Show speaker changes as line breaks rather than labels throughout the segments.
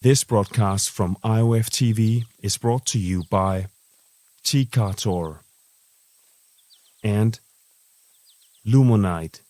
This broadcast from IOF TV is brought to you by Commentator and Lumonite.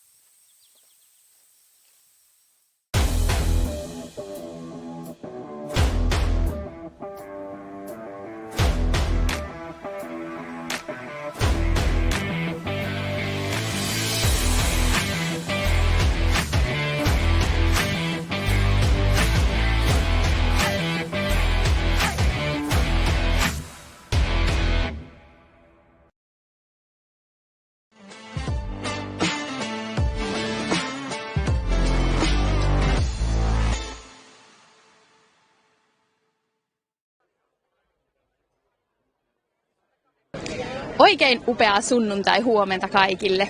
Oikein upeaa sunnuntai-huomenta kaikille.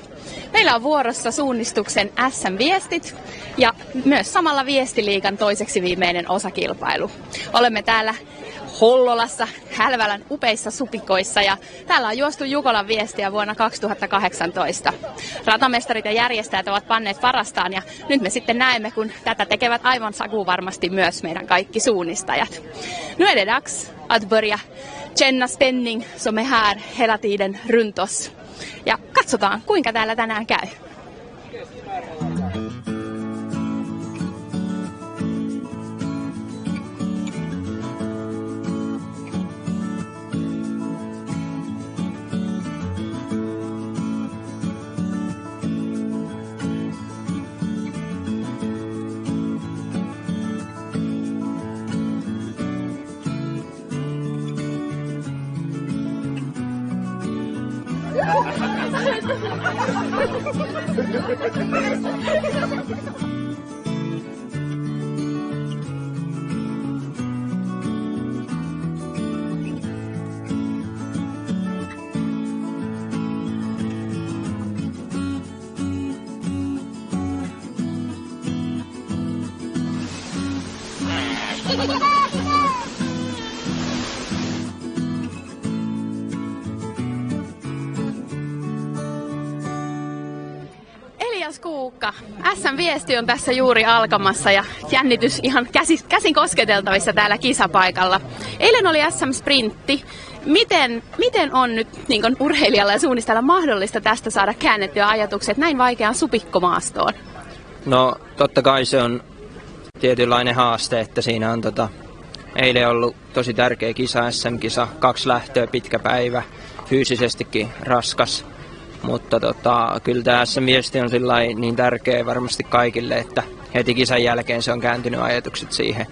Meillä on vuorossa suunnistuksen SM-viestit ja myös samalla Viestiliigan toiseksi viimeinen osakilpailu. Olemme täällä Hollolassa, Hälvälän upeissa supikoissa ja täällä on juostu Jukolan viestiä vuonna 2018. Ratamestarit ja järjestäjät ovat panneet parastaan ja nyt me sitten näemme, kun tätä tekevät aivan sakuvarmasti myös meidän kaikki suunnistajat. Nu är det dags att börja känna spänning som är här hela tiden runt oss. Ja katsotaan, kuinka täällä tänään käy. Kuukka. SM-viesti on tässä juuri alkamassa ja jännitys ihan käsin kosketeltavissa täällä kisapaikalla. Eilen oli SM-sprintti. Miten on nyt niin kuin urheilijalla ja suunnistajalla mahdollista tästä saada käännettyä ajatukset näin vaikeaan supikkomaastoon?
No totta kai se on tietynlainen haaste, että siinä on eilen ollut tosi tärkeä kisa, SM-kisa, 2 lähtöä, pitkä päivä, fyysisestikin raskas. Mutta kyllä tämä SM-viesti on niin tärkeä varmasti kaikille, että heti kisan jälkeen se on kääntynyt ajatukset siihen.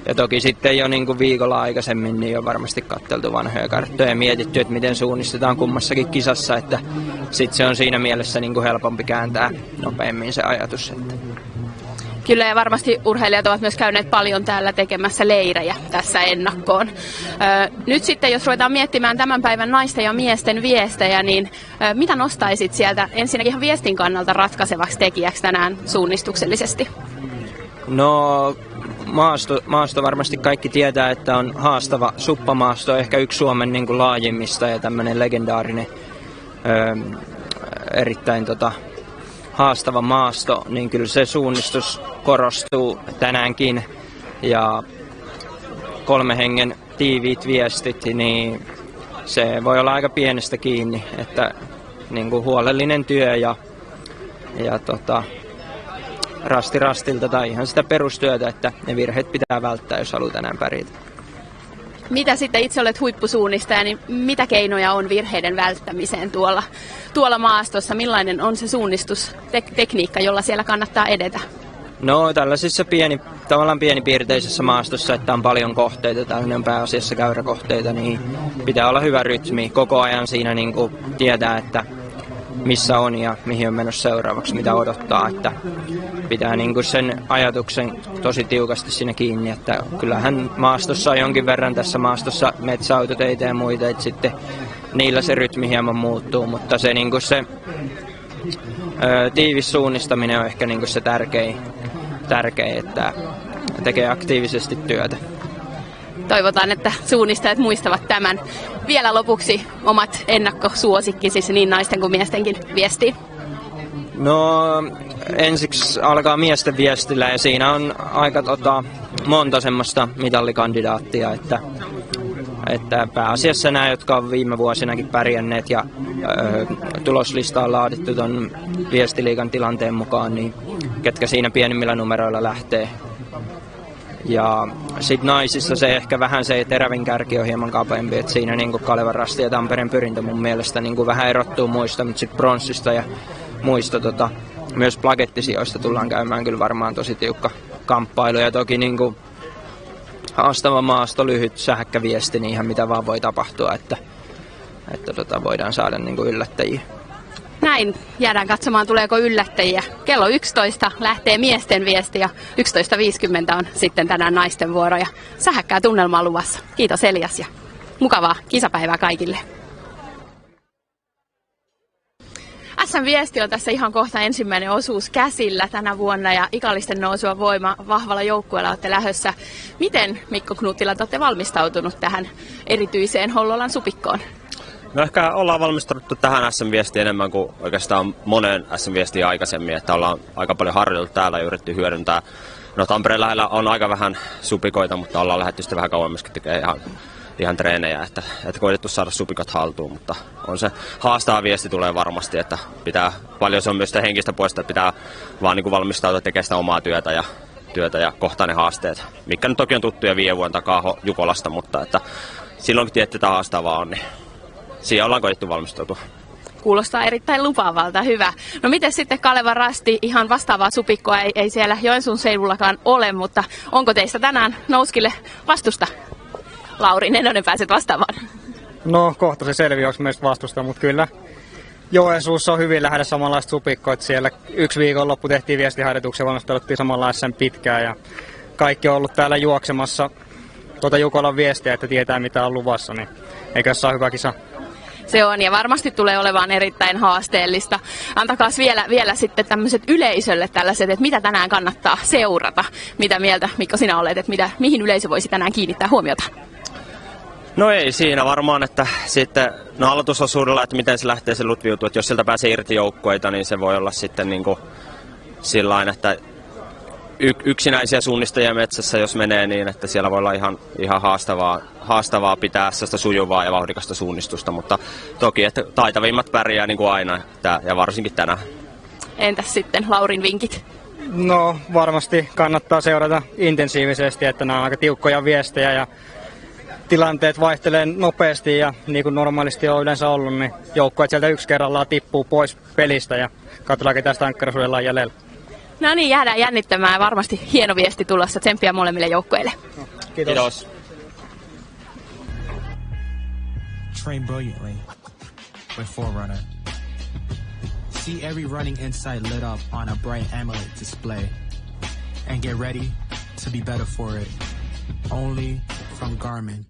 Ja toki sitten jo niin kuin viikolla aikaisemmin niin on varmasti katseltu vanhoja karttoja ja mietitty, että miten suunnistetaan kummassakin kisassa, että sitten se on siinä mielessä niin kuin helpompi kääntää nopeammin se ajatus. Että.
Kyllä ja varmasti urheilijat ovat myös käyneet paljon täällä tekemässä leirejä tässä ennakkoon. Nyt sitten jos ruvetaan miettimään tämän päivän naisten ja miesten viestejä, niin mitä nostaisit sieltä ensinnäkin ihan viestin kannalta ratkaisevaksi tekijäksi tänään suunnistuksellisesti?
No maasto varmasti kaikki tietää, että on haastava suppamaasto, ehkä yksi Suomen niin kuin laajimmista ja tämmöinen legendaarinen erittäin haastava maasto, niin kyllä se suunnistus korostuu tänäänkin ja 3 hengen tiiviit viestit, niin se voi olla aika pienestä kiinni, että niin kuin huolellinen työ ja rasti rastilta tai ihan sitä perustyötä, että ne virheet pitää välttää, jos haluaa tänään pärjätä.
Mitä sitten itse olet huippusuunnistaja, niin mitä keinoja on virheiden välttämiseen tuolla maastossa? Millainen on se suunnistustekniikka, jolla siellä kannattaa edetä?
No tällaisissa tavallaan pienipiirteisessä maastossa, että on paljon kohteita, tällainen on pääasiassa käyräkohteita, niin pitää olla hyvä rytmi. Koko ajan siinä niin kuin tietää, että missä on ja mihin on menossa seuraavaksi, mitä odottaa. Että pitää niin kuin sen ajatuksen tosi tiukasti siinä kiinni, että kyllähän maastossa on jonkin verran tässä maastossa metsäautoteitä ja muita, että sitten niillä se rytmi hieman muuttuu, mutta se, niin kuin se tiivis suunnistaminen on ehkä niin kuin se tärkein, että tekee aktiivisesti työtä.
Toivotaan, että suunnistajat muistavat tämän. Vielä lopuksi omat ennakkosuosikkisi niin naisten kuin miestenkin viestiin.
No ensiksi alkaa miesten viestillä ja siinä on aika monta semmoista mitallikandidaattia, että pääasiassa nämä, jotka on viime vuosinakin pärjänneet ja tuloslista on laadittu ton Viestiliigan tilanteen mukaan, niin ketkä siinä pienimmillä numeroilla lähtee. Ja sitten naisissa se ehkä vähän se terävin kärki on hieman kapeampi, että siinä niin Kalevan Rasti ja Tampereen Pyrintö mun mielestä niin vähän erottuu muista, mutta sitten pronssista ja muista myös plakettisijoista tullaan käymään kyllä varmaan tosi tiukka kamppailu ja toki niin haastava maasto, lyhyt sähäkkä viesti, niin ihan mitä vaan voi tapahtua, että voidaan saada niin yllättäjiä.
Näin jäädään katsomaan, tuleeko yllättäjiä. Kello 11 lähtee miesten viesti ja 11.50 on sitten tänään naisten vuoro ja sähäkkää tunnelmaa luvassa. Kiitos Elias ja mukavaa kisapäivää kaikille. SM-viesti on tässä ihan kohta ensimmäinen osuus käsillä tänä vuonna ja ikallisten nousua voima vahvalla joukkueella olette lähdössä. Miten Mikko Knuuttila olette valmistautunut tähän erityiseen Hollolan supikkoon?
No ehkä ollaan valmistauduttu tähän SM-viestiin enemmän kuin oikeastaan monen SM-viestiin aikaisemmin, että ollaan aika paljon harjoiteltu täällä ja yritetty hyödyntää. No Tampereen lähellä on aika vähän supikoita, mutta ollaan lähdetty sitten vähän kauemmaskin tekemään ihan treenejä, että koitettu saada supikot haltuun, mutta on se haastava viesti tulee varmasti, että paljon se on myös sitä henkistä puolesta, että pitää vaan niin kuin valmistautua tekemään sitä omaa työtä ja kohtaa ne haasteet, mikä nyt toki on tuttuja viime vuonna takaa Jukolasta, mutta että silloin kun tiedät, että haastavaa on, niin siihen ollaan koitettu valmistautua.
Kuulostaa erittäin lupaavalta, hyvä. No miten sitten Kalevan Rasti, ihan vastaavaa supikkoa ei siellä Joensuun seudullakaan ole, mutta onko teistä tänään Nouskille vastusta? Lauri Nenonen, pääset vastaamaan.
No kohta se selviää, onko meistä vastusta, mutta kyllä Joensuussa on hyvin lähellä samanlaista supikkoa, että siellä yksi viikonloppu tehtiin viestiharjoituksia, valmistauduttiin samanlaisen pitkään ja kaikki on ollut täällä juoksemassa Jukolan viestiä, että tietää mitä on luvassa, niin eikö saa hyvä kisa?
Se on ja varmasti tulee olemaan erittäin haasteellista. Antakaa vielä sitten tämmöiset yleisölle tällaiset, että mitä tänään kannattaa seurata. Mitä mieltä Mikko sinä olet, että mihin yleisö voisi tänään kiinnittää huomiota?
No ei siinä varmaan, että sitten aloitusosuudella, että miten se lähtee se lutviutuu, että jos sieltä pääsee irti joukkueita, niin se voi olla sitten niin kuin sillain, että yksinäisiä suunnistajia metsässä, jos menee niin, että siellä voi olla ihan haastavaa pitää sitä sujuvaa ja vauhdikasta suunnistusta, mutta toki, että taitavimmat pärjää niin kuin aina ja varsinkin tänään.
Entäs sitten Laurin vinkit?
No varmasti kannattaa seurata intensiivisesti, että nämä on aika tiukkoja viestejä ja tilanteet vaihtelee nopeasti ja niin kuin normaalisti on yleensä ollut, niin joukkueet sieltä yksi kerrallaan tippuu pois pelistä ja katsotaan ketä sitä ankkarisuudella on jäljellä.
No niin, jäädään jännittämään. Varmasti hieno viesti tulossa. Tsemppiä molemmille joukkueille.
Kiitos.
Train brilliantly with Forerunner. See every running insight lit up on a bright AMOLED display. And get ready to be better for it. Only from Garmin.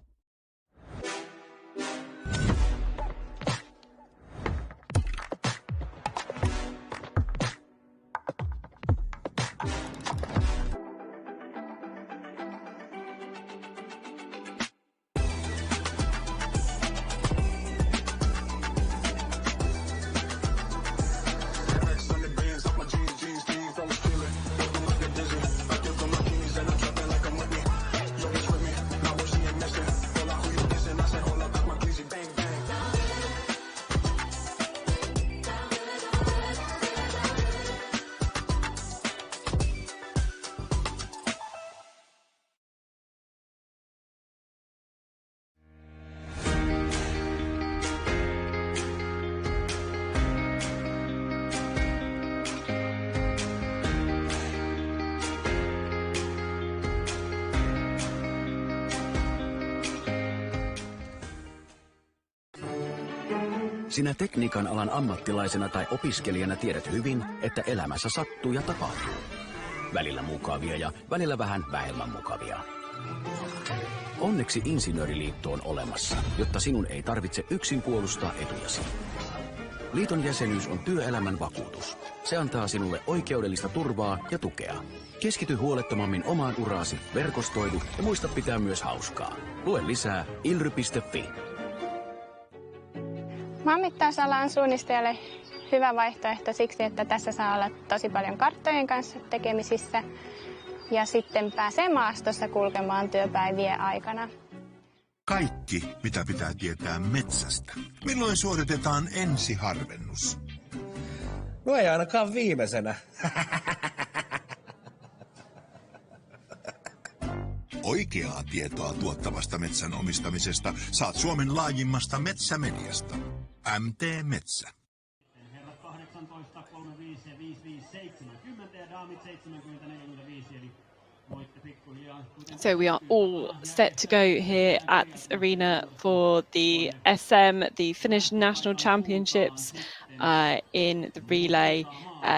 Sinä tekniikan alan ammattilaisena tai opiskelijana tiedät hyvin, että elämässä sattuu ja tapahtuu. Välillä mukavia ja välillä vähän vähemmän mukavia. Onneksi Insinööriliitto on olemassa, jotta sinun ei tarvitse yksin puolustaa etujasi. Liiton jäsenyys on työelämän vakuutus. Se antaa sinulle oikeudellista turvaa ja tukea. Keskity huolettomammin omaan uraasi, verkostoidu ja muista pitää myös hauskaa. Lue lisää ilry.fi.
Maanmittausalan suunnistajalle hyvä vaihtoehto siksi, että tässä saa olla tosi paljon karttojen kanssa tekemisissä ja sitten pääsee maastossa kulkemaan työpäivien aikana.
Kaikki, mitä pitää tietää metsästä. Milloin suoritetaan ensiharvennus?
No ei ainakaan viimeisenä.
Oikeaa tietoa tuottavasta metsän omistamisesta saat Suomen laajimmasta metsämediasta. MT Metsä.
Herrat 18, 35 ja 55, 70 ja daamit 70, 45, eli voitte pikkuhiljaa.
So we are all set to go here at this arena for the SM, the Finnish National Championships in the relay.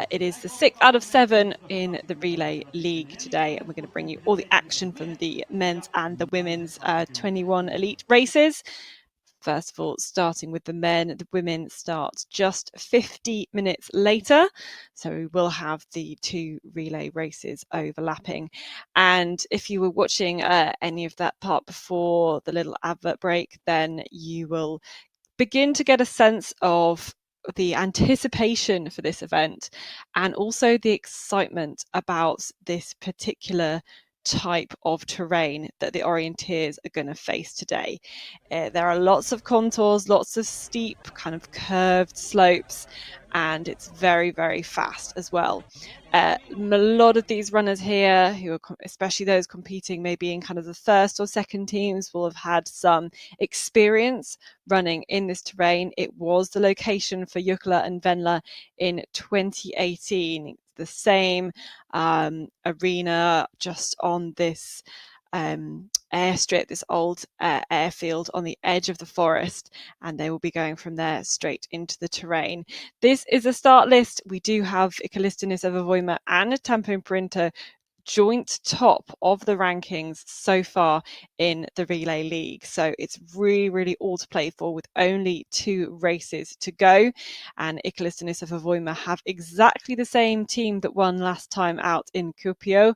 It is the 6th out of 7 in the Relay League today, and we're going to bring you all the action from the men's and the women's 21 elite races. First of all, starting with the men, the women start just 50 minutes later. So we will have the 2 relay races overlapping. And if you were watching any of that part before the little advert break, then you will begin to get a sense of the anticipation for this event and also the excitement about this particular type of terrain that the orienteers are going to face today. There are lots of contours, lots of steep kind of curved slopes, and it's very, very fast as well. A lot of these runners here, who are especially those competing maybe in kind of the first or second teams, will have had some experience running in this terrain. It was the location for Jukla and Venla in 2018. The same arena just on this airstrip, this old airfield on the edge of the forest, and they will be going from there straight into the terrain. This is a start list. We do have Viestiliiga Voima and Tampere Printer joint top of the rankings so far in the Relay League. So it's really, really all to play for with only 2 races to go. And Viestiliiga Voima have exactly the same team that won last time out in Kuopio.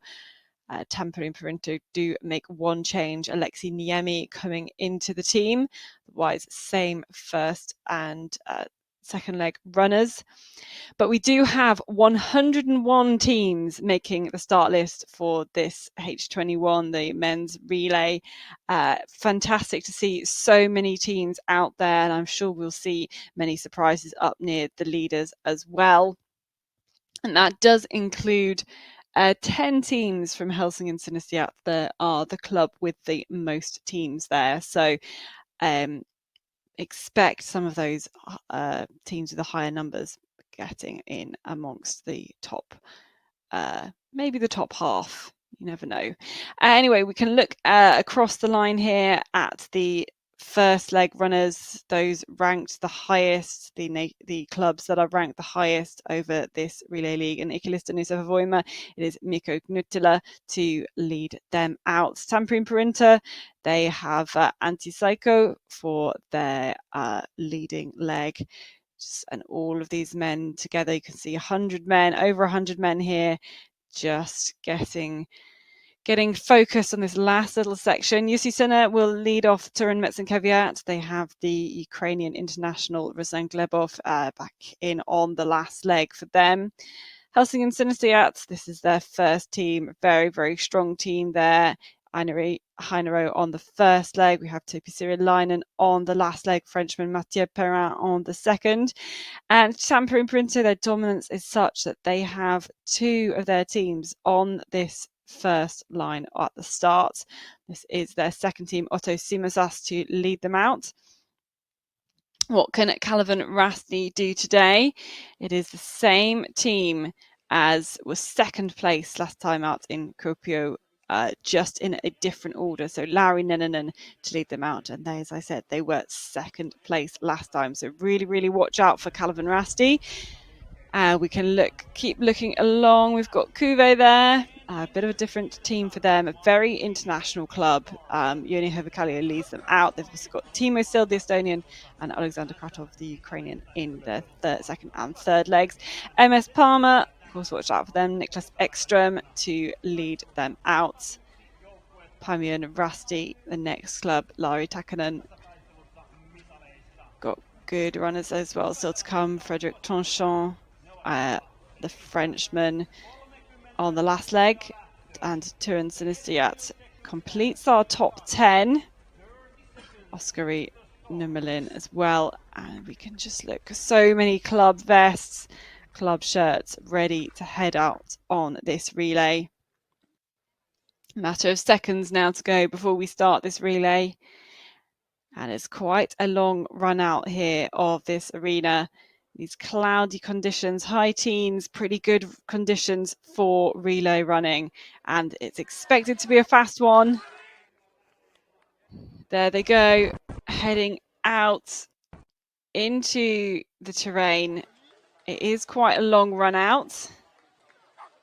Tampere Printer do make one change, Alexi Niemi coming into the team. Otherwise, same first and second leg runners. But we do have 101 teams making the start list for this H21, the men's relay. Fantastic to see so many teams out there, and I'm sure we'll see many surprises up near the leaders as well. And that does include 10 teams from Helsingin Synestia that are the club with the most teams there. So expect some of those teams with the higher numbers getting in amongst the top, maybe the top half. You never know. Anyway, we can look across the line here at the first leg runners, those ranked the highest, the clubs that are ranked the highest over this relay league. And Viestiliiga Voima, it is Mikko Knuttila to lead them out. Tampere Printer, they have Antti Saiko for their leading leg. And all of these men together, you can see 100 men, over 100 men here, just getting focused on this last little section. Jussi Sena will lead off Turin Metzenkeviat. They have the Ukrainian international Ruslan Glebov back in on the last leg for them. Helsingin Synestia, this is their first team, very, very strong team there. Heinero on the first leg. We have Topi Sirilainen on the last leg, Frenchman Mathieu Perrin on the second. And Tampere Printer, their dominance is such that they have 2 of their teams on this first line at the start. This is their second team, Otto Simosas, to lead them out. What can Calvin Rasti do today? It is the same team as was second place last time out in Kuopio, just in a different order. So Larry Nenenen to lead them out. And they, as I said, they were second place last time. So really, really watch out for Calvin Rasti. We can keep looking along. We've got Kuve there. A bit of a different team for them, a very international club. Yoni Hovikalia leads them out. They've also got Timo Sil, the Estonian, and Alexander Kratov, the Ukrainian, in the second and third legs. MS Palmer, of course, watch out for them. Niklas Ekström to lead them out. Paimon Rasti, the next club. Lari Takanen. Got good runners as well still to come. Frederic Tonchon, the Frenchman, on the last leg, and Turin Sinistiat completes our top 10. Oskari Numelin as well, and we can just look, so many club vests, club shirts ready to head out on this relay. Matter of seconds now to go before we start this relay, and it's quite a long run out here of this arena. These cloudy conditions, high teens, pretty good conditions for relay running, and it's expected to be a fast one. There they go, heading out into the terrain. It is quite a long run out,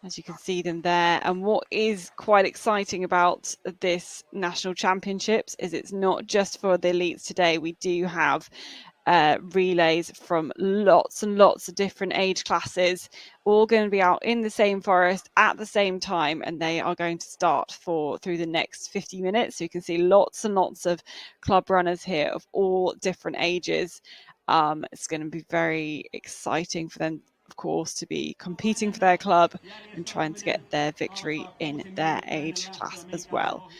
as you can see them there. And what is quite exciting about this national championships is it's not just for the elites today. We do have relays from lots and lots of different age classes, all going to be out in the same forest at the same time, and they are going to start through the next 50 minutes. So you can see lots and lots of club runners here of all different ages. It's going to be very exciting for them, of course, to be competing for their club and trying to get their victory in their age class as well.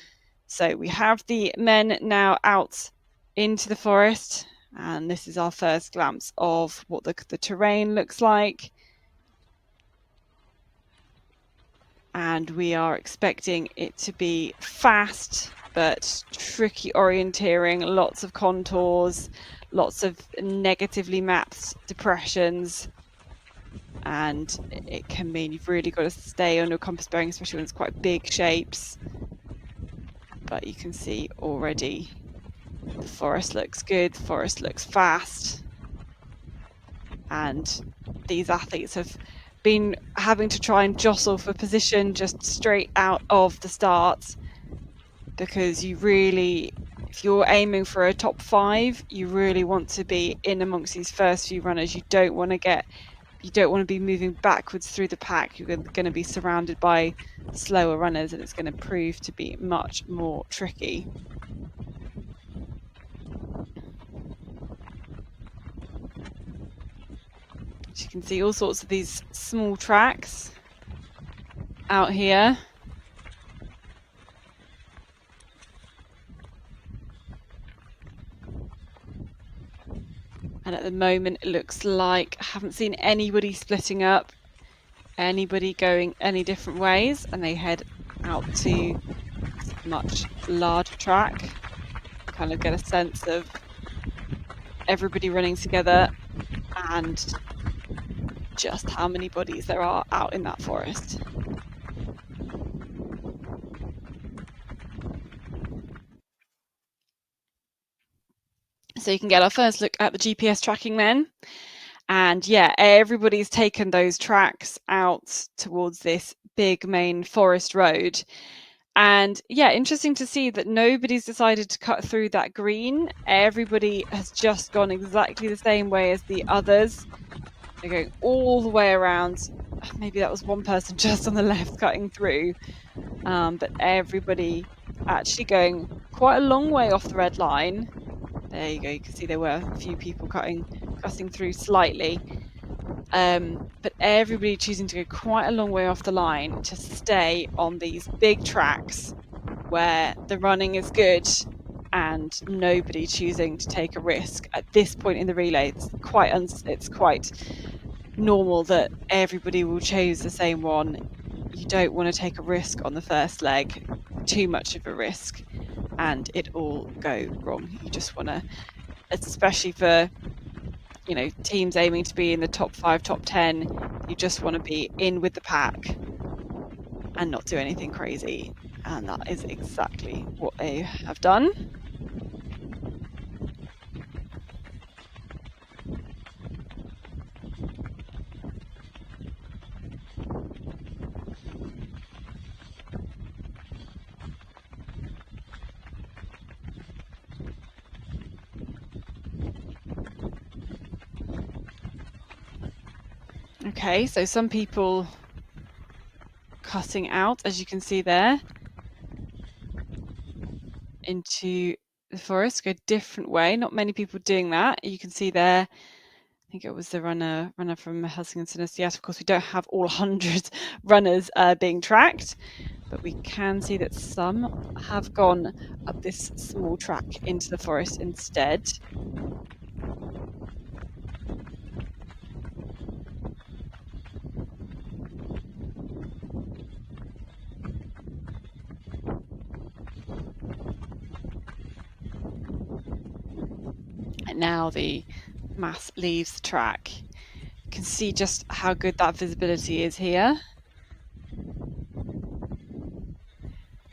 So we have the men now out into the forest, and this is our first glimpse of what the terrain looks like. And we are expecting it to be fast but tricky orienteering, lots of contours, lots of negatively mapped depressions, and it can mean you've really got to stay on your compass bearing, especially when it's quite big shapes. But you can see already the forest looks good, the forest looks fast, and these athletes have been having to try and jostle for position just straight out of the start, because you really, if you're aiming for a top 5, you really want to be in amongst these first few runners. You don't want to be moving backwards through the pack. You're going to be surrounded by slower runners, and it's going to prove to be much more tricky. So you can see all sorts of these small tracks out here. And at the moment, it looks like I haven't seen anybody splitting up, anybody going any different ways, and they head out to a much larger track. Kind of get a sense of everybody running together and just how many bodies there are out in that forest. So you can get our first look at the GPS tracking then. And yeah, everybody's taken those tracks out towards this big main forest road. And yeah, interesting to see that nobody's decided to cut through that green. Everybody has just gone exactly the same way as the others. They're going all the way around. Maybe that was one person just on the left cutting through. But everybody actually going quite a long way off the red line. There you go, you can see there were a few people cutting through slightly. But everybody choosing to go quite a long way off the line to stay on these big tracks where the running is good, and nobody choosing to take a risk at this point in the relay. It's quite normal that everybody will choose the same one. You don't want to take a risk on the first leg, too much of a risk, and it all go wrong. You just want to, especially for teams aiming to be in the top 5, top 10, you just want to be in with the pack and not do anything crazy, and that is exactly what they have done. Okay, so some people cutting out, as you can see there, into the forest, go a different way. Not many people doing that. You can see there, I think it was the runner from Helsingin. Yes, of course, we don't have all 100 runners being tracked, but we can see that some have gone up this small track into the forest instead. And now the mass leaves the track. You can see just how good that visibility is here.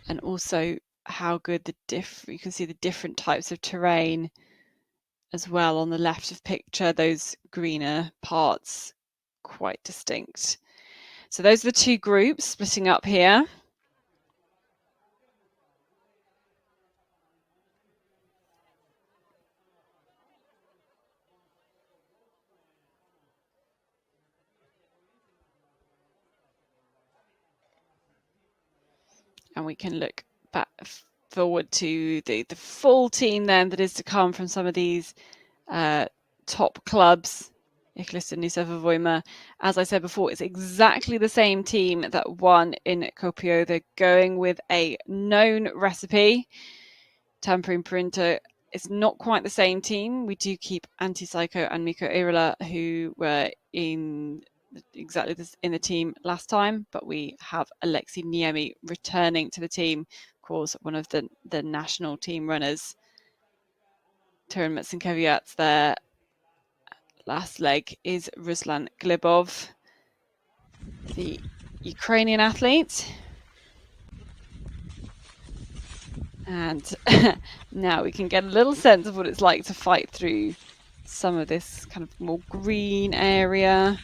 And also how good you can see the different types of terrain as well on the left of picture, those greener parts, quite distinct. So those are the two groups splitting up here. And we can look back forward to the full team then that is to come from some of these top clubs. Ikhlisten Nisava. As I said before, it's exactly the same team that won in Kuopio. They're going with a known recipe. Tampere Printer is not quite the same team. We do keep Antti Saiko and Mikko Irola, who were in exactly this in the team last time, but we have Aleksi Niemi returning to the team, of course, one of the national team runners. Turin Metzenkeviats there. Last leg is Ruslan Glebov, the Ukrainian athlete. And now we can get a little sense of what it's like to fight through some of this kind of more green area.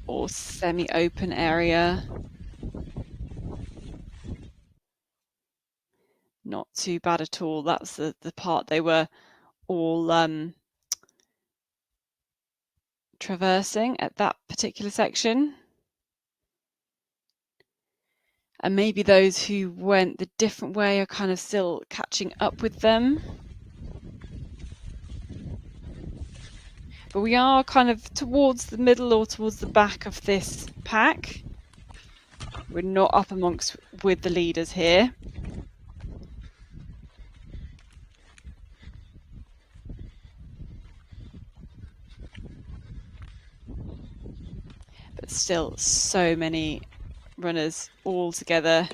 Or semi-open area. Not too bad at all. That's the part they were all traversing at that particular section. And maybe those who went the different way are kind of still catching up with them. But we are kind of towards the middle or towards the back of this pack. We're not up amongst with the leaders here. But still so many runners all together,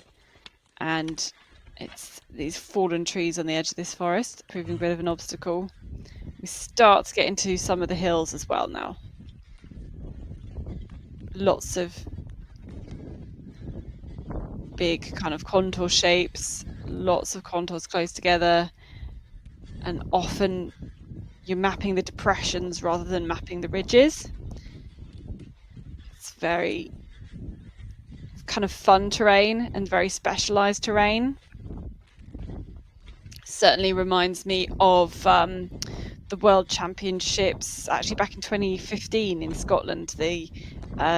and it's these fallen trees on the edge of this forest proving a bit of an obstacle. We start to get into some of the hills as well now. Lots of big kind of contour shapes, lots of contours close together, and often you're mapping the depressions rather than mapping the ridges. It's very kind of fun terrain and very specialized terrain. Certainly reminds me of the World Championships actually back in 2015 in Scotland, the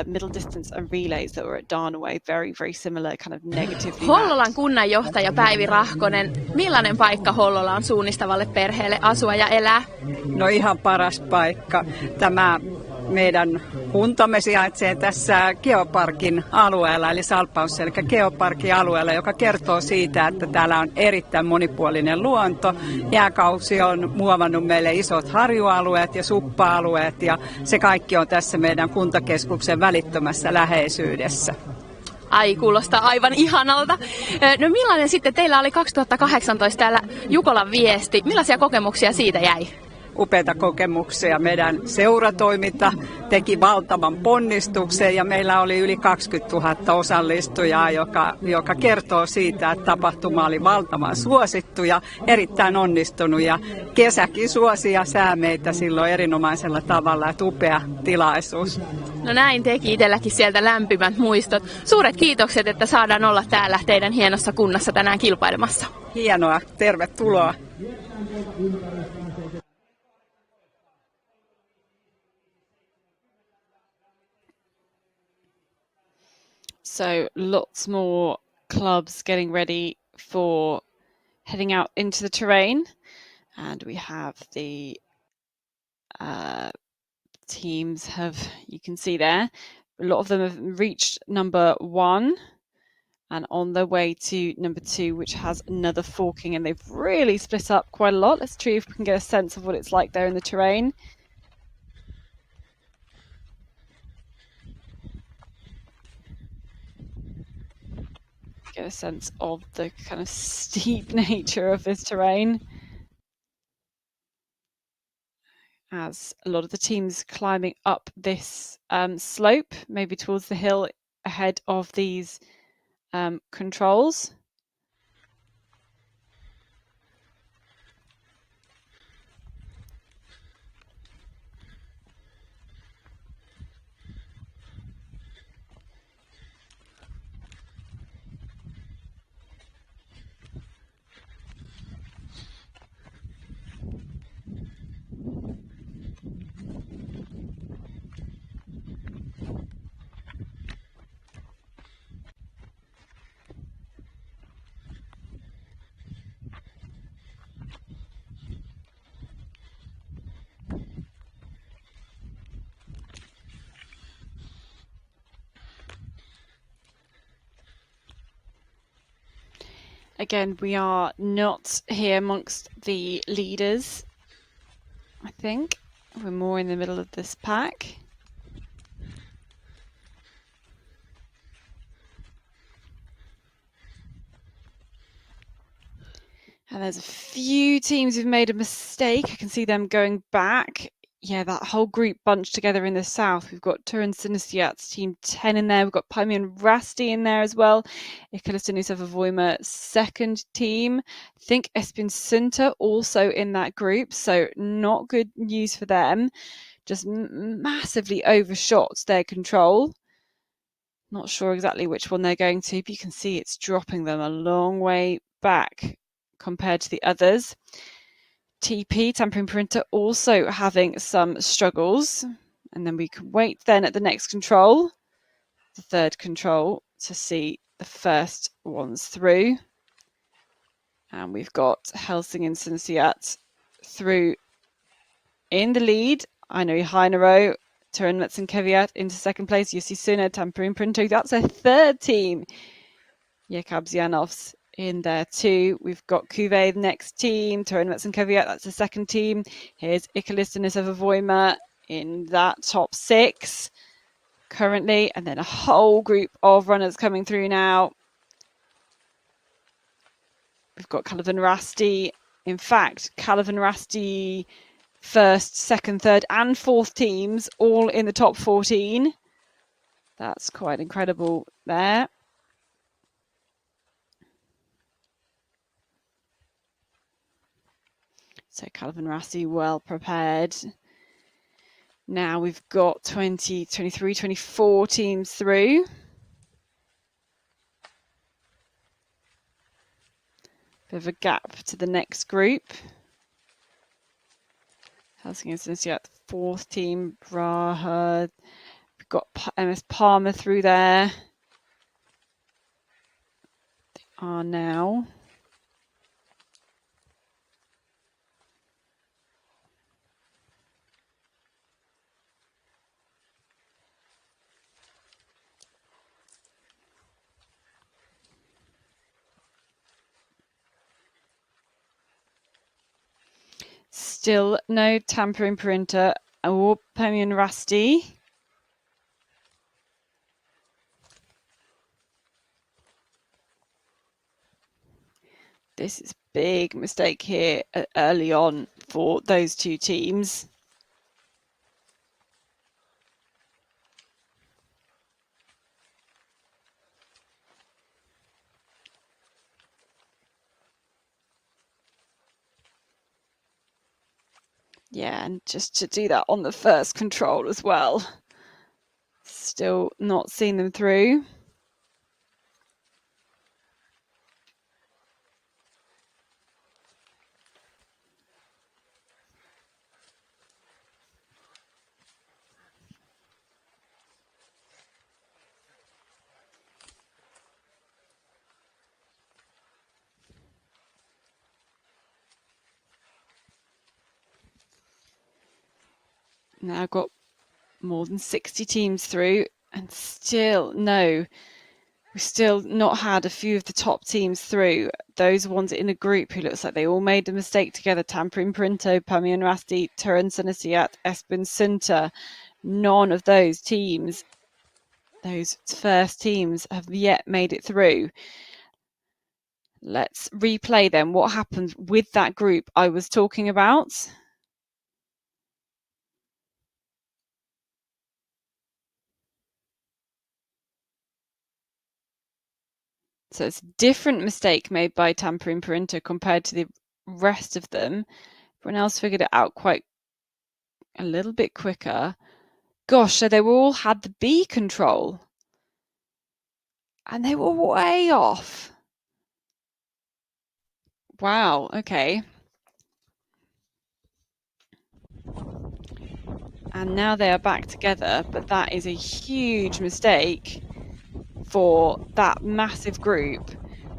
middle distance and relays that were at Darnaway, very, very similar, kind of negatively
Hollolan kunnanjohtaja Päivi Rahkonen, millainen paikka Hollola on suunnistavalle perheelle asua ja elää?
No ihan paras paikka. Tämä meidän kuntamme sijaitsee tässä geoparkin alueella, eli Salpausselkä geoparkin alueella, joka kertoo siitä, että täällä on erittäin monipuolinen luonto. Jääkausi on muovannut meille isot harjualueet ja suppa-alueet, ja se kaikki on tässä meidän kuntakeskuksen välittömässä läheisyydessä.
Ai, kuulostaa aivan ihanalta. No millainen sitten teillä oli 2018 täällä Jukolan Viesti? Millaisia kokemuksia siitä jäi?
Upeita kokemuksia. Meidän seuratoiminta teki valtavan ponnistuksen ja meillä oli yli 20 000 osallistujaa, joka kertoo siitä, että tapahtuma oli valtavan suosittu ja erittäin onnistunut. Ja kesäkin suosi ja sää meitä silloin erinomaisella tavalla, että upea tilaisuus.
No näin teki itselläkin sieltä lämpimät muistot. Suuret kiitokset, että saadaan olla täällä teidän hienossa kunnassa tänään kilpailemassa.
Hienoa, tervetuloa.
So lots more clubs getting ready for heading out into the terrain. And we have the teams you can see there, a lot of them have reached number 1 and on their way to number 2, which has another forking, and they've really split up quite a lot. Let's try if we can get a sense of what it's like there in the terrain. Get a sense of the kind of steep nature of this terrain, as a lot of the teams climbing up this slope, maybe towards the hill ahead of these controls. Again, we are not here amongst the leaders, I think. We're more in the middle of this pack. And there's a few teams who've made a mistake. I can see them going back. Yeah, that whole group bunched together in the south. We've got Turun Sinisiat's team 10 in there. We've got Paimion Rasti in there as well. Ikkalustunnisava second team. I think Espen Sunter also in that group. So not good news for them. Just massively overshot their control. Not sure exactly which one they're going to, but you can see it's dropping them a long way back compared to the others. TP, Tampering Printer, also having some struggles. And then we can wait then at the next control, the third control, to see the first ones through. And we've got Helsingin Sinsiat through in the lead. Aino Hainero, Turun Metson Keviat into second place. Jussi Suna, Tampering Printer. That's a third team. Jakab Zianovs in there too. We've got Cuvée, the next team. Turun Metson Keviat, that's the second team. Here's Ikkalustunnisava in that top 6 currently. And then a whole group of runners coming through now. We've got Kalevan Rasti. In fact, Kalevan Rasti first, second, third and fourth teams all in the top 14. That's quite incredible there. So Kalevan Rasti well prepared. Now we've got 20, 23, 24 teams through. Bit of a gap to the next group. Helsingin Sinsiat, fourth team, Braha. We've got MS Palmer through there. They are now. Still no Tampering Printer or Paimion Rasti. This is a big mistake here early on for those two teams. Yeah, and just to do that on the first control as well. Still not seeing them through. Now got more than 60 teams through, and still no. We've still not had a few of the top teams through. Those ones in a group who looks like they all made a mistake together. Tampere Printo, Pamian Rasti, Turin Sanasiat, Espen Sunter. None of those teams, those first teams, have yet made it through. Let's replay then what happened with that group I was talking about. So it's a different mistake made by Tampere Printo compared to the rest of them. Everyone else figured it out quite a little bit quicker. Gosh, so they were all had the B control. And they were way off. Wow, okay. And now they are back together, but that is a huge mistake for that massive group.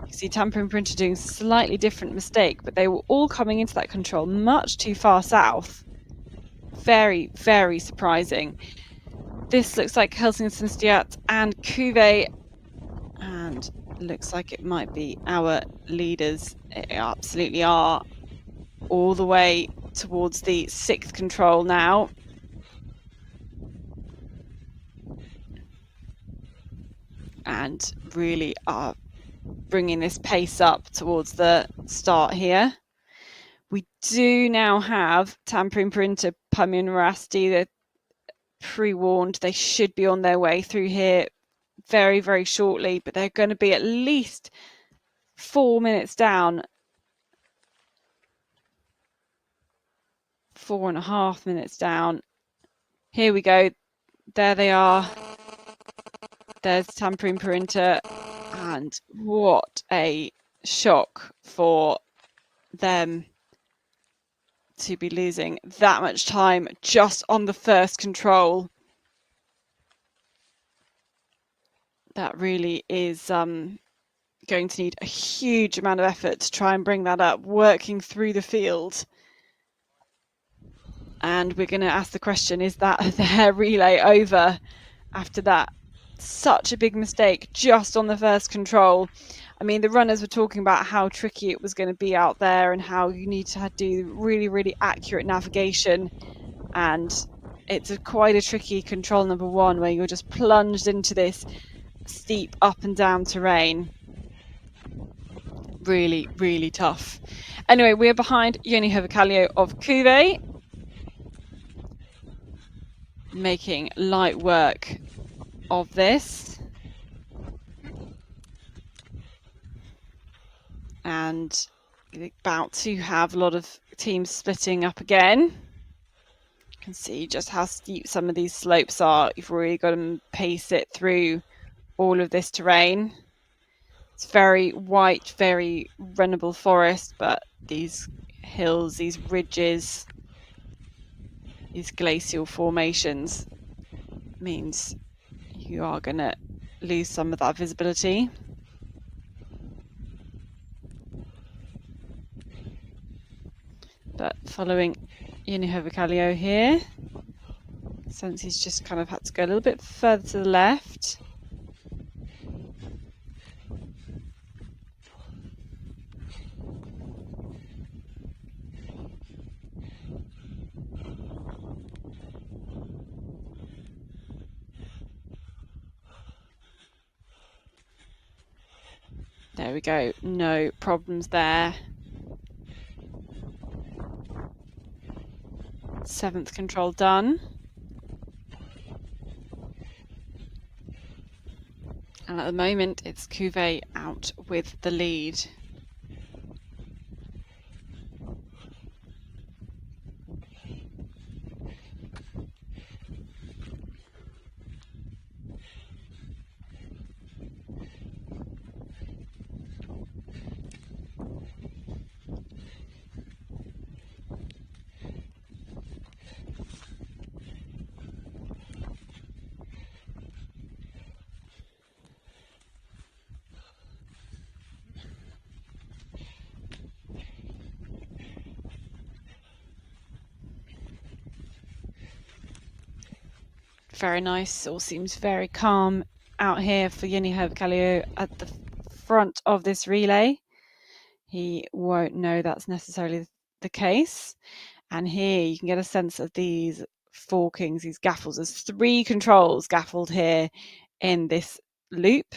You see Tampere Printer doing a slightly different mistake, but they were all coming into that control much too far south. Very, very surprising. This looks like Helsingin and Cuvée, and looks like it might be our leaders. They absolutely are, all the way towards the 6th control now. And really are bringing this pace up towards the start here. We do now have Tampere Printer, Pamian Rasti. They're pre-warned. They should be on their way through here very, very shortly, but they're going to be at least 4 minutes down. 4.5 minutes down. Here we go. There they are. There's Tampere Printer, and what a shock for them to be losing that much time just on the first control. That really is going to need a huge amount of effort to try and bring that up, working through the field. And we're going to ask the question, is that their relay over after that? Such a big mistake just on the first control. I mean, the runners were talking about how tricky it was going to be out there and how you need to do really, really accurate navigation. And it's quite a tricky control number 1 where you're just plunged into this steep up and down terrain. Really, really tough. Anyway, we're behind Joni Hovikalio of Cuvée, making light work of this. And about to have a lot of teams splitting up again. You can see just how steep some of these slopes are. You've really got to pace it through all of this terrain. It's very white, very runnable forest, but these hills, these ridges, these glacial formations means you are going to lose some of that visibility. But following Joni Hovikalio here, since he's just kind of had to go a little bit further to the left. There we go, no problems there. 7th control done. And at the moment, it's Cuvée out with the lead. Very nice. All seems very calm out here for Joni Herbert at the front of this relay. He won't know that's necessarily the case. And here you can get a sense of these forkings, these gaffles. There's 3 controls gaffled here in this loop.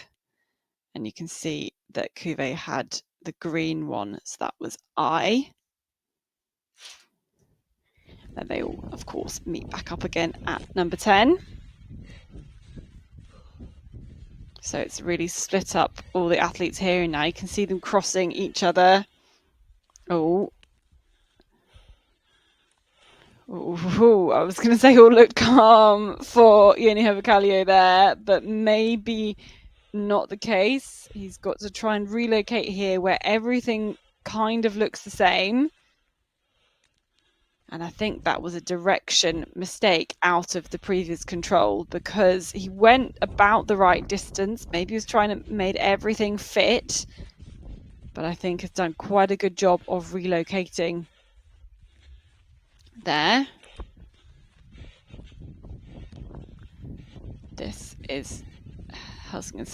And you can see that Cuvée had the green one, so that was I. Then they all, of course, meet back up again at number 10. So it's really split up all the athletes here, and now you can see them crossing each other. Oh. Ooh, I was going to say all looked calm for Joni Herbert there, but maybe not the case. He's got to try and relocate here where everything kind of looks the same. And I think that was a direction mistake out of the previous control, because he went about the right distance. Maybe he was trying to make everything fit, but I think has done quite a good job of relocating there. This is Helsingin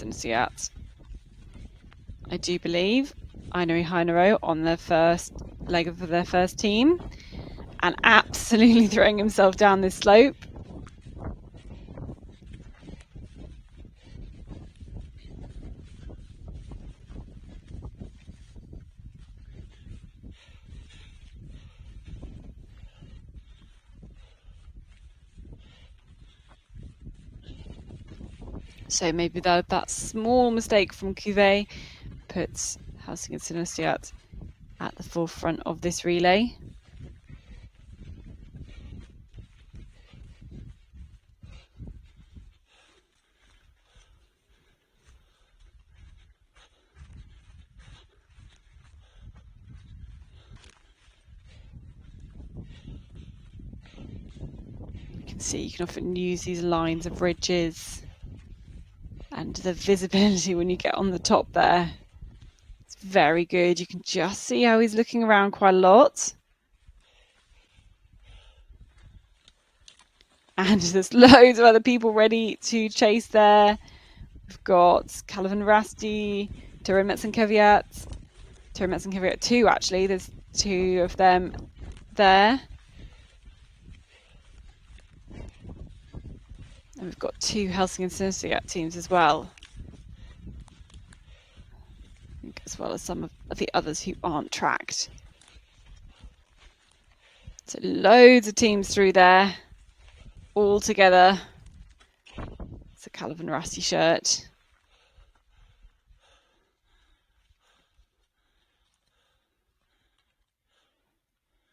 I do believe. Einari Heinero on their first leg of their first team, and absolutely throwing himself down this slope. So maybe that small mistake from Cuvée puts Helsingin at the forefront of this relay. You can see you can often use these lines of ridges and the visibility when you get on the top there. It's very good. You can just see how he's looking around quite a lot. And there's loads of other people ready to chase there. We've got Calvin Rasti, Turi Metzenkeviat 2 actually. There's 2 of them there. And we've got 2 Helsingin teams as well. I think as well as some of the others who aren't tracked. So loads of teams through there, all together. It's a Calvin Rasti shirt.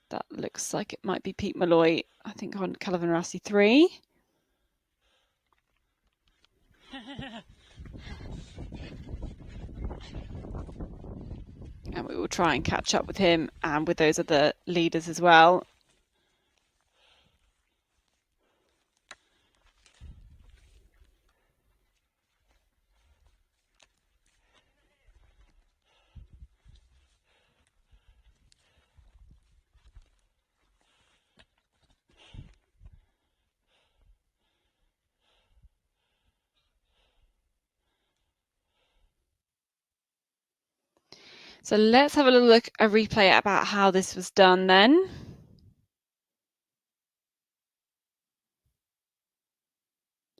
That looks like it might be Pete Malloy, I think, on Calvin Rasti 3. And we will try and catch up with him and with those other leaders as well. So let's have a little look, a replay about how this was done then.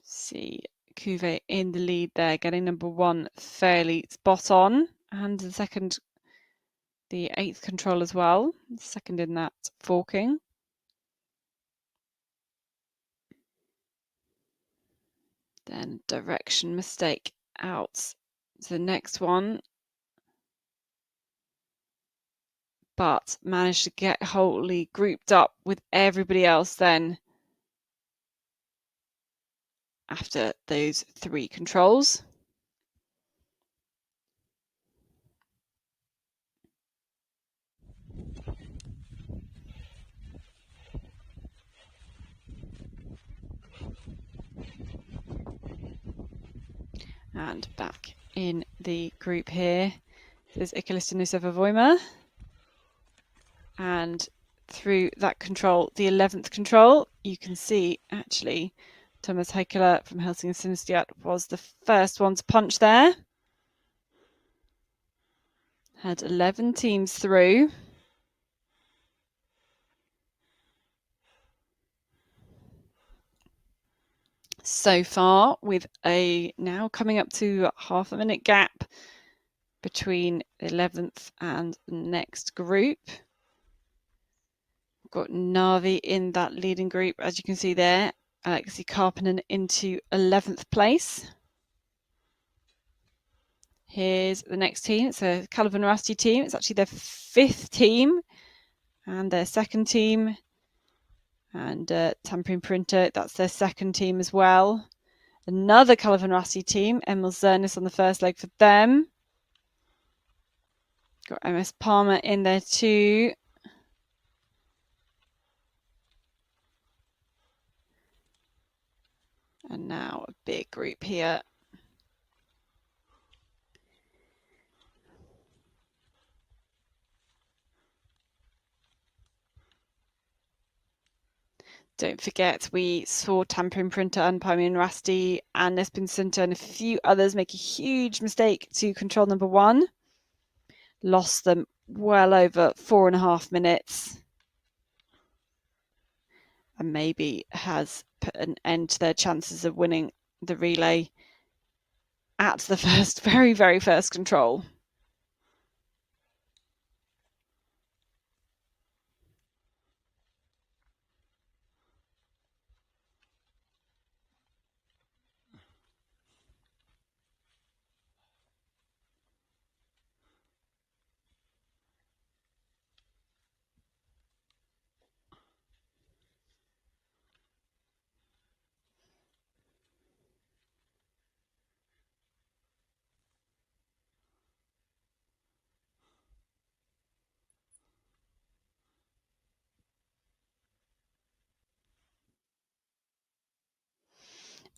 See Cuvée in the lead there, getting number 1 fairly spot on, and the second, the 8th control as well, second in that forking. Then direction mistake out to the next one. But managed to get wholly grouped up with everybody else then after those 3 controls. And back in the group here, there's Ikalista Nuseva-Voima. And through that control, the 11th control, you can see actually Thomas Heikkilä from Helsingin Synestiat was the first one to punch there. Had 11 teams through. So far, with a now coming up to half a minute gap between the 11th and the next group. We've got Narvi in that leading group, as you can see there. Alexi Karpinen into 11th place. Here's the next team. It's a Calvin Rusty team. It's actually their 5th team and their 2nd team. And Tampering Printer, that's their 2nd team as well. Another Calvin Rusty team. Emil Zernis on the first leg for them. Got MS Palmer in there too. And now a big group here. Don't forget, we saw Tampering Printer and Paimin Rasti and Nespin Sunta and a few others make a huge mistake to control number 1. Lost them well over 4.5 minutes. And maybe has put an end to their chances of winning the relay at the very, very first control.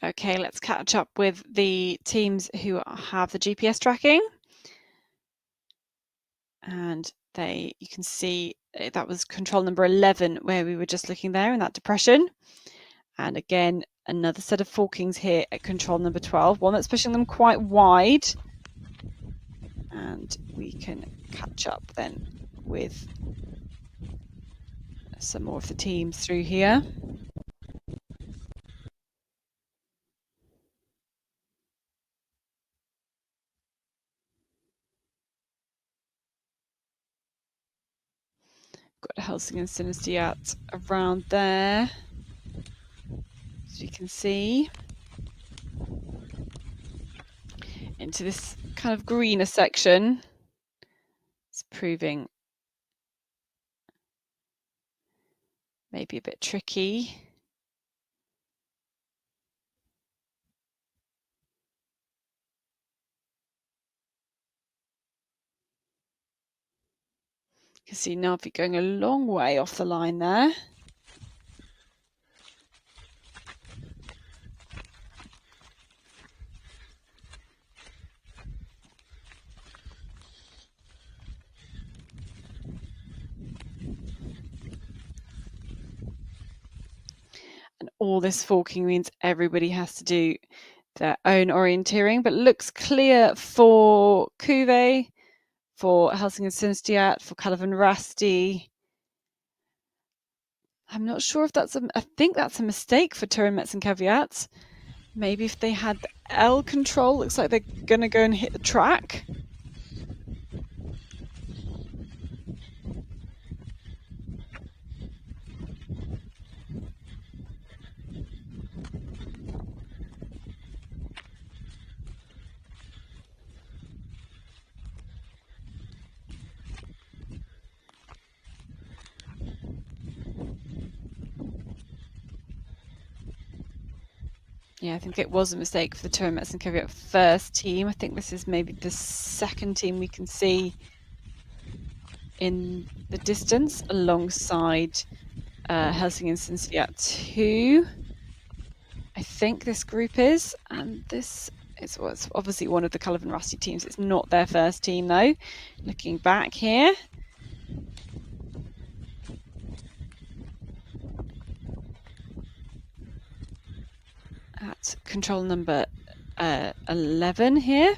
Okay, let's catch up with the teams who have the GPS tracking. And you can see that was control number 11 where we were just looking there in that depression. And again, another set of forkings here at control number 12, one that's pushing them quite wide. And we can catch up then with some more of the teams through here. Got Helsingin Synestiat around there, as you can see. Into this kind of greener section. It's proving maybe a bit tricky. You can see Narvi going a long way off the line there. And all this forking means everybody has to do their own orienteering, but looks clear for Kuve, for Helsingin Synestiat, for Calvin Rasti. I'm not sure if I think that's a mistake for Turin Metz and Caveat. Maybe if they had L control, looks like they're going to go and hit the track. Yeah, I think it was a mistake for the Turin Metz and Caveat first team. I think this is maybe the 2nd team we can see in the distance alongside Helsingin Synestiat 2. I think this group is, and this is what's obviously one of the Calvin Rusty teams. It's not their first team though. Looking back here. at control number 11 here.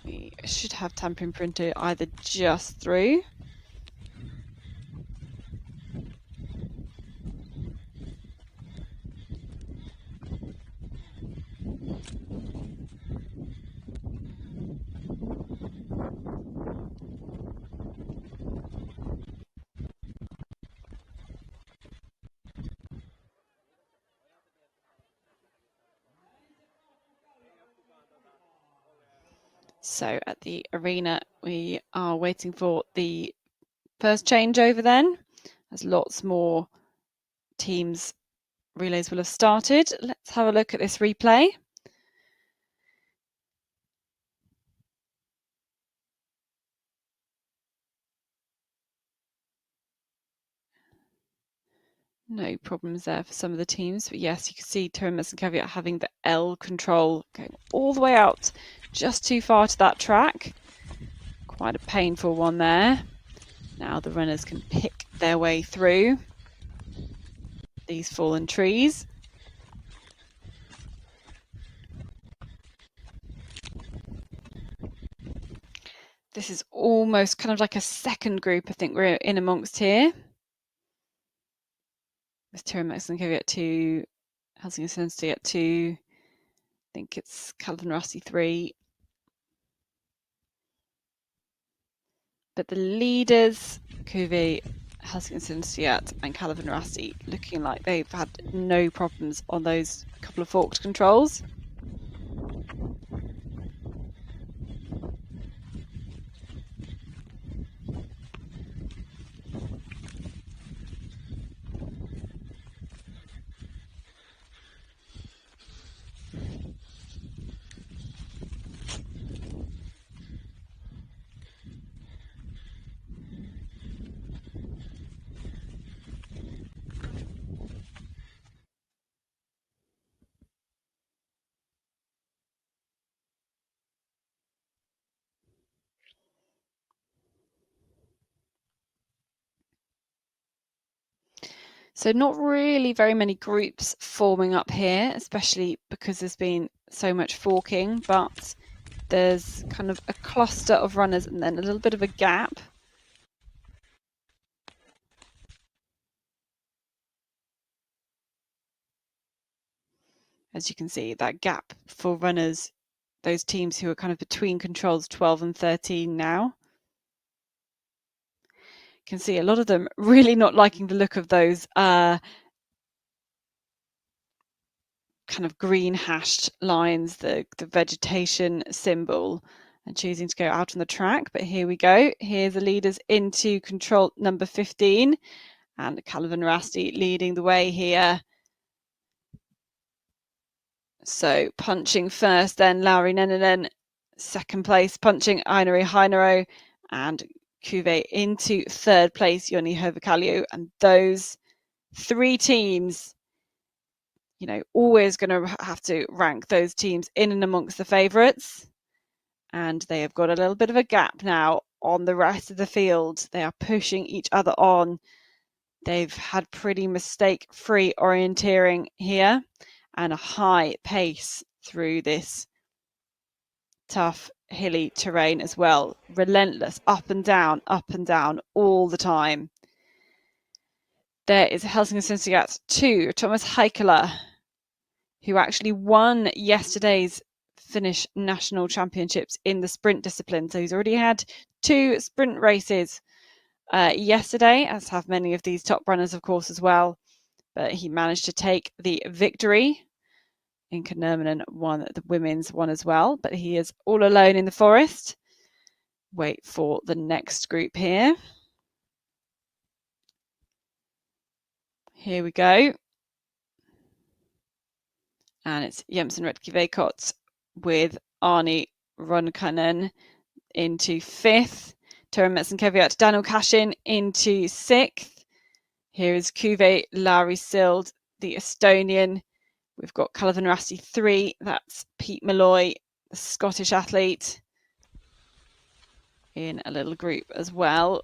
We should have tampering printer either just through. So at the arena, we are waiting for the first changeover then, as lots more teams' relays will have started. Let's have a look at this replay. No problems there for some of the teams, but yes, you can see Tyrannus and Caveat having the L control going all the way out, just too far to that track. Quite a painful one there. Now the runners can pick their way through these fallen trees. This is almost kind of like a second group I think we're in amongst here. With Tyrannus and Caveat 2, Helsingin Sensitivity at 2. I think it's Calvin Rossi 3. But the leaders, Kuvi, Helsingin Sensitivity and Calvin Rossi, looking like they've had no problems on those couple of forked controls. So not really very many groups forming up here, especially because there's been so much forking, but there's kind of a cluster of runners and then a little bit of a gap. As you can see, that gap for runners, those teams who are kind of between controls 12 and 13 now. You can see a lot of them really not liking the look of those kind of green hashed lines, the vegetation symbol, and choosing to go out on the track. But here we go. Here's the leaders into control number 15, and Calvin Rasti leading the way here. So punching first, then Lauri Neninen, second place, punching Einari Heinero, and Kuve into third place, Joni Hovakaliu. And those three teams, you know, always going to have to rank those teams in and amongst the favourites. And they have got a little bit of a gap now on the rest of the field. They are pushing each other on. They've had pretty mistake-free orienteering here and a high pace through this tough, hilly terrain as well. Relentless, up and down all the time. There is Helsingin Sensigat 2, Thomas Heikkila, who actually won yesterday's Finnish National Championships in the sprint discipline. So he's already had 2 sprint races yesterday, as have many of these top runners, of course, as well. But he managed to take the victory. Inka Nurminen won the women's one as well, but he is all alone in the forest. Wait for the next group here. Here we go. And it's Jemsen Retki-Veikot with Arni Ronkanen into 5th. Tyrannus Keviat Daniel Kashin into 6th. Here is Kuve Lauri Sild, the Estonian. We've got Calvin Rasti 3. That's Pete Malloy, the Scottish athlete, in a little group as well.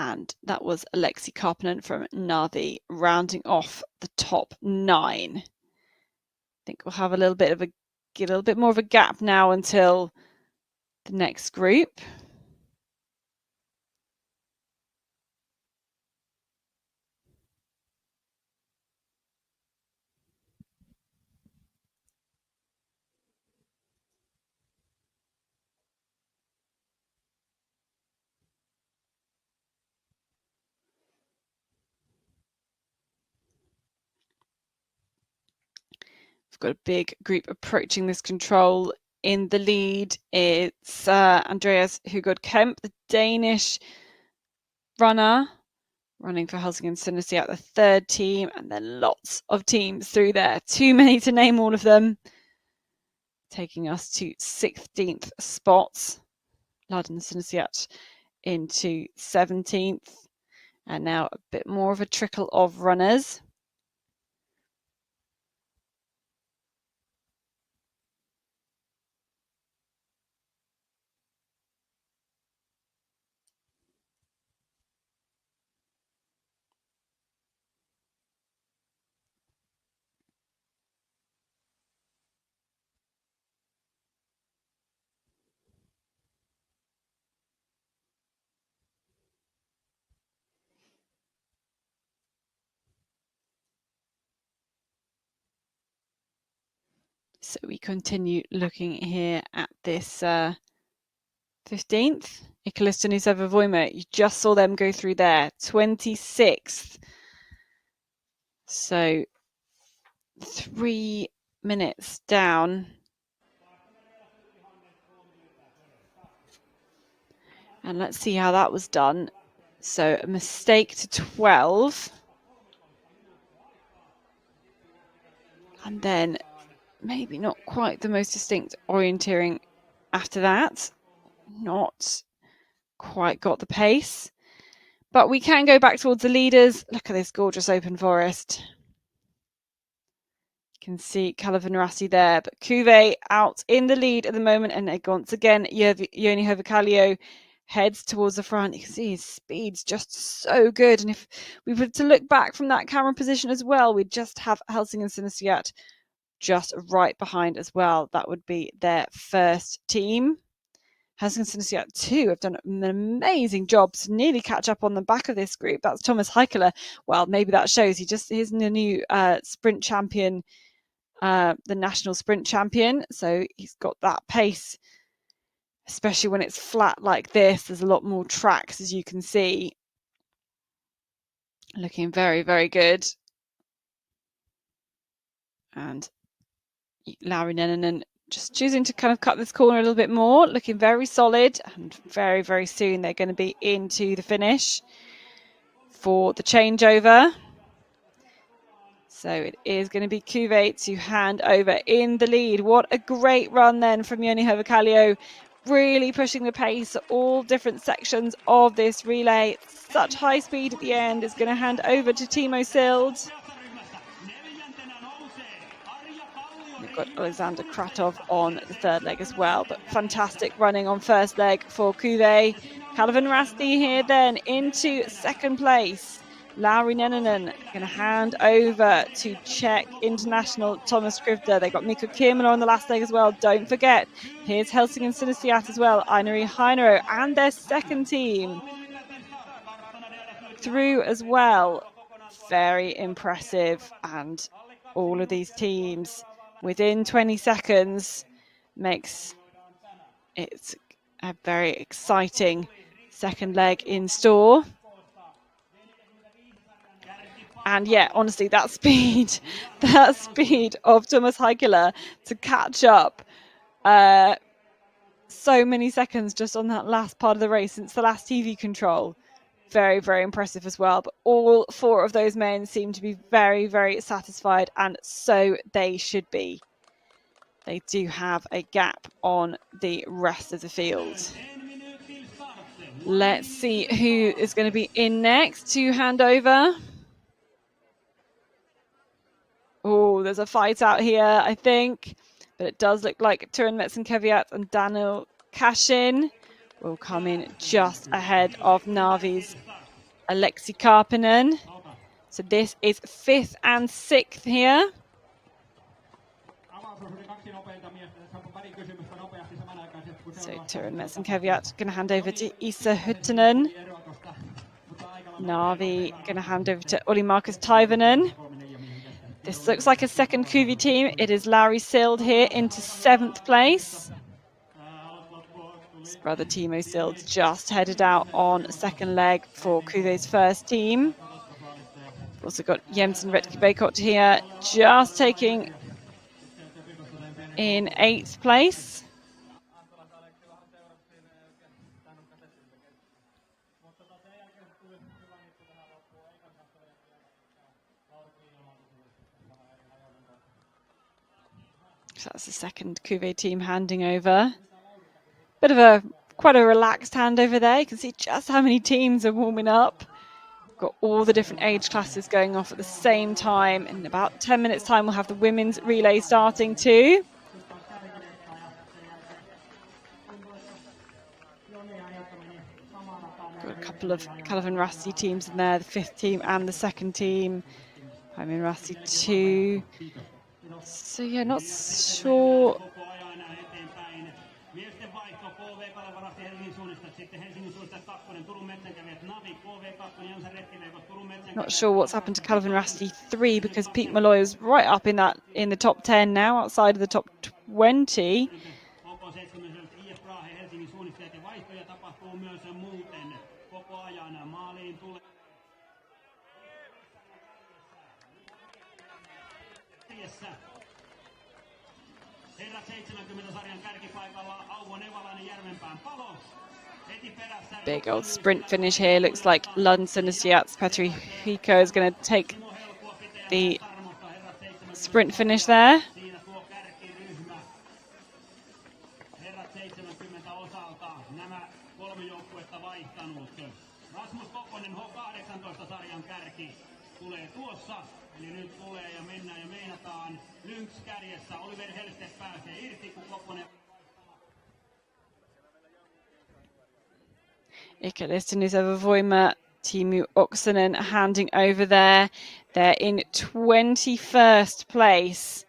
And that was Alexi Karpinen from Narvi rounding off the top 9. I think we'll have a little bit more of a gap now until the next group. We've got a big group approaching this control. In the lead, it's Andreas Hugod Kemp, the Danish runner, running for Helsingin Synestia, the 3rd team, and then lots of teams through there. Too many to name all of them. Taking us to 16th spots. Laden Synestia into 17th. And now a bit more of a trickle of runners. So we continue looking here at this 15th. Ikalista Nuseva Voima, you just saw them go through there. 26th. So 3 minutes down. And let's see how that was done. So a mistake to 12. And then maybe not quite the most distinct orienteering after that. Not quite got the pace. But we can go back towards the leaders. Look at this gorgeous open forest. You can see Calvin Rassi there. But Cuvée out in the lead at the moment. And once again, Joni Hovakalio heads towards the front. You can see his speed's just so good. And if we were to look back from that camera position as well, we'd just have Helsingin Synestia just right behind as well. That would be their first team. Helsingin Synestia 2 have done an amazing job to nearly catch up on the back of this group. That's Thomas Heikkila. Well, maybe that shows he's the new sprint champion, the national sprint champion. So he's got that pace, especially when it's flat like this. There's a lot more tracks, as you can see. Looking very, very good. And Lauri Neninen just choosing to kind of cut this corner a little bit more, looking very solid, and very, very soon they're going to be into the finish for the changeover. So it is going to be Cuvée to hand over in the lead. What a great run then from Joni Hovakalio, really pushing the pace at all different sections of this relay. Such high speed at the end. Is going to hand over to Timo Sild. We've got Alexander Kratov on the 3rd leg as well, but fantastic running on 1st leg for Cuvée. Calvin Rasti here then into 2nd place. Lauri Neninen going to hand over to Czech international Thomas Krivda. They got Mikko Kirmala on the last leg as well. Don't forget, here's Helsingin Synestia as well. Einari Heinero and their 2nd team through as well. Very impressive, and all of these teams within 20 seconds makes it a very exciting 2nd leg in store. And yeah, honestly, that speed of Thomas Heikkila to catch up so many seconds just on that last part of the race since the last TV control. Very, very impressive as well. But all 4 of those men seem to be very, very satisfied, and so they should be. They do have a gap on the rest of the field. Let's see who is going to be in next to hand over. Oh, there's a fight out here, I think. But it does look like Turan Metzenkeviat and Daniel Kashin will come in just ahead of Narvi's Aleksi Karpinen. So this is 5th and 6th here. So Turin Metsenkeviat going to hand over to Isa Huttunen. Narvi going to hand over to Oli-Markus Taivanen. This looks like a second Kuvi team. It is Larry Sild here into 7th place. His brother Timo Sild just headed out on second leg for Kuve's first team. Also got Jemsen Retke-Bakot here, just taking in 8th place. So that's the second Kuve team handing over. Bit of quite a relaxed handover there. You can see just how many teams are warming up. Got all the different age classes going off at the same time. In about 10 minutes time, we'll have the women's relay starting too. Got a couple of Calvin Rassi teams in there, the 5th team and the 2nd team. I'm in Rassi 2. So yeah, not sure. Not sure what's happened to Calvin Rassi 3 because Pete Malloy is right up in the top 10 now, outside of the top 20. Big old sprint finish here. Looks like Lunsen Asiats Petri Hiko is going to take the sprint finish there. Ikalisten is over Voima, Timu Oksanen handing over there. They're in 21st place.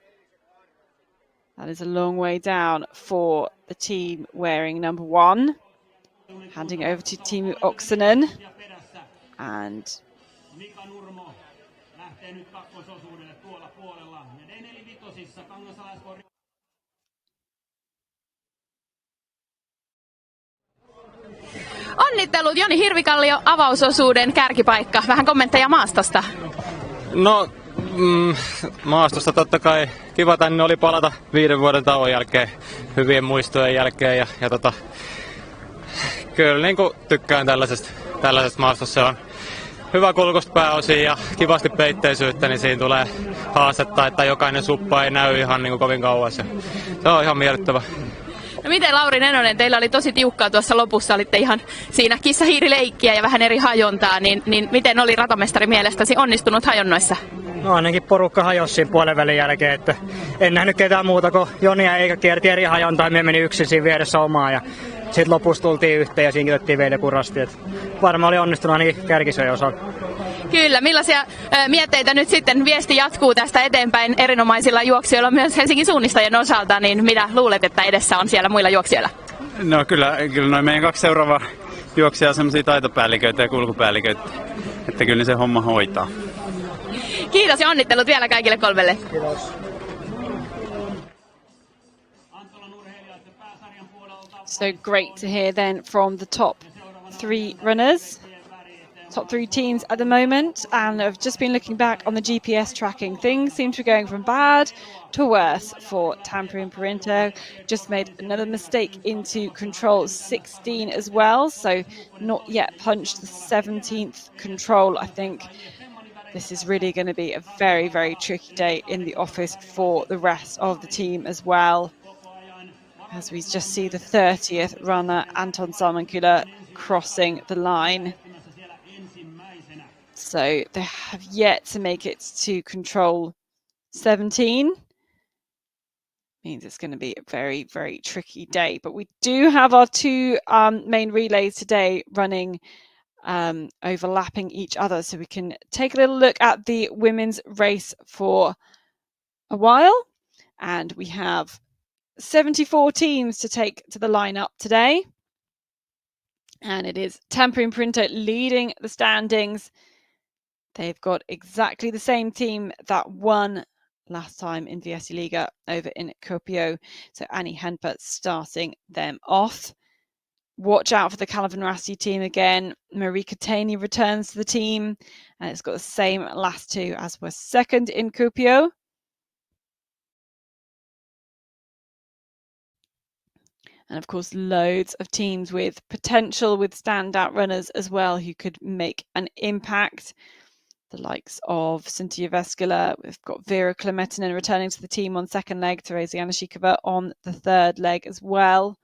That is a long way down for the team wearing number 1. Handing over to Timu Oksanen. And
onnittelut Joni Hirvikallio, avausosuuden kärkipaikka. Vähän kommentteja maastosta.
No, maastosta totta kai kiva tänne oli palata 5 vuoden tauon jälkeen, hyvien muistojen jälkeen. Ja kyllä niin kuin tykkään tällaisesta maastosta. Se on hyvä kulkusta pääosin ja kivasti peitteisyyttä, niin siinä tulee haastetta, että jokainen suppa ei näy ihan niin kuin kovin kauas. Ja se on ihan miellyttävä.
No miten Lauri Nenonen, teillä oli tosi tiukkaa tuossa lopussa, olitte ihan siinä kissa-hiiri-leikkiä ja vähän eri hajontaa, niin miten oli ratamestari mielestäsi onnistunut hajonnoissa?
No ainakin porukka hajosi siinä puolen välin jälkeen, että en nähnyt ketään muuta kuin Jonia eikä kierti eri hajontaa, ja me meni yksin siinä vieressä omaa ja sitten lopussa tultiin yhteen ja siinä otettiin veille kurasti. Varmaan oli onnistunut ainakin kärkisyön osalta.
Kyllä, millaisia mietteitä nyt sitten Viesti jatkuu tästä eteenpäin erinomaisilla juoksijoilla myös Helsingin suunnistajien osalta, niin mitä luulet, että edessä on siellä muilla juoksijoilla?
No kyllä noin meidän 2 seuraavaa juoksijaa on sellaisia taitopäälliköitä ja kulkupäälliköitä, että kyllä se homma hoitaa.
Kiitos ja onnittelut vielä kaikille 3.
Kiitos.
So great to hear then from the top 3 runners. Top 3 teams at the moment, and I've just been looking back on the GPS tracking. Things seem to be going from bad to worse for Tampere and Parinto. Just made another mistake into control 16 as well, so not yet punched the 17th control. I think this is really going to be a very, very tricky day in the office for the rest of the team as well, as we just see the 30th runner, Anton Salmenkylä, crossing the line. So they have yet to make it to control 17. Means it's going to be a very, very tricky day. But we do have our 2 main relays today running overlapping each other. So we can take a little look at the women's race for a while. And we have 74 teams to take to the lineup today. And it is Tampere Printer leading the standings. They've got exactly the same team that won last time in Viestiliiga over in Kuopio. So Annie Henpert starting them off. Watch out for the Kalvenrasti team again. Marika Taney returns to the team, and it's got the same last two as was second in Kuopio. And of course, loads of teams with potential, with standout runners as well, who could make an impact. The likes of Cynthia Veskala. We've got Vera Klemetinen returning to the team on second leg, Teresa Janashikova on the third leg as well.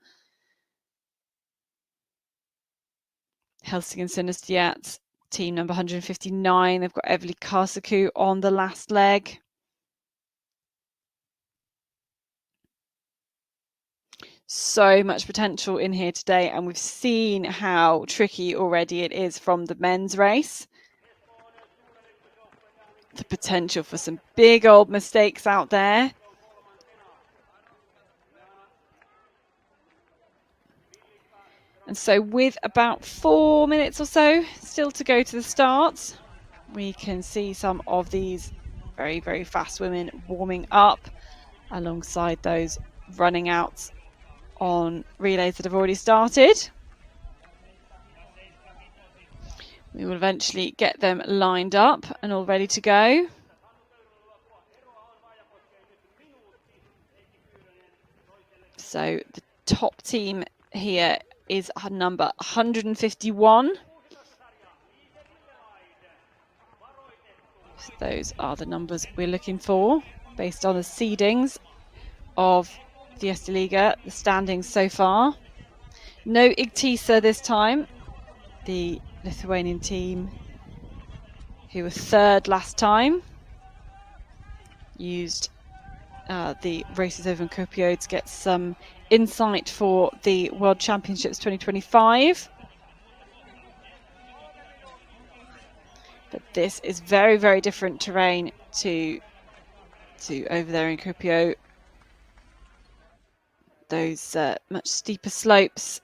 Helsingin Synestia, team number 159. They've got Eveli Karsaku on the last leg. So much potential in here today, and we've seen how tricky already it is from the men's race. The potential for some big old mistakes out there. And so with about 4 minutes or so still to go to the start, we can see some of these very, very fast women warming up alongside those running out on relays that have already started. We will eventually get them lined up and all ready to go. So the top team here is number 151. So those are the numbers we're looking for based on the seedings of Viestiliiga, the standings so far. No Igtisa this time. The Lithuanian team, who were third last time, used the races over in Kuopio to get some insight for the World Championships 2025. But this is very, very different terrain to over there in Kuopio. Those much steeper slopes,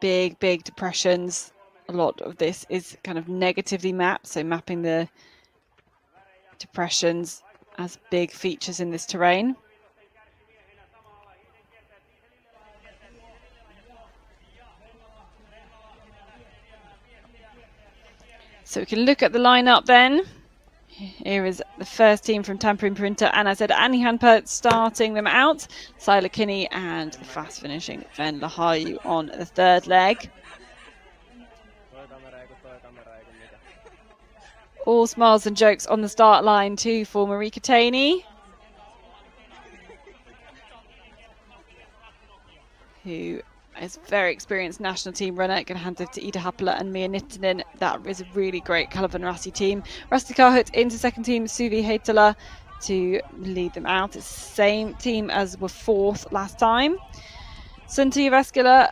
big depressions. A lot of this is kind of negatively mapped, so mapping the depressions as big features in this terrain. So we can look at the lineup then. Here is the first team from Tampere Printer, and I said Annie Hanpert starting them out, Sila Kinney and the fast finishing Venla Haju on the third leg. All smiles and jokes on the start line too for Marika Taney, who is a very experienced national team runner. Going to hand over to Ida Happala and Mia Nittinen. That is a really great Kalvenrasti team. Rasti Karhut into second team, Suvi Heitala to lead them out. It's the same team as were fourth last time. Sunti Veskala,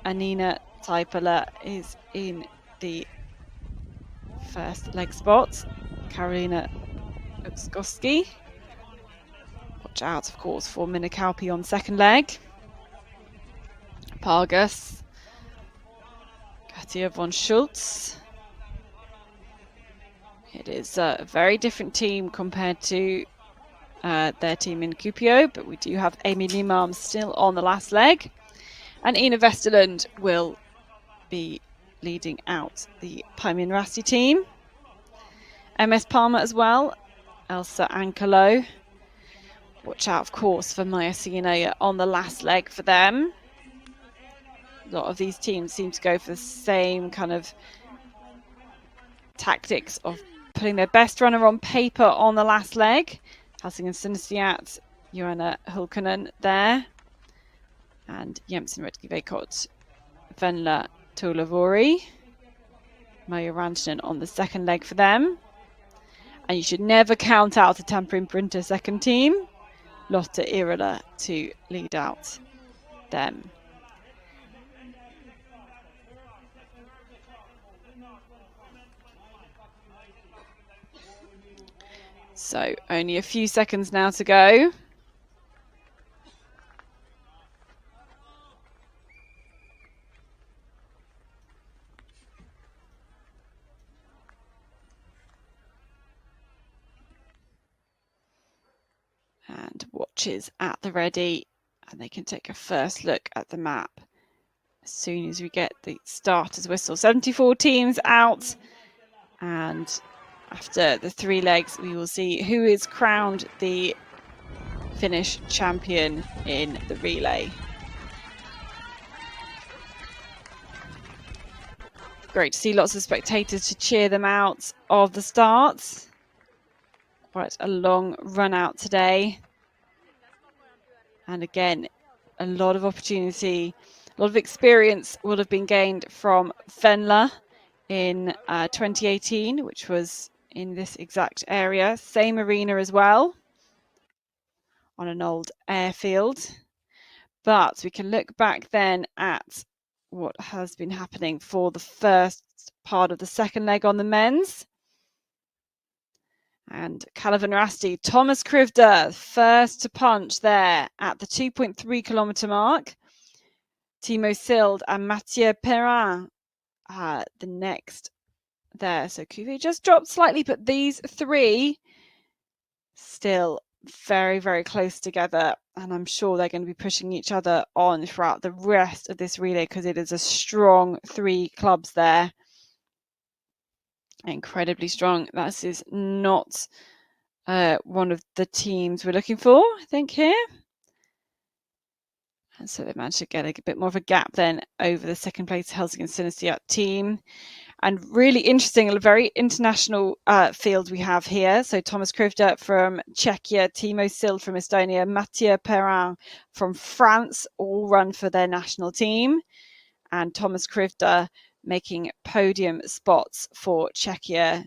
Anina Taipala is in the first leg spot. Karolina Ukskoski. Watch out, of course, for Minna Kauppi on second leg. Pargas, Katja von Schultz. It is a very different team compared to their team in Kuopio, but we do have Amy Limam still on the last leg. And Ina Vesterlund will be leading out the Paiminrasti team. MS Palmer as well, Elsa Ankalo. Watch out, of course, for Maya Sienoja on the last leg for them. A lot of these teams seem to go for the same kind of tactics of putting their best runner on paper on the last leg. Helsingin Synestia, Joanna Hulkonen there. And Jemsen Retki-Veikot, Venla Tuulavori. Maja Rantanen on the second leg for them. And you should never count out a Tampere Printer second team. Lotta Irola to lead out them. So only a few seconds now to go. And watches at the ready, and they can take a first look at the map as soon as we get the starter's whistle. 74 teams out, and after the 3 legs we will see who is crowned the Finnish champion in the relay. Great to see lots of spectators to cheer them out of the start. Quite a long run out today. And again, a lot of opportunity, a lot of experience will have been gained from Venla in 2018, which was in this exact area. Same arena as well, on an old airfield. But we can look back then at what has been happening for the first part of the second leg on the men's. And Calavan Rasti, Thomas Krivda, first to punch there at the 2.3 kilometre mark. Timo Sild and Mathieu Perrin the next there. So Cuvée just dropped slightly, but these 3 still very, very close together. And I'm sure they're going to be pushing each other on throughout the rest of this relay because it is a strong 3 clubs there. Incredibly strong. That is not one of the teams we're looking for, I think, here. And so they managed to get a bit more of a gap then over the second place Helsinki Synestia team. And really interesting, a very international field we have here. So Thomas Krivda from Czechia, Timo Sild from Estonia, Mathieu Perrin from France, all run for their national team. And Thomas Krivda making podium spots for Czechia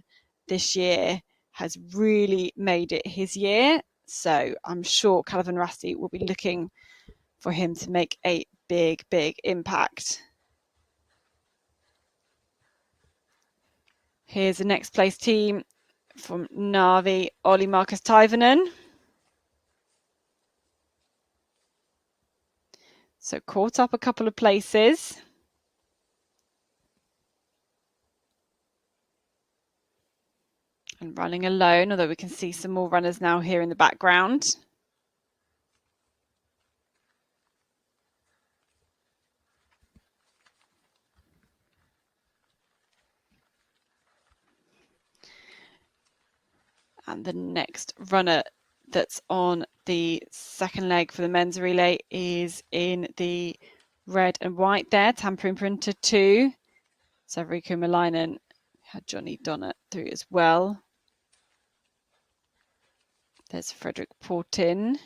this year has really made it his year. So I'm sure Calavan Rasti will be looking for him to make a big, big impact. Here's the next place team from Narvi, Olli Markus Taivanen. So caught up a couple of places. And running alone, although we can see some more runners now here in the background. And the next runner that's on the second leg for the men's relay is in the red and white there, Tampere Printer 2. So Riku Malainen had Johnny Donner through as well. There's Frederick Portin.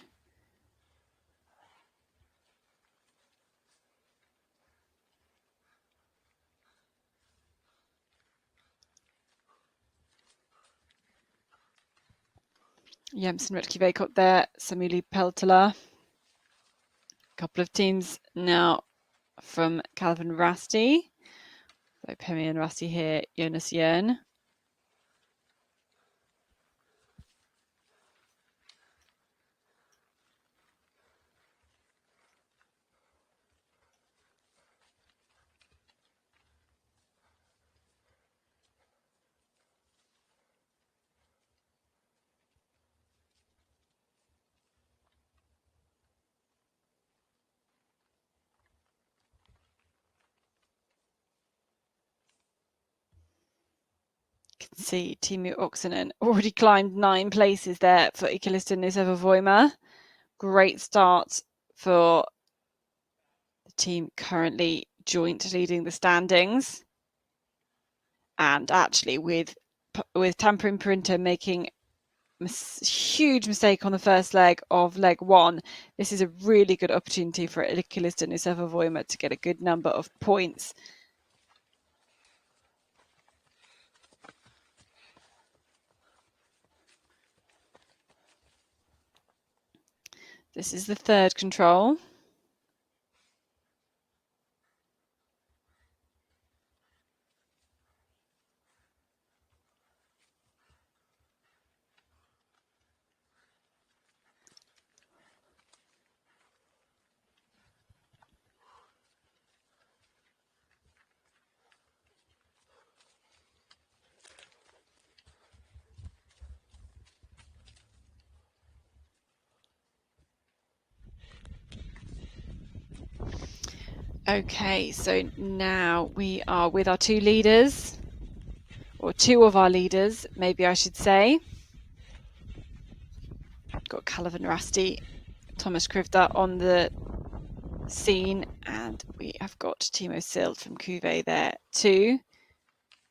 Jemsen Rutki there, Samuli Peltola. A couple of teams now from Calavan Rasti. So Pemi and Rasti here, Jonas Jörn. See Timu Oksanen already climbed 9 places there for Ikalista Niseva Voima. Great start for the team currently joint leading the standings. And actually with Tampere Printer making a huge mistake on the first leg of leg 1, this is a really good opportunity for Ikalista Niseva Voima to get a good number of points. This is the third control. Okay, so now we are with our two leaders, or two of our leaders, maybe I should say. Got Katherine Rasti, Thomas Krivda on the scene, and we have got Timo Sild from Cuvée there too,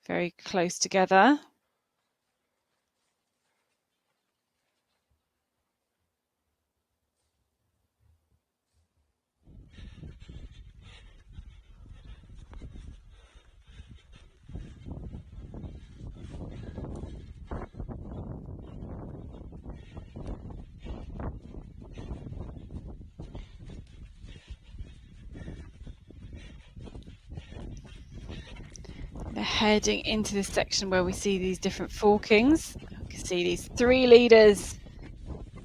very close together. They're heading into this section where we see these different forkings. You can see these three leaders,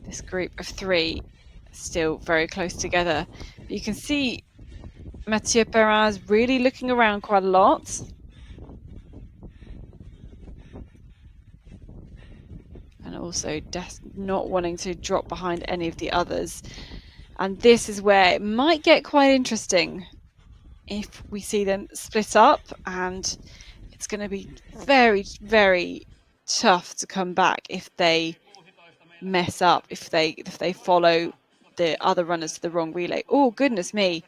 this group of three, still very close together. But you can see Mathieu Perrin's really looking around quite a lot. And also not wanting to drop behind any of the others. And this is where it might get quite interesting if we see them split up, and it's going to be very, very tough to come back if they mess up, if they follow the other runners to the wrong relay. Oh, goodness me.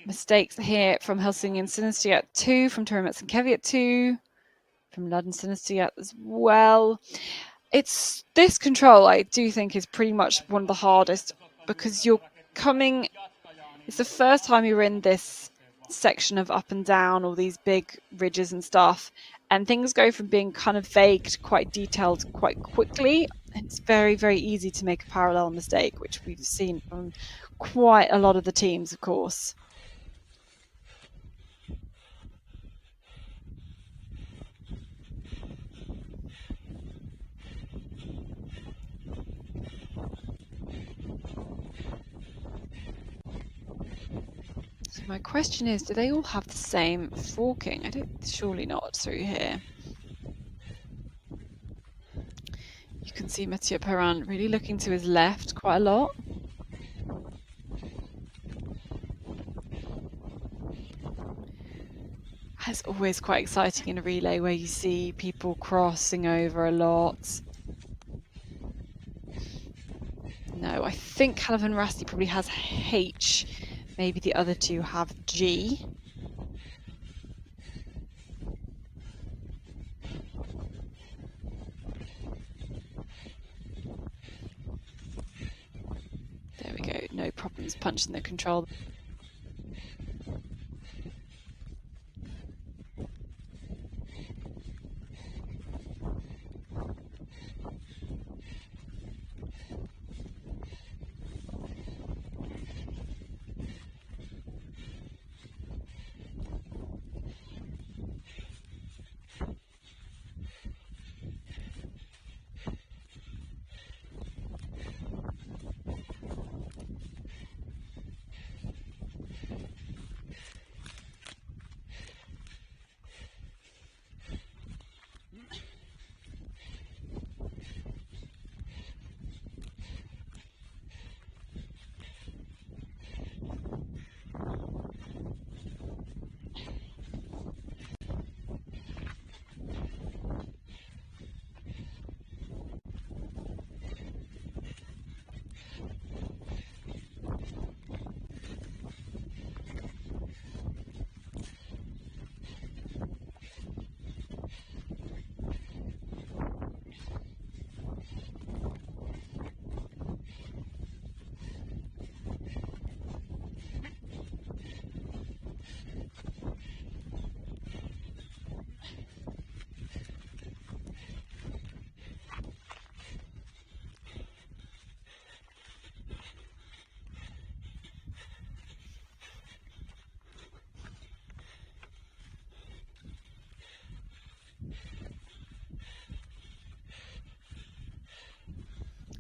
Mistakes here from Helsing and Sinistry at 2, from Turemetz and Kevi at 2, from Lud and Sinistry as well. It's this control I do think is pretty much one of the hardest, because you're coming, it's the first time you're in this section of up and down, all these big ridges and stuff, and things go from being kind of vague to quite detailed quite quickly. And it's very, very easy to make a parallel mistake, which we've seen from quite a lot of the teams, of course. So my question is, do they all have the same forking? I don't, surely not through here. You can see Mathieu Perrin really looking to his left quite a lot. It's always quite exciting in a relay where you see people crossing over a lot. No, I think Katherine Rasti probably has H. Maybe the other two have G. There we go, no problems punching the control.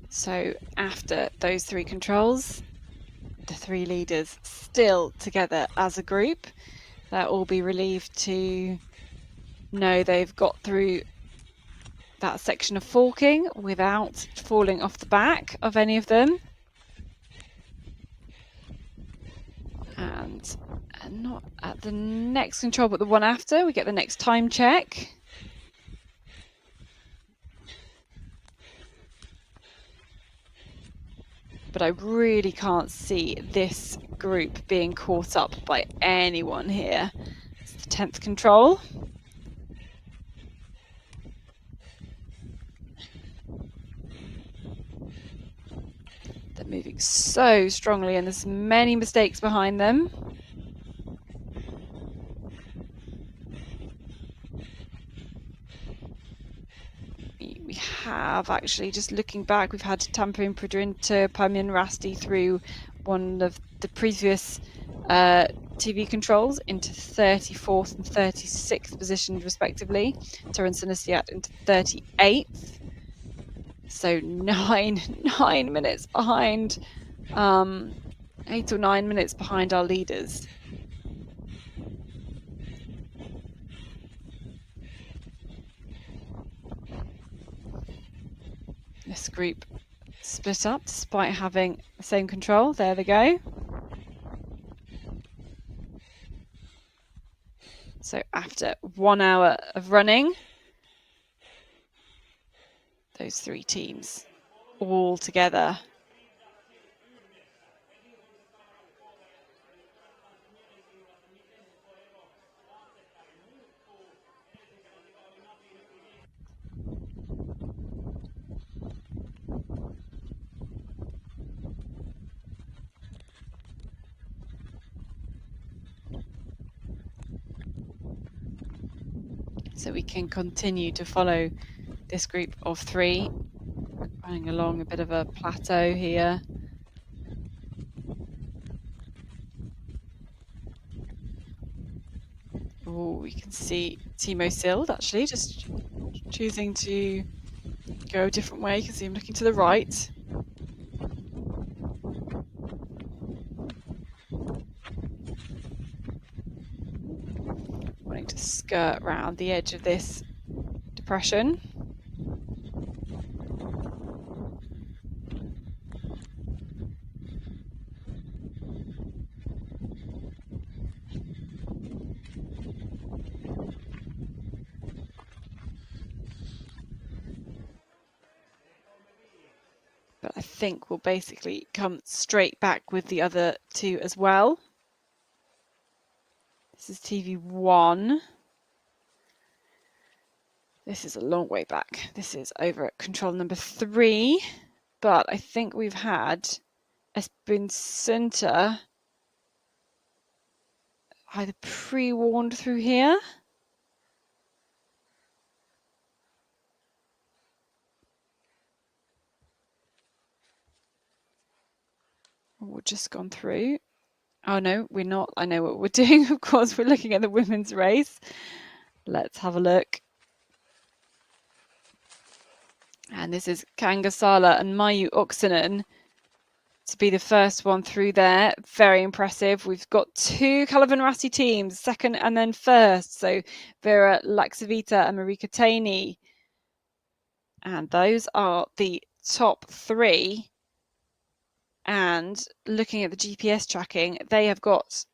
So after those three controls, the three leaders still together as a group, they'll all be relieved to know they've got through that section of forking without falling off the back of any of them. And not at the next control, but the one after. We get the next time check. But I really can't see this group being caught up by anyone here. It's the 10th control. They're moving so strongly and there's many mistakes behind them. We have actually, just looking back, we've had Tampere Pridrinta, Paimin Rasti through one of the previous TV controls into 34th and 36th positions respectively. Turin Sinisiat into 38th. So nine minutes behind, 8 or 9 minutes behind our leaders. This group split up despite having the same control. There they go. So after 1 hour of running, those three teams all together. So we can continue to follow this group of three, running along a bit of a plateau here. Oh, we can see Timo Sild actually just choosing to go a different way. You can see him looking to the right. Wanting to skirt round the edge of this depression. But I think we'll basically come straight back with the other two as well. This is TV1. This is a long way back. This is over at control number 3. But I think we've had Espen Sunter either pre-warned through here. Or just gone through. Oh no, we're not. I know what we're doing. Of course, we're looking at the women's race. Let's have a look. And this is Kangasala and Maiju Oksanen to be the first one through there. Very impressive. We've got 2 Kalevan Rasti teams, second and then first. So Vera Laxavita and Marika Taney. And those are the top 3. And looking at the GPS tracking, they have got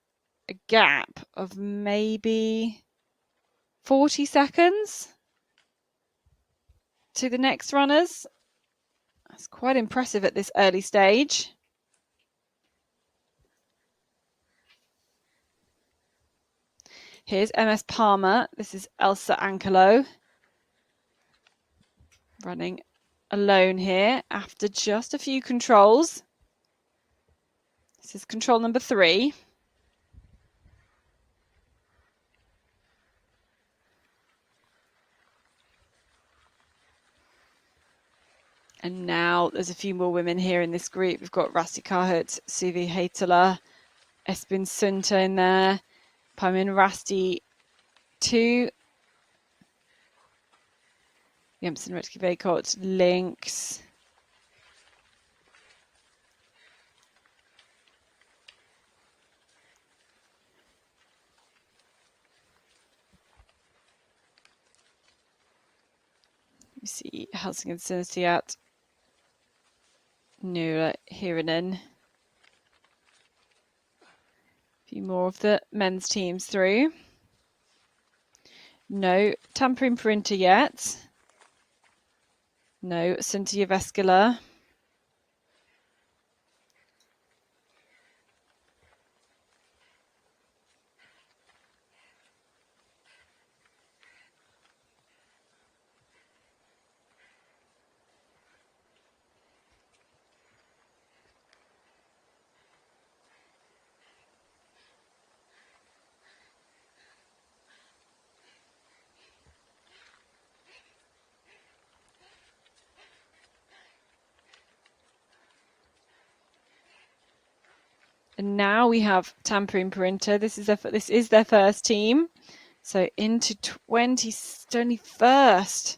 a gap of maybe 40 seconds to the next runners. That's quite impressive at this early stage. Here's MS Palmer. This is Elsa Ankelo running alone here after just a few controls. This is control number 3. And now there's a few more women here in this group. We've got Rasti Kahut, Suvi Heitala, Espen Sunter in there, Paimin Rasti 2, Jemsen Retke Veikot, Lynx. You see Helsingin Sinisiat, Nura Hirinen. A few more of the men's teams through. No Tampere Perinta yet. No Sunti Jyväskylä. And now we have Tampere Perinta. This is their first team. So into 21st.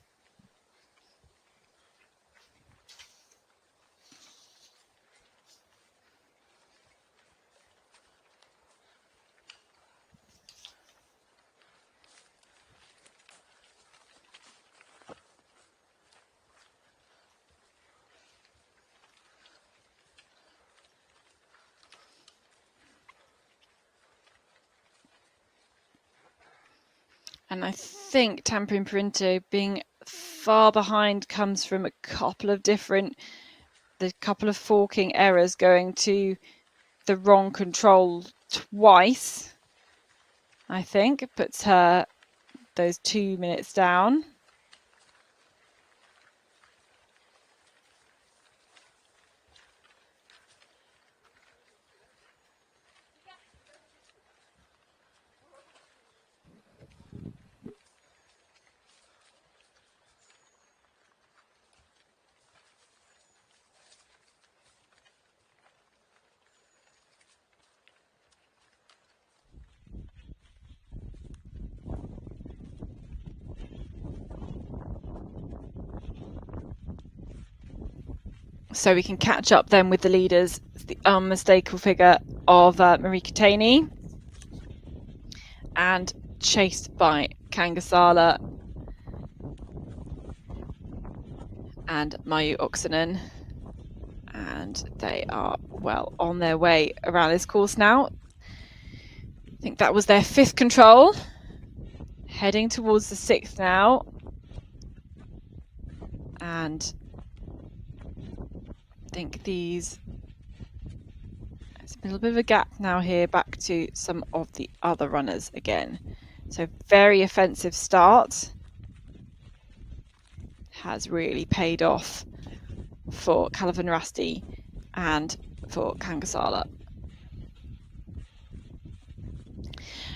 And I think Tampere Perinta being far behind comes from a couple of forking errors, going to the wrong control twice. I think it puts her those 2 minutes down. So we can catch up then with the leaders. It's the unmistakable figure of Marie Katani, and chased by Kangasala and Maiju Oksanen. And they are well on their way around this course now. I think that was their 5th control. Heading towards the 6th now. And I think there's a little bit of a gap now here back to some of the other runners again. So very offensive start has really paid off for Kalevan-Rasti and for Kangasala.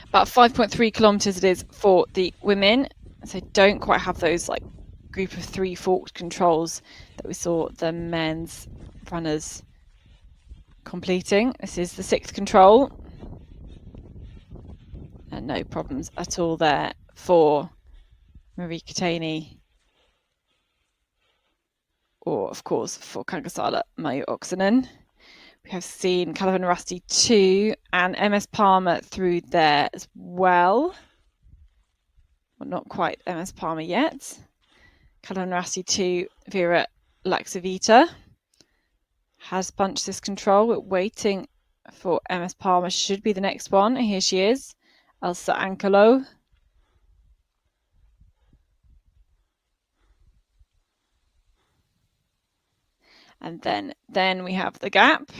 About 5.3 kilometers it is for the women. So don't quite have those like group of 3 forked controls that we saw the men's runners completing. This is the 6th control. And no problems at all there for Marie Katani, or of course for Kangasala, Maiju Oksanen. We have seen Kalevan-Rasti 2 and MS Palmer through there as well. Well, not quite MS Palmer yet. Kalevan-Rasti 2, Vera Laxavita has punched this control. We're waiting for MS Palmer, should be the next one. Here she is, Elsa Ankalo. And then we have the gap.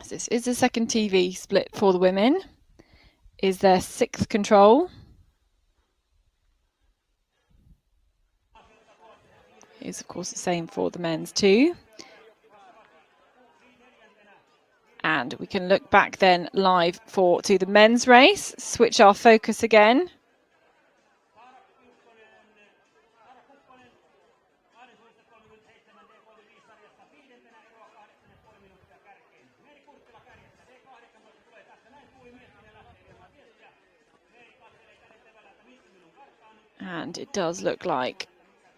So this is the second TV split for the women. Is their 6th control. Is of course the same for the men's too. And we can look back then live to the men's race, switch our focus again. And it does look like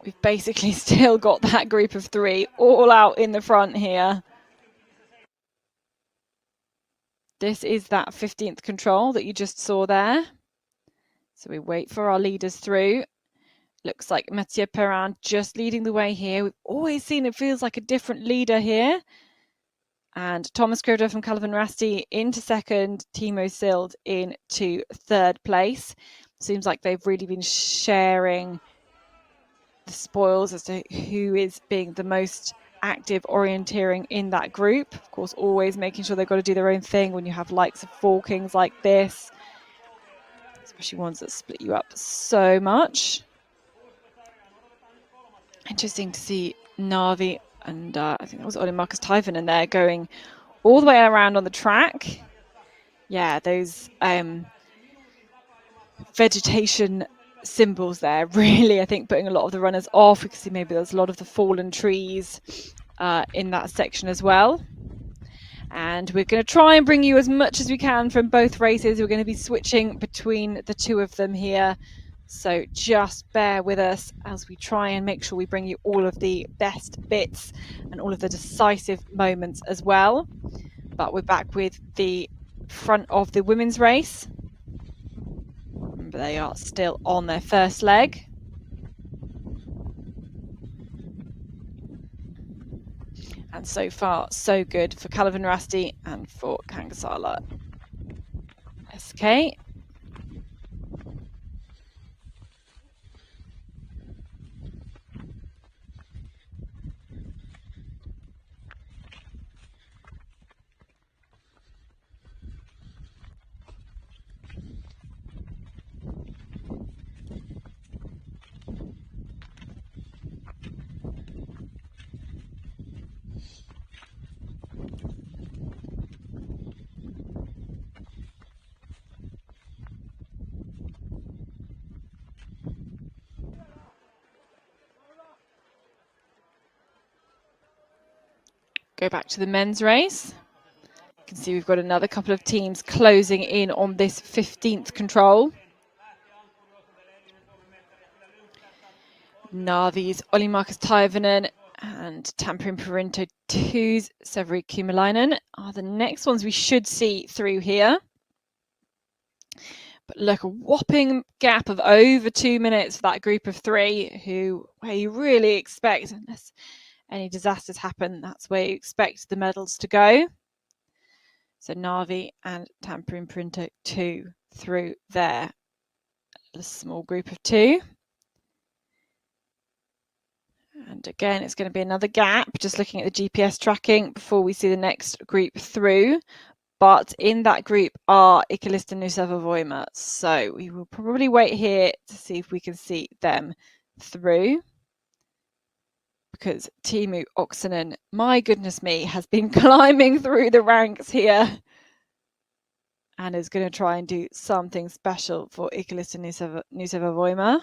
we've basically still got that group of 3 all out in the front here. This is that 15th control that you just saw there. So we wait for our leaders through. Looks like Mathieu Perrin just leading the way here. We've always seen it feels like a different leader here. And Thomas Kroder from Kalvenrasti into second, Timo Sild into third place. Seems like they've really been sharing the spoils as to who is being the most active orienteering in that group. Of course, always making sure they've got to do their own thing when you have likes of Four Kings like this, especially ones that split you up so much. Interesting to see Navi and I think that was Olli Markus Taivanen there going all the way around on the track. Yeah, those vegetation symbols there really, I think, putting a lot of the runners off. We can see maybe there's a lot of the fallen trees in that section as well. And we're going to try and bring you as much as we can from both races. We're going to be switching between the two of them here. So just bear with us as we try and make sure we bring you all of the best bits and all of the decisive moments as well. But we're back with the front of the women's race. Remember, they are still on their first leg. And so far, so good for Kalvenrasti and for Kangasala SK. Go back to the men's race. You can see we've got another couple of teams closing in on this 15th control. Navi's Olli Markus Taivanen and Tamperin Perinto 2's Severi Kymäläinen are the next ones we should see through here. But look, a whopping gap of over 2 minutes for that group of three, where you really expect, unless any disasters happen, that's where you expect the medals to go. So Navi and Tamperin Perinto 2 through there. A small group of two. And again, it's going to be another gap, just looking at the GPS tracking before we see the next group through. But in that group are Ikalista Nuseva Voima. So we will probably wait here to see if we can see them through. Because Timu Oksanen, my goodness me, has been climbing through the ranks here. And is going to try and do something special for Ikalista Nuseva Voima.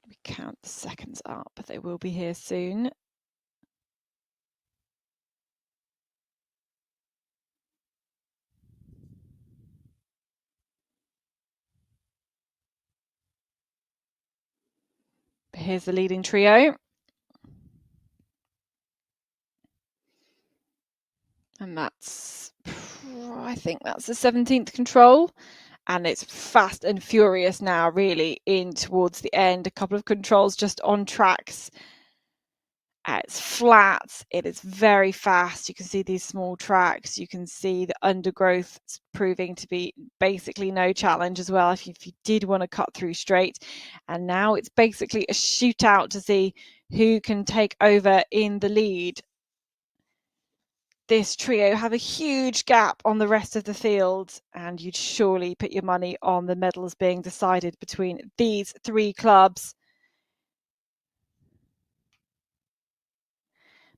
We count the seconds up, but they will be here soon. Here's the leading trio. And that's, I think that's the 17th control. And it's fast and furious now, really, in towards the end. A couple of controls just on tracks. It's flat. It is very fast. You can see these small tracks. You can see the undergrowth proving to be basically no challenge as well if you did want to cut through straight. And now it's basically a shootout to see who can take over in the lead. This trio have a huge gap on the rest of the field, and you'd surely put your money on the medals being decided between these three clubs.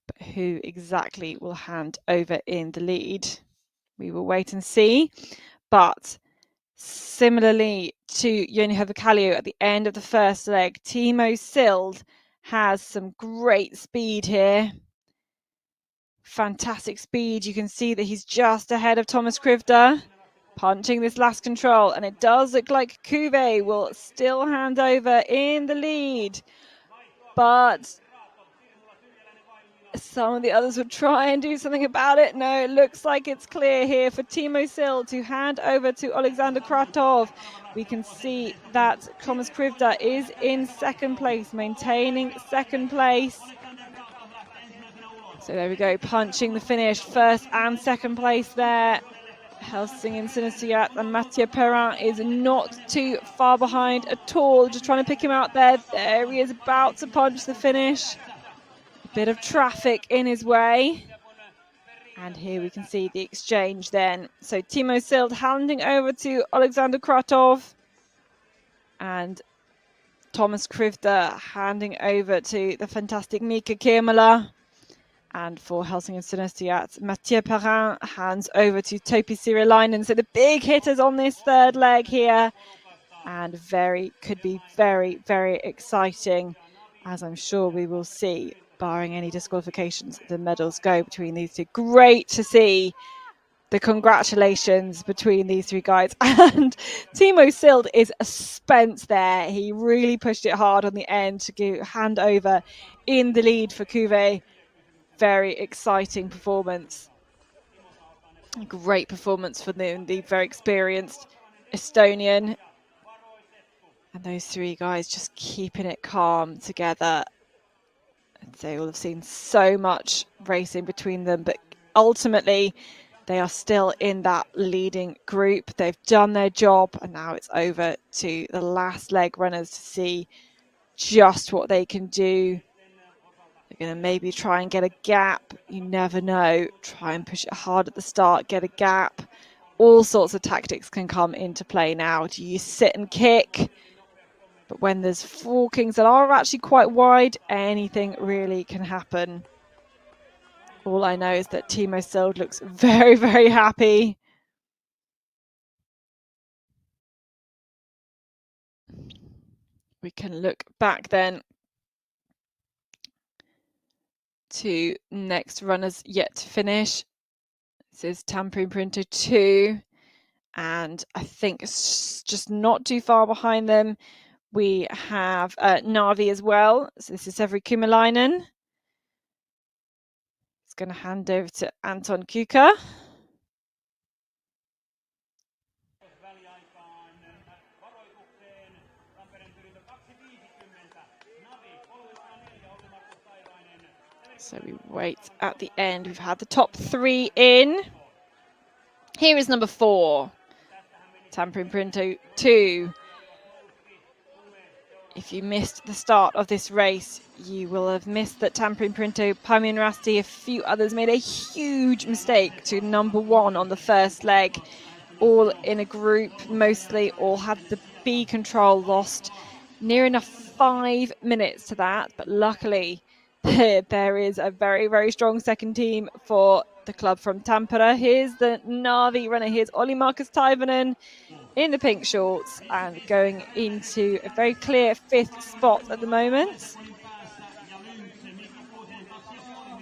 But who exactly will hand over in the lead? We will wait and see. But similarly to Joni Hovakallio at the end of the first leg, Timo Sild has some great speed here. Fantastic speed. You can see that he's just ahead of Thomas Krivda, punching this last control. And it does look like Kuve will still hand over in the lead. But some of the others would try and do something about it. No, it looks like it's clear here for Timo Sild to hand over to Alexander Kratov. We can see that Thomas Krivda is in second place, maintaining second place. So there we go, punching the finish, first and second place there. Helsingin Sinisiat and Mathieu Perrin is not too far behind at all, just trying to pick him out there. There he is, about to punch the finish. A bit of traffic in his way. And here we can see the exchange then. So Timo Sild handing over to Alexander Kratov. And Thomas Krivda handing over to the fantastic Mika Kirmala. And for Helsingin Sinisiat, Mathieu Perrin hands over to Topi Sirilainen. So the big hitters on this third leg here. And could be very, very exciting, as I'm sure we will see, barring any disqualifications, the medals go between these two. Great to see the congratulations between these three guys. And Timo Sild is a spent there. He really pushed it hard on the end to hand over in the lead for Cuvée. Very exciting performance. Great performance for the very experienced Estonian. And those three guys just keeping it calm together. They will have seen so much racing between them, but ultimately they are still in that leading group. They've done their job, and now it's over to the last leg runners to see just what they can do. They're going to maybe try and get a gap. You never know. Try and push it hard at the start, get a gap. All sorts of tactics can come into play now. Do you sit and kick? But when there's forkings that are actually quite wide, anything really can happen. All I know is that Timo Sild looks very, very happy. We can look back then to next runners yet to finish. This is Tampere Printer 2, and I think it's just not too far behind them. We have Navi as well. So this is Severi Kymäläinen. It's going to hand over to Anton Kuka. So we wait at the end. We've had the top three in. Here is number 4, Tampere Printer 2. If you missed the start of this race, you will have missed that Tampere Printer, Pamian Rasti, a few others made a huge mistake to number 1 on the first leg. All in a group, mostly all had the B control, lost near enough 5 minutes to that. But luckily, there is a very, very strong second team for the club from Tampere. Here's the Navi runner. Here's Olli-Markus Taivanen in the pink shorts and going into a very clear 5th spot at the moment.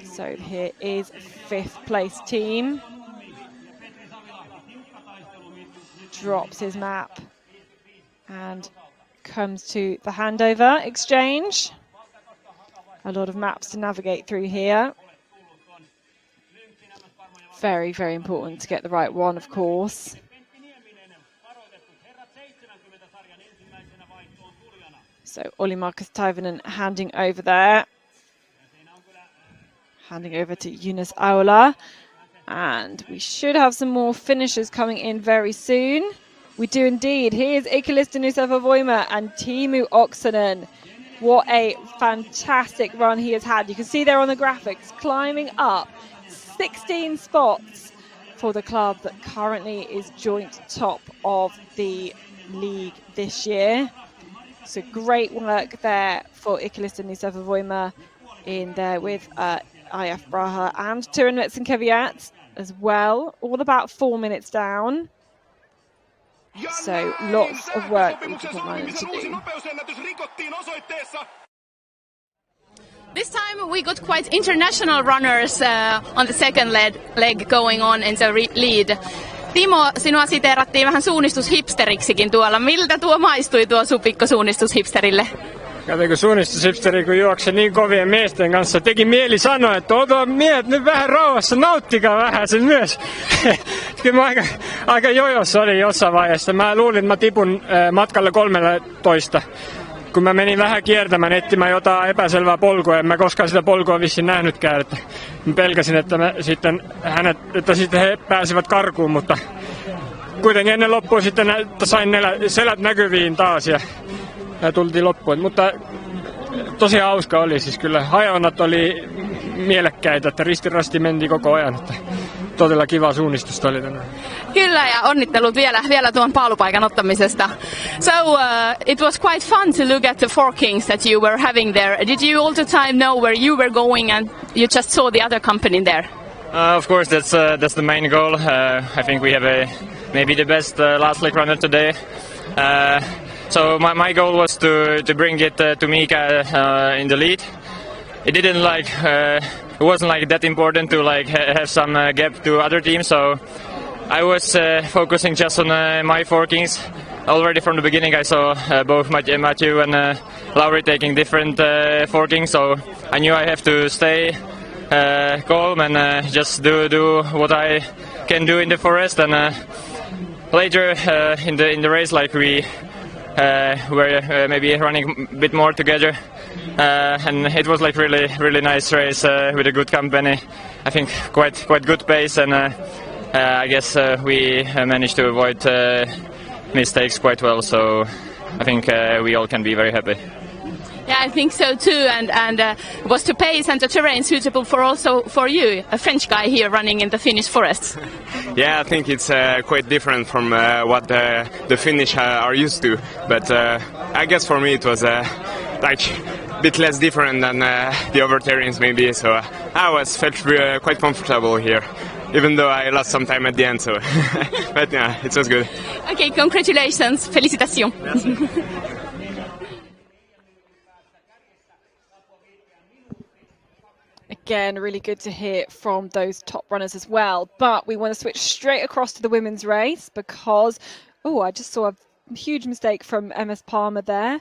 So here is 5th place team. Drops his map and comes to the handover exchange. A lot of maps to navigate through here. Very, very important to get the right one, of course. So Olli-Markus Taivanen handing over there. Handing over to Jonas Aula. And we should have some more finishers coming in very soon. We do indeed. Here's Ikilista Nuseva-Voima and Teemu Oksanen. What a fantastic run he has had. You can see there on the graphics, climbing up 16 spots for the club that currently is joint top of the league this year. So great work there for Ikilista Nuseva-Voima in there with IF Braha and Turan Metsenkeviat as well. All about 4 minutes down. So lots of work each of them to do.
This time we got quite international runners on the second leg going on in the lead. Timo, sinua siteerattiin vähän suunnistushipsteriksikin tuolla. Miltä tuo maistui tuo supikko suunnistushipsterille?
Kato, kun suunnistushipsteri kun juoksi niin kovien miesten kanssa, teki mieli sanoa, että ota miehet nyt vähän rauhassa, nauttikaa vähän sen myös. Kyllä mä aika jojossa olin jossain vaiheessa. Mä luulin, että mä tipun matkalle 13. Kun mä menin vähän kiertämään, etsimään jotain epäselvää polkua, en mä koskaan sitä polkua vissiin nähnytkään. Että mä pelkäsin, että sitten he pääsivät karkuun, mutta kuitenkin ennen loppua sitten sain selät näkyviin taas ja tultiin loppuun. Mutta tosi hauska oli siis kyllä. Hajonat oli mielekkäitä, että ristirasti mentiin koko ajan. Että todella kiva suunnistusta oli tänään.
Kyllä, ja onnittelut vielä tuon paalupaikan ottamisesta. So it was quite fun to look at the forkings that you were having there. Did you all the time know where you were going and you just saw the other company there?
Of course, that's the main goal. I think we have maybe the best last leg runner today. So my goal was to bring it to Mika in the lead. It wasn't like that important to have some gap to other teams. So I was focusing just on my forkings. Already from the beginning, I saw both Matthew and Lauri taking different forkings. So I knew I have to stay calm and just do what I can do in the forest. And later in the race, we were maybe running a bit more together, and it was really nice race with a good company. I think quite good pace, and I guess we managed to avoid mistakes quite well. So I think we all can be very happy.
Yeah, I think so too, and was the pace and the terrain suitable for you, a French guy here running in the Finnish forests?
Yeah, I think it's quite different from what the Finnish are used to, but I guess for me it was a bit less different than the other terrains maybe, so I felt quite comfortable here, even though I lost some time at the end, so but yeah, it was good.
Okay, congratulations, félicitations.
Again, really good to hear from those top runners as well. But we want to switch straight across to the women's race because, I just saw a huge mistake from MS Palmer there.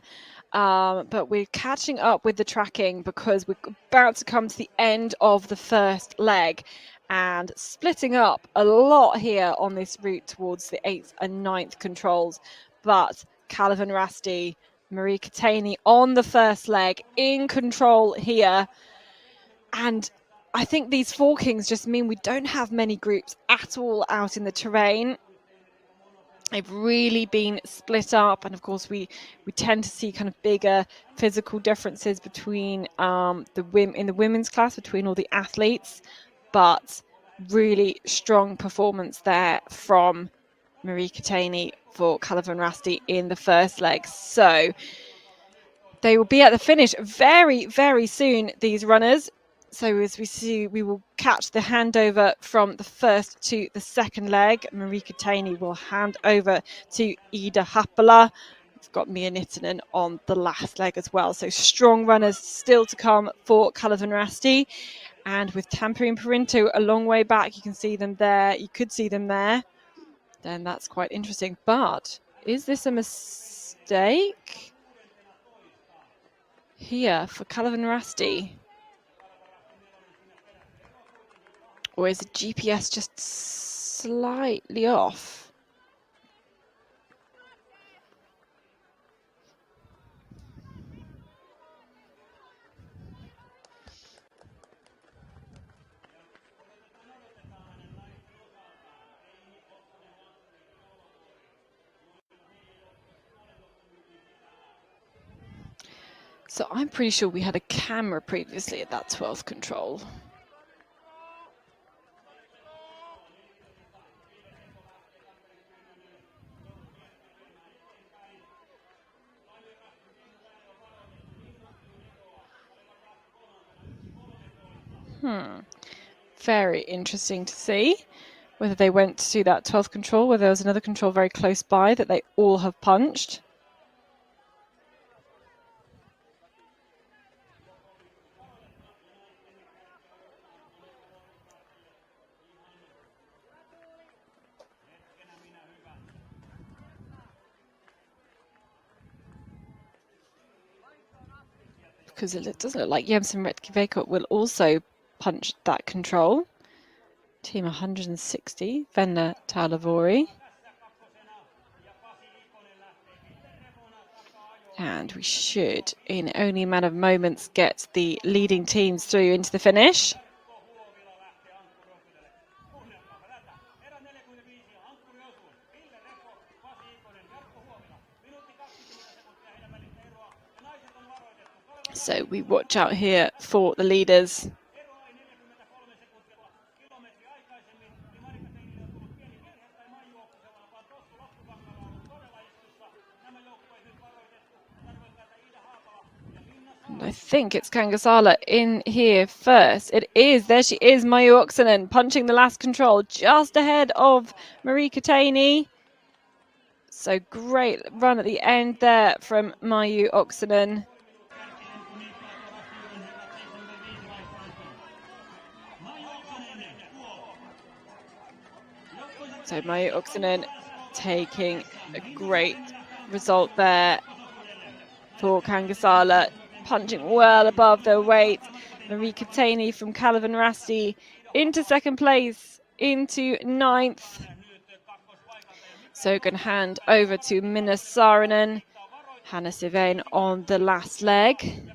But we're catching up with the tracking because we're about to come to the end of the first leg and splitting up a lot here on this route towards the 8th and 9th controls. But Calvin Rasti, Marie Katani on the first leg in control here. And I think these forkings just mean we don't have many groups at all out in the terrain. They've really been split up, and of course we tend to see kind of bigger physical differences between in the women's class between all the athletes, but really strong performance there from Marie Katani for Calvin Rasti in the first leg. So they will be at the finish very, very soon, these runners. So as we see, we will catch the handover from the first to the second leg. Marie Katani will hand over to Ida Happala. We've got Mia Nittinen on the last leg as well. So strong runners still to come for Calvin Rasti. And with Tampere and Perinto a long way back, you can see them there. You could see them there. Then that's quite interesting. But is this a mistake here for Calvin Rasti? Or is the GPS just slightly off? So I'm pretty sure we had a camera previously at that 12th control. Very interesting to see whether they went to that 12th control, whether there was another control very close by that they all have punched. because it doesn't look like Jensen Retkivekot will also punch that control. Team 160, Venla Taulavori. And we should, in only a matter of moments, get the leading teams through into the finish. So we watch out here for the leaders. And I think it's Kangasala in here first. It is. There she is, Maiju Oksanen, punching the last control just ahead of Marie Katani. So great run at the end there from Maiju Oksanen. So Maiju Oksanen taking a great result there for Kangasala, punching well above their weight. Marie Katani from Kalevan into second place, into 9th. So going to hand over to Minna Saarinen. Hanna Sivén on the last leg.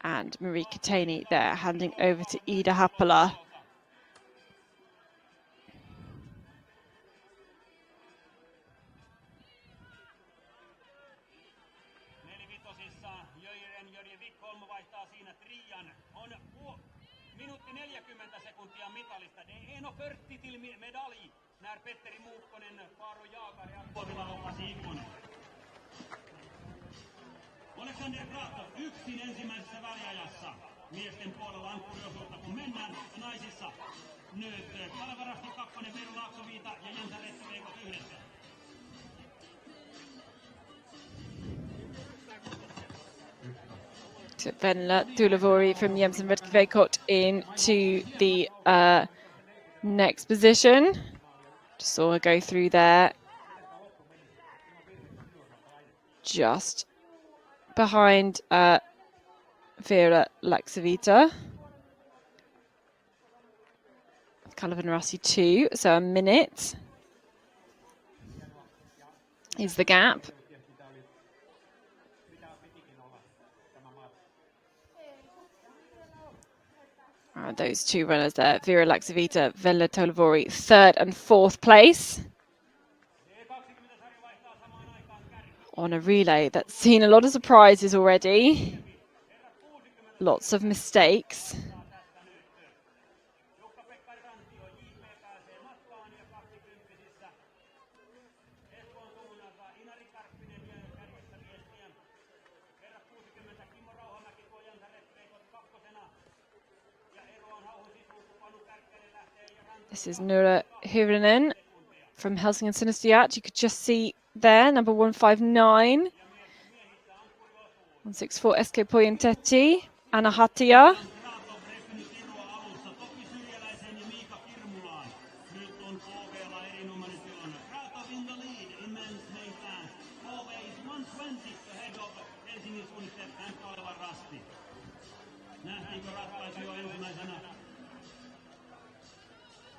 And Marie Katani there handing over to Ida Happala.
Alexander Kraatto yksin ensimmäisessä väliajassa. Miesten puolella ankkuriosuutta kun mennään naisissa. Nyt Kalevarasti 2, Viru Laaksoviita ja Jensa Retkivekot yhdessä.
So Venla Taulavori from Jensen Retkivekot into the next position. Just saw her go through there. Just behind Veera Laksavita. Kalevan 2, so a minute is the gap. Those two runners there, Veera Laksavita, Venla Taulavori, 3rd and 4th place. On a relay that's seen a lot of surprises already. Lots of mistakes. This is Nura Hirvonen from Helsingin Synestajat. You could just see there, number 159. 164 SK Pojentetti, Anna Hattia.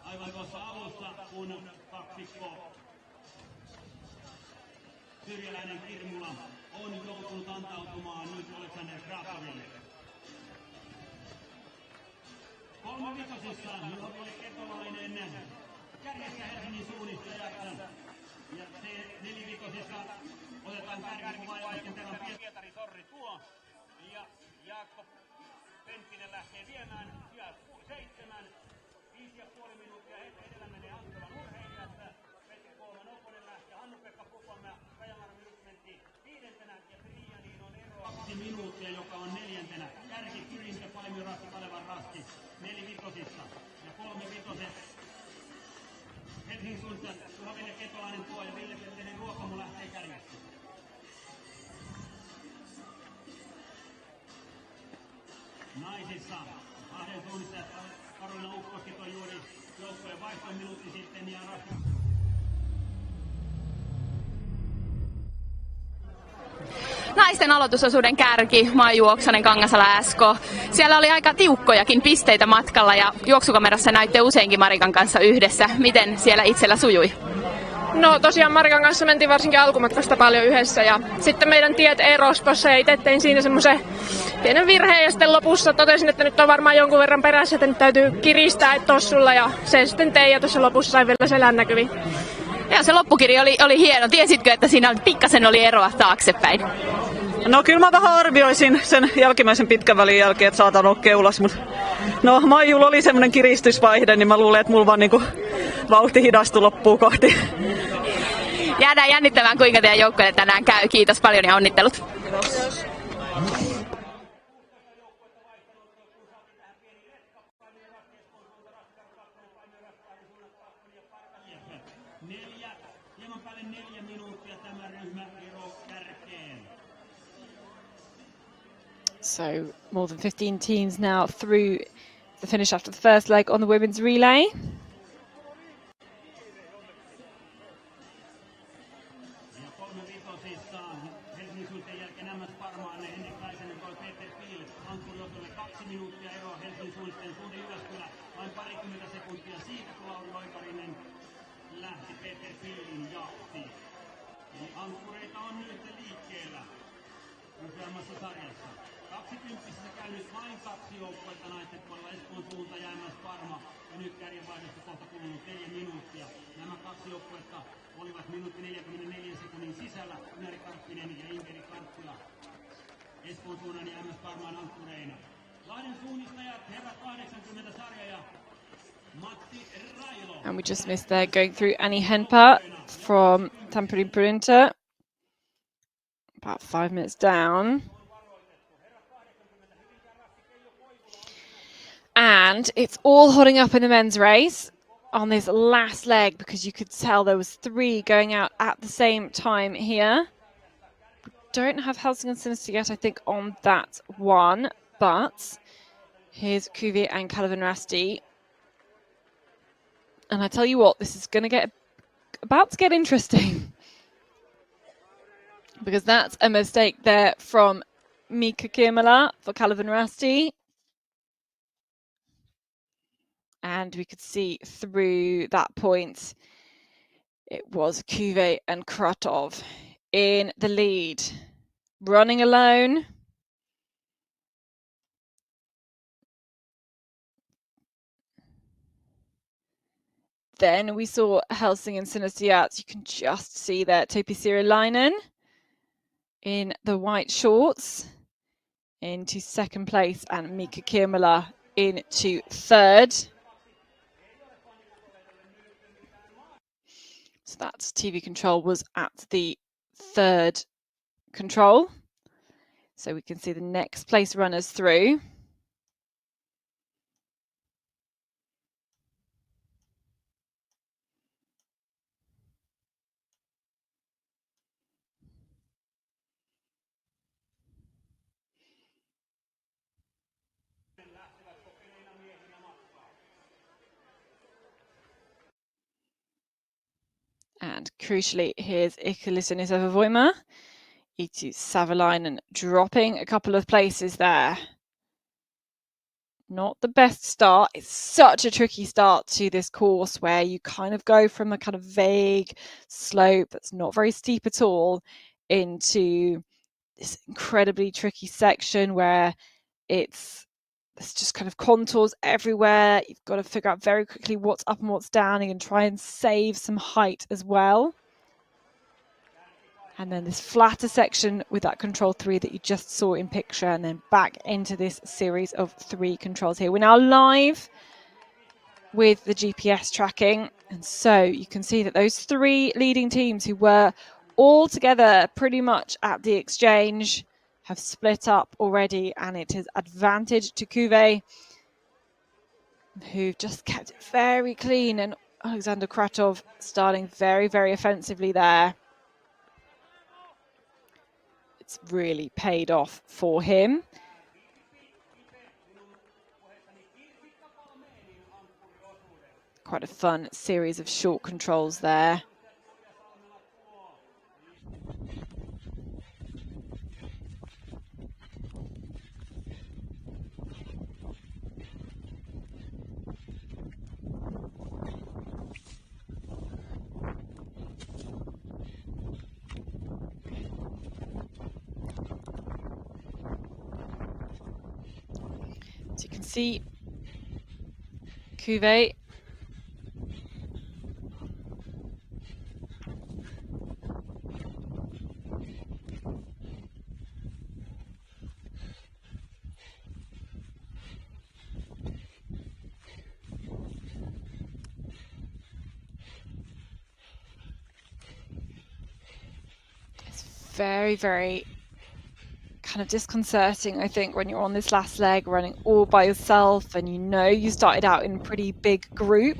Aivan tuossa alussa, kun kaksikko syrjäläinen Kirmula on joutunut antautumaan nyt Alexander Kraattoville. 3-vitosissa Juha-Ville Ketolainen kärjessä Helsingin suunnistajat. Ja 4-vitosissa otetaan kärkikuvaajien kerran Pietari Sorri tuo. Ja Jaakko Penttinen lähtee viemään sijaa 7. 5,5 minuuttia edellä menee Anttolan urheilijat. Petri Kooman Opponen lähtee, Hannu-Pekka Pupamme, Kajamarmi nyt mentiin 5. ja Trianiin on eroa 2 minuuttia, joka on 4. Kärki Kyrintö, Paimio-Rasti, Kalevan Rasti 4-vitosissa ja 3-vitoset. Helsingin suunnista Juha-Ville Ketolainen tuo ja Ville Peltinen Ruokamu lähtee kärjessä. Naisissa 2 suunnista
Naisten aloitusosuuden kärki, Maiju Oksanen, Kangasala SK. Siellä oli aika tiukkojakin pisteitä matkalla ja juoksukamerassa näytte useinkin Marikan kanssa yhdessä. Miten siellä itsellä sujui?
No tosiaan Marikan kanssa mentiin varsinkin alkumatkasta paljon yhdessä ja sitten meidän tiet erosi tuossa ja itse tein siinä semmoisen pienen virheen ja sitten lopussa totesin, että nyt on varmaan jonkun verran perässä, että nyt täytyy kiristää tossulla ja sen sitten tein ja tuossa lopussa sain vielä selän näkyviin.
Ja se loppukirja oli hieno. Tiesitkö, että siinä pikkasen oli eroa taaksepäin?
No kyllä mä vähän arvioisin sen jälkimmäisen pitkän välin jälkeen, että saatan olla keulas, mutta no Maijulla oli semmoinen kiristysvaihde, niin mä luulen, että mulla vaan niinku vauhti hidastui loppuun kohti.
Jäädään jännittämään, kuinka teidän joukkueelle tänään käy. Kiitos paljon ja onnittelut.
Kiitos.
So more than 15 teams now through the finish after the first leg on the women's relay. And we just missed there going through Annie Henpa from Tampereen Printer. About 5 minutes down. And it's all hotting up in the men's race on this last leg because you could tell there was 3 going out at the same time here. We don't have Helsing and Sinister yet, I think, on that one, but here's Kuvi and Calvin Rasti. And I tell you what, this is going to about to get interesting. Because that's a mistake there from Mika Kirmala for Calvin Rasti. And we could see through that point, it was Kuve and Kratov in the lead. Running alone. Then we saw Helsing and Sinisiat. You can just see there Topi Sirilainen in the white shorts into second place and Mika Kirmala into third. So that's TV control was at the third control. So we can see the next place runners through. And crucially, here's Ikalisonisa Voima. Itu Savalainen dropping a couple of places there. Not the best start. It's such a tricky start to this course where you kind of go from a kind of vague slope that's not very steep at all into this incredibly tricky section where there's just kind of contours everywhere. You've got to figure out very quickly what's up and what's down and try and save some height as well. And then this flatter section with that control 3 that you just saw in picture, and then back into this series of 3 controls here. We're now live with the GPS tracking. And so you can see that those 3 leading teams who were all together pretty much at the exchange have split up already, and it is advantage to Kuve, who've just kept it very clean, and Alexander Kratov starting very, very offensively there. It's really paid off for him. Quite a fun series of short controls there. So you can see Cuvée very, very kind of disconcerting, I think, when you're on this last leg running all by yourself and you know you started out in a pretty big group.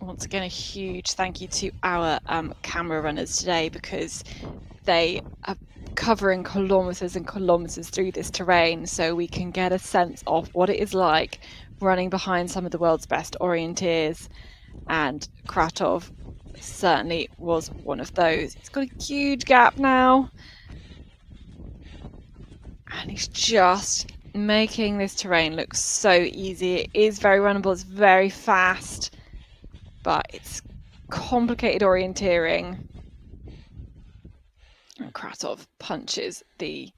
Once again, a huge thank you to our camera runners today, because they are covering kilometres and kilometres through this terrain, so we can get a sense of what it is like running behind some of the world's best orienteers, and Kratov certainly was one of those. He's got a huge gap now, and he's just making this terrain look so easy. It is very runnable, it's very fast, but it's complicated orienteering. And Kratov punches the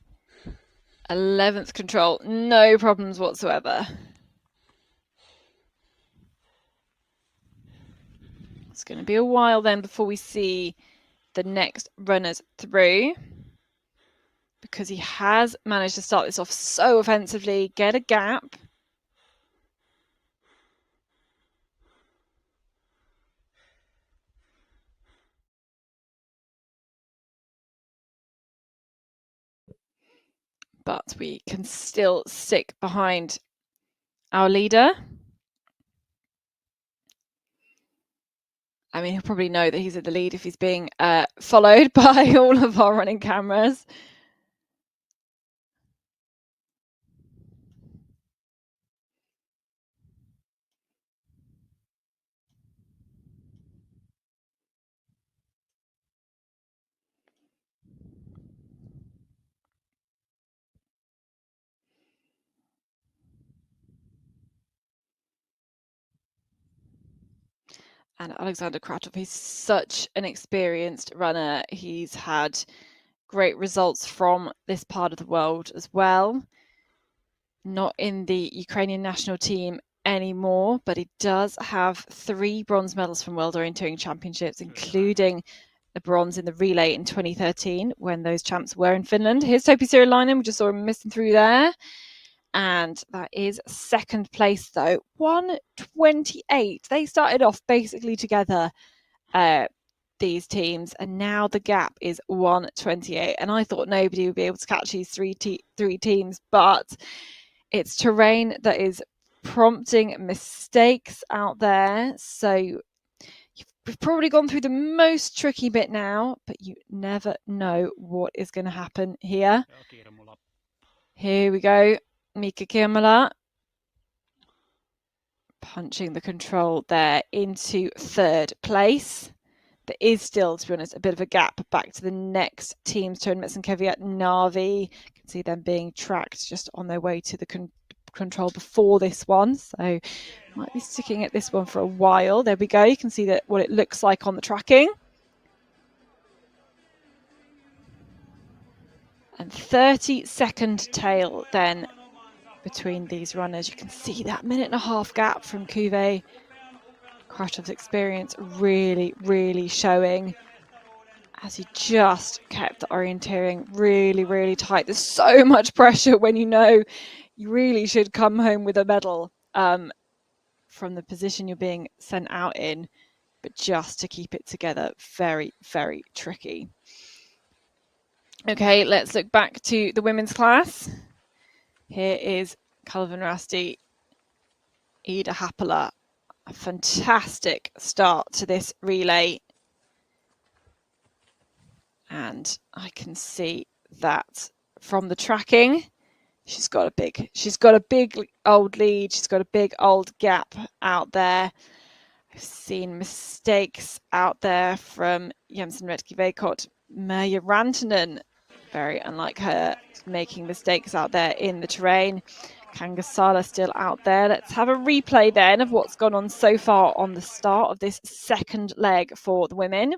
11th control, no problems whatsoever. It's going to be a while then before we see the next runners through, because he has managed to start this off so offensively, get a gap. But we can still stick behind our leader. I mean, he'll probably know that he's at the lead if he's being followed by all of our running cameras. And Alexander Kratov, he's such an experienced runner. He's had great results from this part of the world as well. Not in the Ukrainian national team anymore, but he does have 3 bronze medals from World Orienteering Championships, including a bronze in the relay in 2013 when those champs were in Finland. Here's Topi Sirilainen, we just saw him missing through there. And that is second place though, 1:28. They started off basically together, these teams, and now the gap is 1:28. And I thought nobody would be able to catch these three teams, but it's terrain that is prompting mistakes out there. So you've probably gone through the most tricky bit now, but you never know what is going to happen here. Here we go. Mika Kirmala punching the control there into 3rd place. There is still, to be honest, a bit of a gap back to the next team's turn. Metzenkeviat Narvi. You can see them being tracked just on their way to the control before this one. So might be sticking at this one for a while. There we go. You can see that what it looks like on the tracking. And 30-second tail then between these runners. You can see that 1.5-minute gap from Cuvée. Kratov's experience really, really showing as he just kept the orienteering really, really tight. There's so much pressure when you know you really should come home with a medal from the position you're being sent out in, but just to keep it together, very, very tricky. Okay, let's look back to the women's class. Here is Calvin Rasti, Ida Happala. A fantastic start to this relay. And I can see that from the tracking, she's got a big old lead. She's got a big old gap out there. I've seen mistakes out there from Jensen Retki-Veikot. Merja Rantanen, very unlike her, making mistakes out there in the terrain. Kangasala still out there. Let's have a replay then of what's gone on so far on the start of this second leg for the women.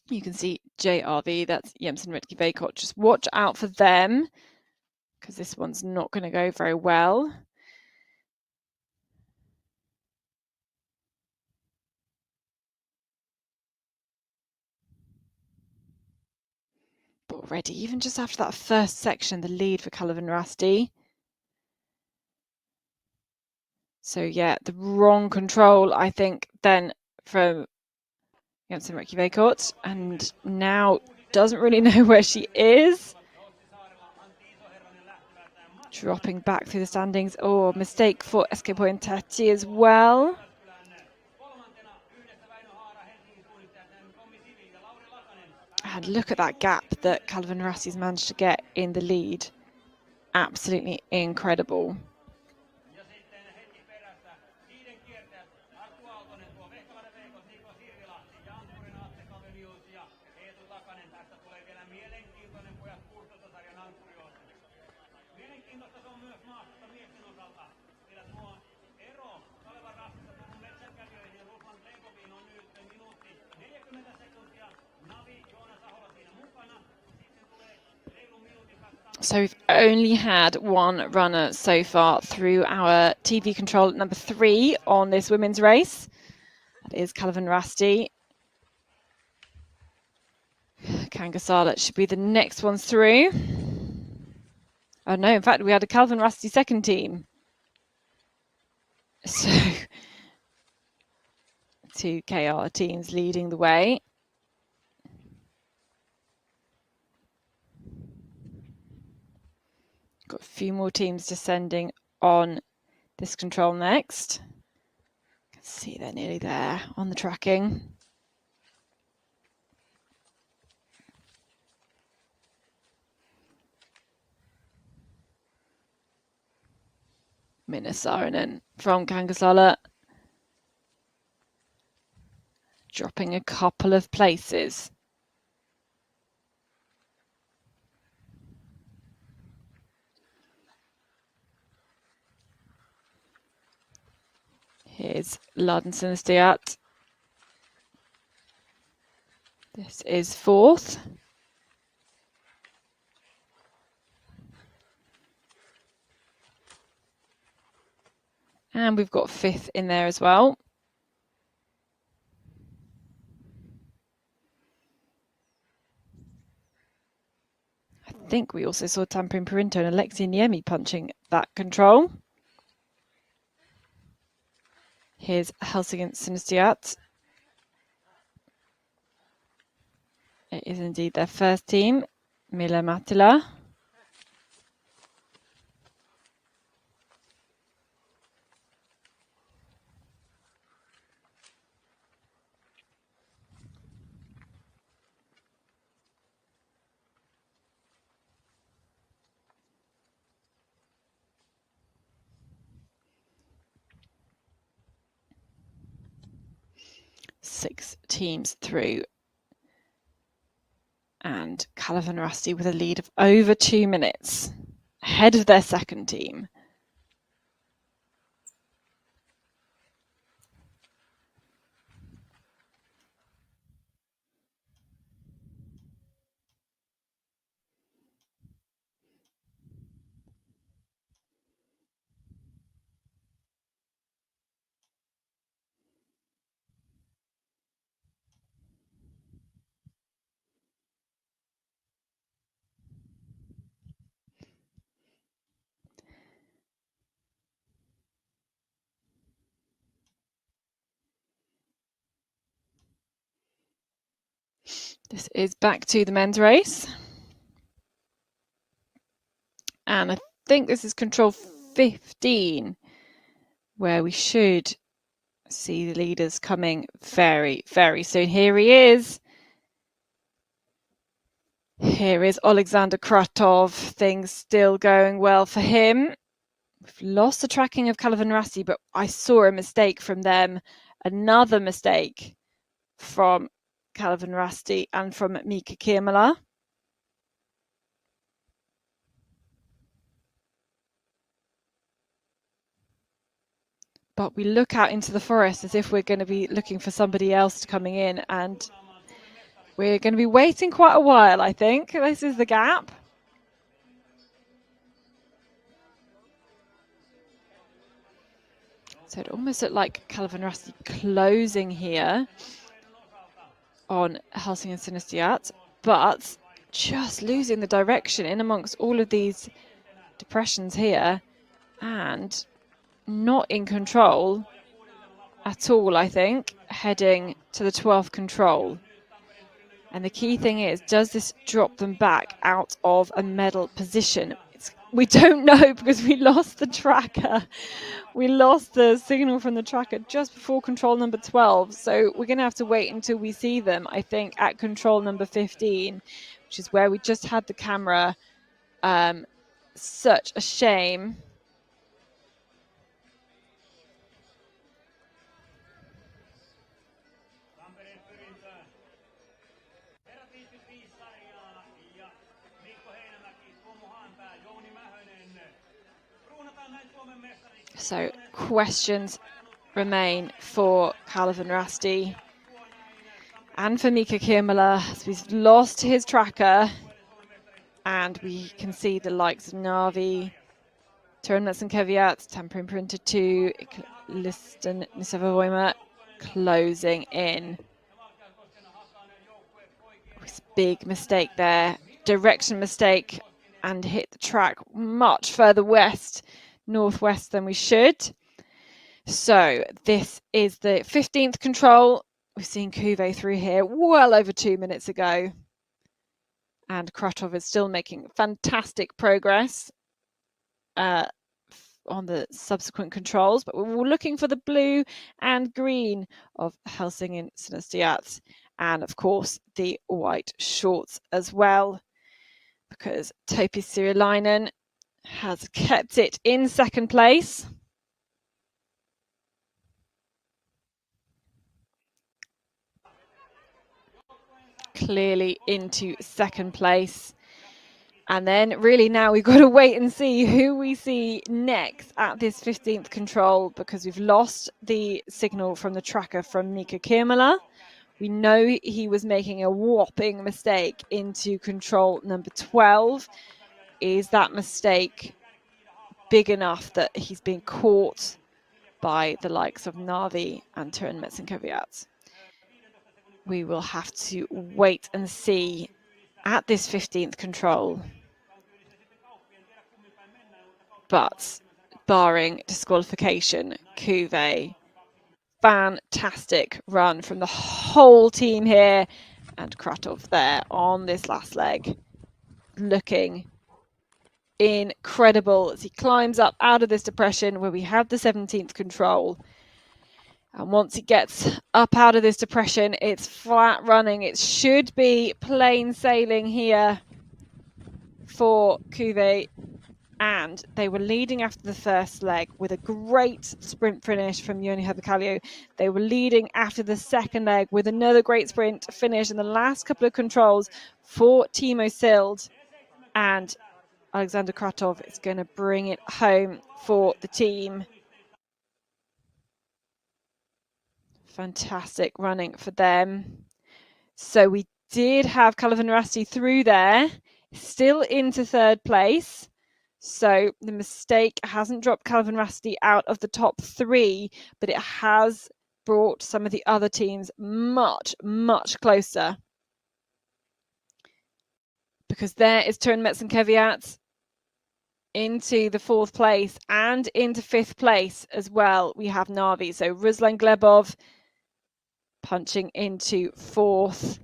You can see JRV, that's Jensen Retki-Veikot. Just watch out for them, because this one's not going to go very well. But already, even just after that first section, the lead for Calvin Rasti. So yeah, the wrong control, I think, then from Jensen Retki-Veikot, and now doesn't really know where she is. Dropping back through the standings. Oh, mistake for SK Pointati as well. And look at that gap that Calvin Rasti's managed to get in the lead. Absolutely incredible. So we've only had one runner so far through our TV control at number 3 on this women's race. That is Calvin Rasti. Kangasala should be the next ones through. Oh no, in fact, we had a Calvin Rasti second team. So 2 KR teams leading the way. Got a few more teams descending on this control next. You can see they're nearly there on the tracking. Minna Saarinen from Kangasala dropping a couple of places. Here's Ladensen-Stiat. This is 4th. And we've got 5th in there as well. I think we also saw Tamprin Perinto and Alexi Niemi punching that control. Here's Helsingin-Synestheat. It is indeed their first team, Mila Mattila. Six teams through. And Calvin Rasti with a lead of over 2 minutes, ahead of their second team. This is back to the men's race. And I think this is control 15, where we should see the leaders coming very, very soon. Here he is. Here is Alexander Kratov. Things still going well for him. We've lost the tracking of Calvin Rassi, but I saw a mistake from them. Another mistake from Calvin Rassi and from Mika Kirmala. But we look out into the forest as if we're going to be looking for somebody else coming in, and we're going to be waiting quite a while, I think. This is the gap. So it almost looked like Calvin Rassi closing here on Helsing and Synestheat, but just losing the direction in amongst all of these depressions here and not in control at all, I think, heading to the 12th control. And the key thing is, does this drop them back out of a medal position? We don't know because we lost the tracker. We lost the signal from the tracker just before control number 12. So we're going to have to wait until we see them, I think, at control number 15, which is where we just had the camera. Such a shame. So questions remain for Calvin Rassi and for Mika Kirmala. So he's lost his tracker, and we can see the likes of Navi, Turnlets and Keviat, Tampering Printer 2, Listen Nisavavoima closing in. Big mistake there, direction mistake, and hit the track much further northwest than we should. So this is the 15th control. We've seen Kuve through here well over 2 minutes ago. And Kratov is still making fantastic progress on the subsequent controls. But we're looking for the blue and green of Helsing and Synestheat. And of course, the white shorts as well, because Topi Sirilainen has kept it in second place. Clearly into second place. And then really now we've got to wait and see who we see next at this 15th control, because we've lost the signal from the tracker from Mika Kirmala. We know he was making a whopping mistake into control number 12. Is that mistake big enough that he's been caught by the likes of Navi and Turnmets and Keviat? We will have to wait and see at this 15th control. But barring disqualification, Kuve, fantastic run from the whole team here, and Kratov there on this last leg, looking incredible as he climbs up out of this depression where we have the 17th control. And once he gets up out of this depression, it's flat running. It should be plain sailing here for Kuve. And they were leading after the first leg with a great sprint finish from Joni Herbacalio. They were leading after the second leg with another great sprint finish in the last couple of controls for Timo Sild. And Alexander Kratov is going to bring it home for the team. Fantastic running for them. So we did have Calvin Rassi through there, still into third place. So the mistake hasn't dropped Calvin Rassi out of the top 3, but it has brought some of the other teams much, much closer. Because there is Turnmets and Keviat into the 4th place, and into 5th place as well. We have Navi. So Ruslan Glebov punching into 4th.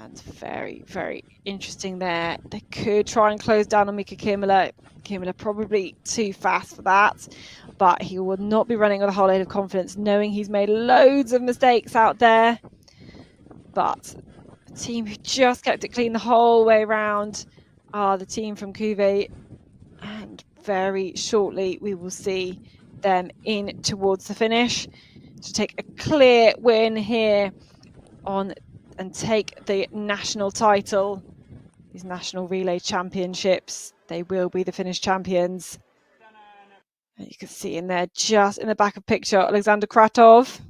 And very, very interesting there. They could try and close down on Mika Kimmola. Kimmola probably too fast for that, but he will not be running with a whole load of confidence, knowing he's made loads of mistakes out there. But the team who just kept it clean the whole way around are the team from Cuvée, and very shortly we will see them in towards the finish to take a clear win here on and take the national title. These national relay championships, they will be the Finnish champions. And you can see in there, just in the back of picture, Alexander Kratov.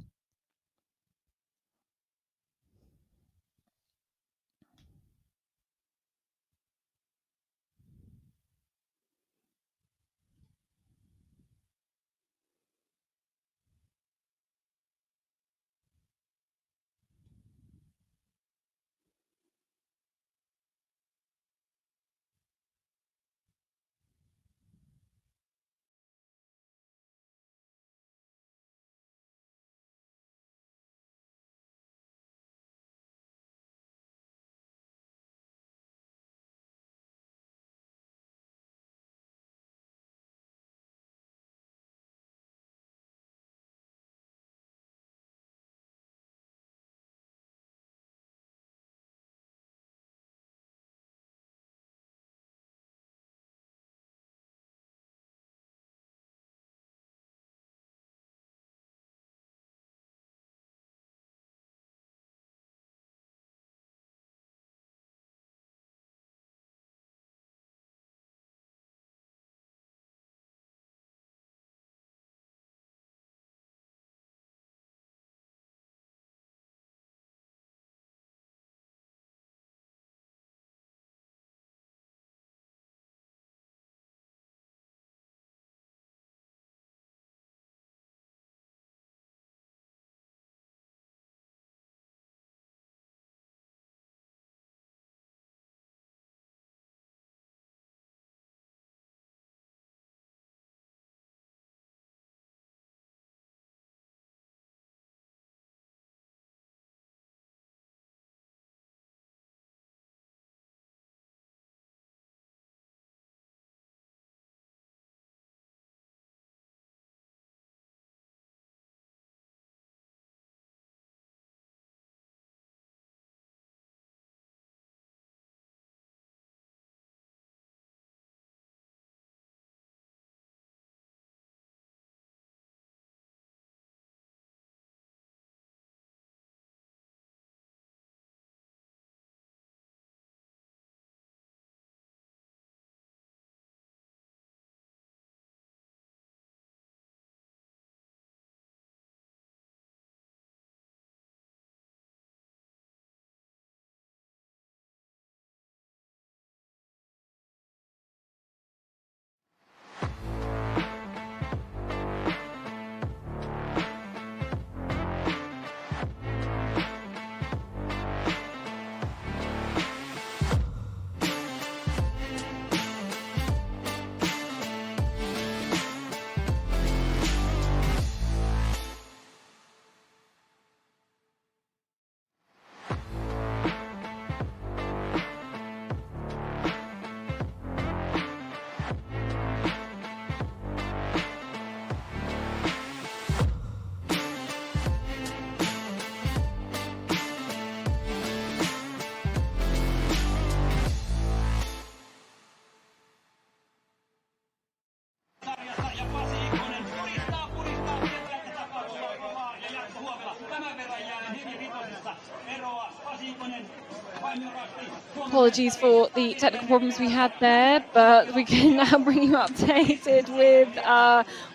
Apologies for the technical problems we had there, but we can now bring you updated with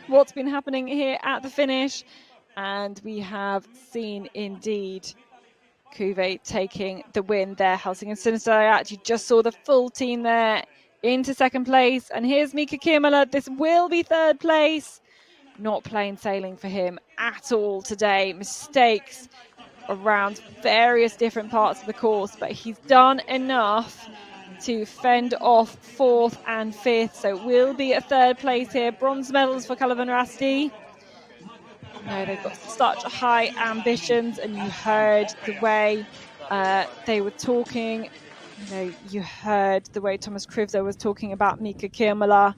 what's been happening here at the finish. And we have seen indeed Cuvée taking the win there. Helsing and Sinisterjärvi, you just saw the full team there into second place. And here's Mika Kimmola. This will be third place. Not plain sailing for him at all today. Mistakes around various different parts of the course, but he's done enough to fend off fourth and fifth. So it will be a third place here. Bronze medals for Kalevan Rasti. No, they've got such high ambitions, and you heard the way They were talking, you heard the way Thomas Krivzo was talking about Mika Kirmala.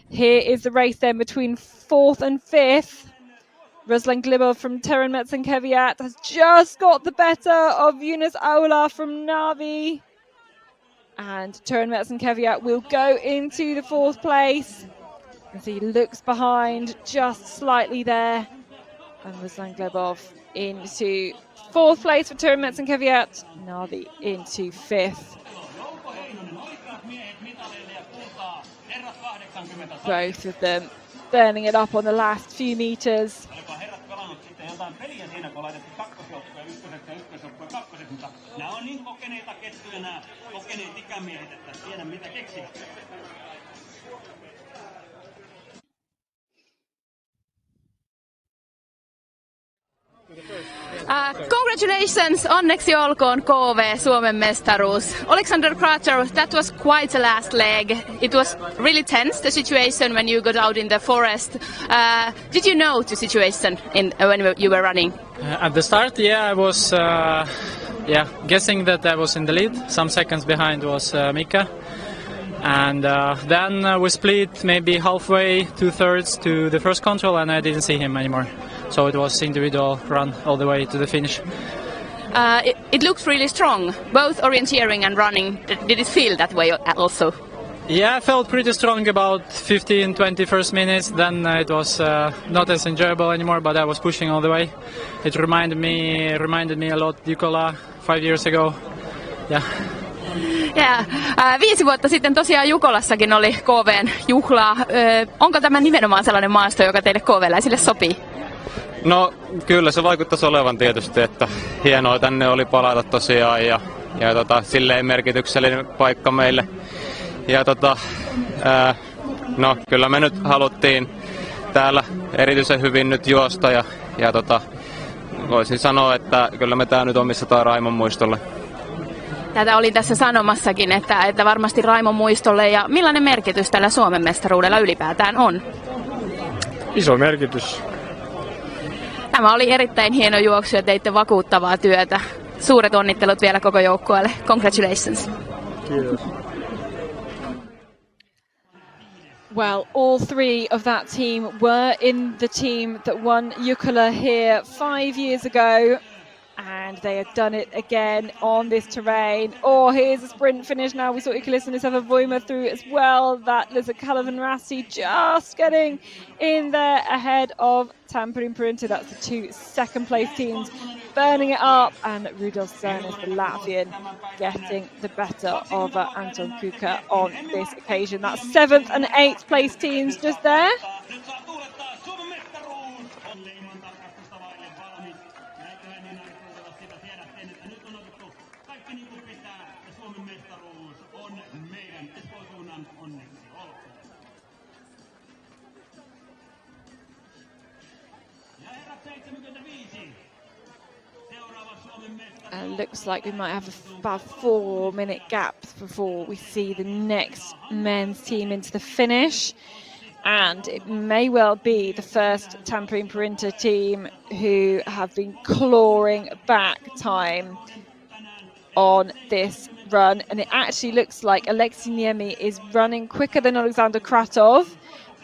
Here is the race then between 4th and 5th. Ruslan Glibov from Terran Metzenkeviat has just got the better of Yunus Aula from Navi. And Terran Metzenkeviat will go into the 4th place. As he looks behind just slightly there. And Ruslan Glebov into 4th place for Terran Metzenkeviat. Navi into 5th. Both of them burning it up on the last few meters.
Congratulations, onneksi olkoon KV Suomen mestaruus. Alexander Kracher, that was quite a last leg. It was really tense, the situation when you got out in the forest. Did you know the situation when you were running?
At the start, I was guessing that I was in the lead. Some seconds behind was Mika. And then we split maybe halfway, 2/3 to the first control, and I didn't see him anymore. So it was individual run all the way to the finish.
It looks really strong, both orienteering and running. Did it feel that way also?
Yeah, I felt pretty strong about 15-20 first minutes. Then it was not as enjoyable anymore, but I was pushing all the way. It reminded me a lot Jukola 5 years ago. Yeah.
5 vuotta sitten tosiaan Jukolassakin oli KVn juhlaa. Onko tämä nimenomaan sellainen maasto, joka teille KV-läisille sopii?
No kyllä se vaikuttaisi olevan tietysti, että hienoa tänne oli palata tosiaan ja silleen merkityksellinen paikka meille. Ja no kyllä me nyt haluttiin täällä erityisen hyvin nyt juosta ja voisin sanoa, että kyllä me tää nyt omistetaan Raimon muistolle.
Tätä oli tässä sanomassakin, että varmasti Raimon muistolle. Ja millainen merkitys tällä Suomen mestaruudella ylipäätään on?
Iso merkitys.
Tämä oli erittäin hieno juoksu ja teitte vakuuttavaa työtä. Suuret onnittelut vielä koko joukkueelle. Congratulations.
Kiitos.
Well, all 3 of that team were in the team that won Jukola here 5 years ago. And they have done it again on this terrain. Oh, here's a sprint finish now. We saw Ikulis Voima through as well. That Liza Calavan Rassi just getting in there ahead of Tampere Perinto. That's the 2 second place teams burning it up. And Rudolf Cernes, the Latvian, getting the better of Anton Kuka on this occasion. That's 7th and 8th place teams just there. Looks like we might have about a 4-minute gap before we see the next men's team into the finish. And it may well be the first Tampere Perinto team who have been clawing back time on this run. And it actually looks like Alexei Niemi is running quicker than Alexander Kratov,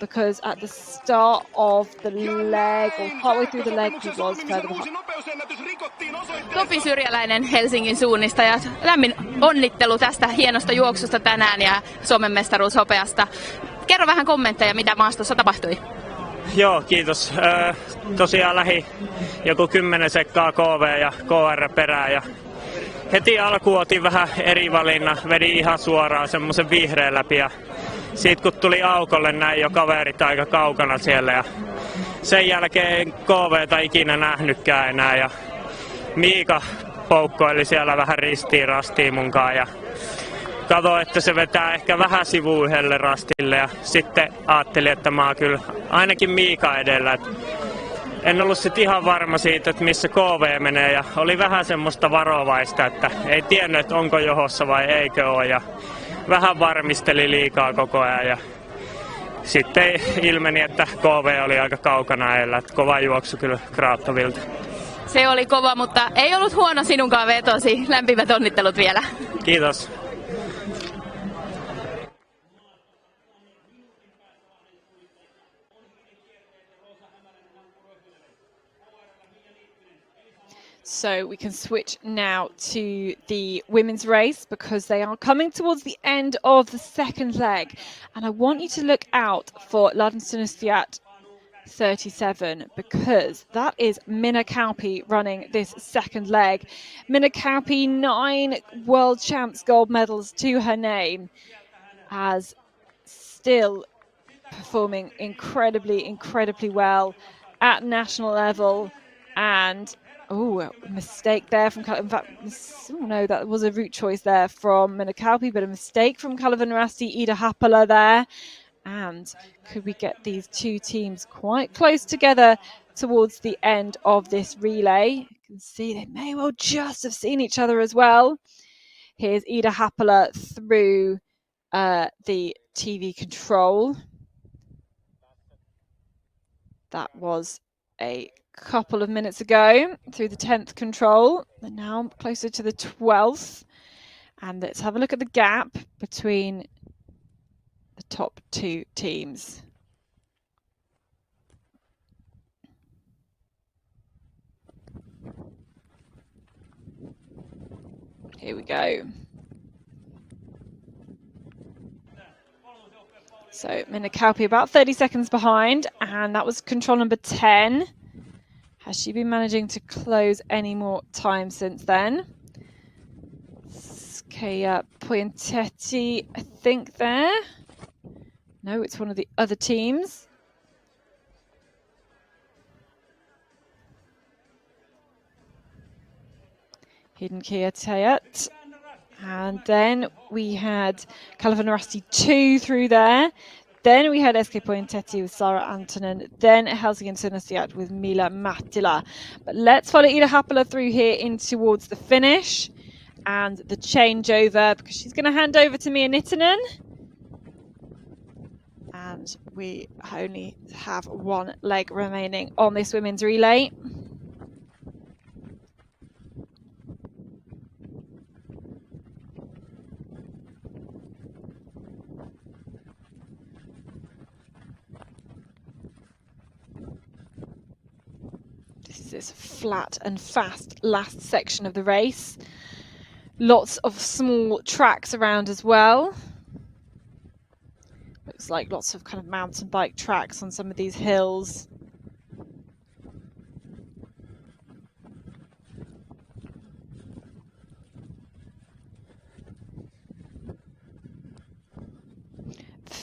because at the start of the leg, or partway through the leg, he was further behind.
Topi Syrjäläinen Helsingin suunnistajat. Lämmin onnittelu tästä hienosta juoksusta tänään ja Suomen mestaruushopeasta. Kerro vähän kommentteja, mitä maastossa tapahtui.
Joo, kiitos. Tosiaan lähi joku 10 sekkaa KV ja KR perään ja heti alkuun otin vähän eri valinna, vedin ihan suoraan semmoisen vihreän läpi ja siitä kun tuli aukolle näin jo kaverit aika kaukana siellä ja sen jälkeen KV:ta ikinä nähnytkään enää ja Miika poukkoili siellä vähän ristiin rastiin munkaan ja katsoin, että se vetää ehkä vähän sivuun yhdelle rastille ja sitten ajattelin, että mä oon kyllä ainakin Miika edellä. Et en ollut sit ihan varma siitä, että missä KV menee ja oli vähän semmoista varovaista, että ei tiennyt, että onko johossa vai eikö ole ja vähän varmisteli liikaa koko ajan ja sitten ilmeni, että KV oli aika kaukana edellä, että kova juoksu kyllä Kratovilta.
Se oli kova, mutta ei ollut huono sinunkaan vetosi. Lämpimät onnittelut vielä.
Kiitos.
So we can switch now to the women's race because they are coming towards the end of the second leg. And I want you to look out for Ladenstunnistiat 37 because that is Minna Kauppi running this second leg. Minna Kauppi, 9 world champs gold medals to her name, as still performing incredibly well at national level. And a mistake there from, in fact, no, that was a route choice there from Minna Kauppi, but a mistake from Kalevanaarasti, Ida Haapala there. And could we get these two teams quite close together towards the end of this relay? You can see they may well just have seen each other as well. Here's Ida Haapala through the TV control. That was a couple of minutes ago through the 10th control. And now closer to the 12th. And let's have a look at the gap between the top two teams. Here we go. So Minna Kauppi about 30 seconds behind, and that was control number 10. Has she been managing to close any more time since then? Kaya Pointetti, I think there. No, it's one of the other teams. Hidden Kia Tayat. And then we had Kalevanaarasti 2 through there. Then we had SK Pointetti with Sara Antonen. Then Helsingin with Mila Mattila. But let's follow Ida Haapala through here in towards the finish. And the changeover, because she's going to hand over to Mia Nittinen. And we only have one leg remaining on this women's relay. This is this flat and fast last section of the race. Lots of small tracks around as well. Looks like lots of kind of mountain bike tracks on some of these hills.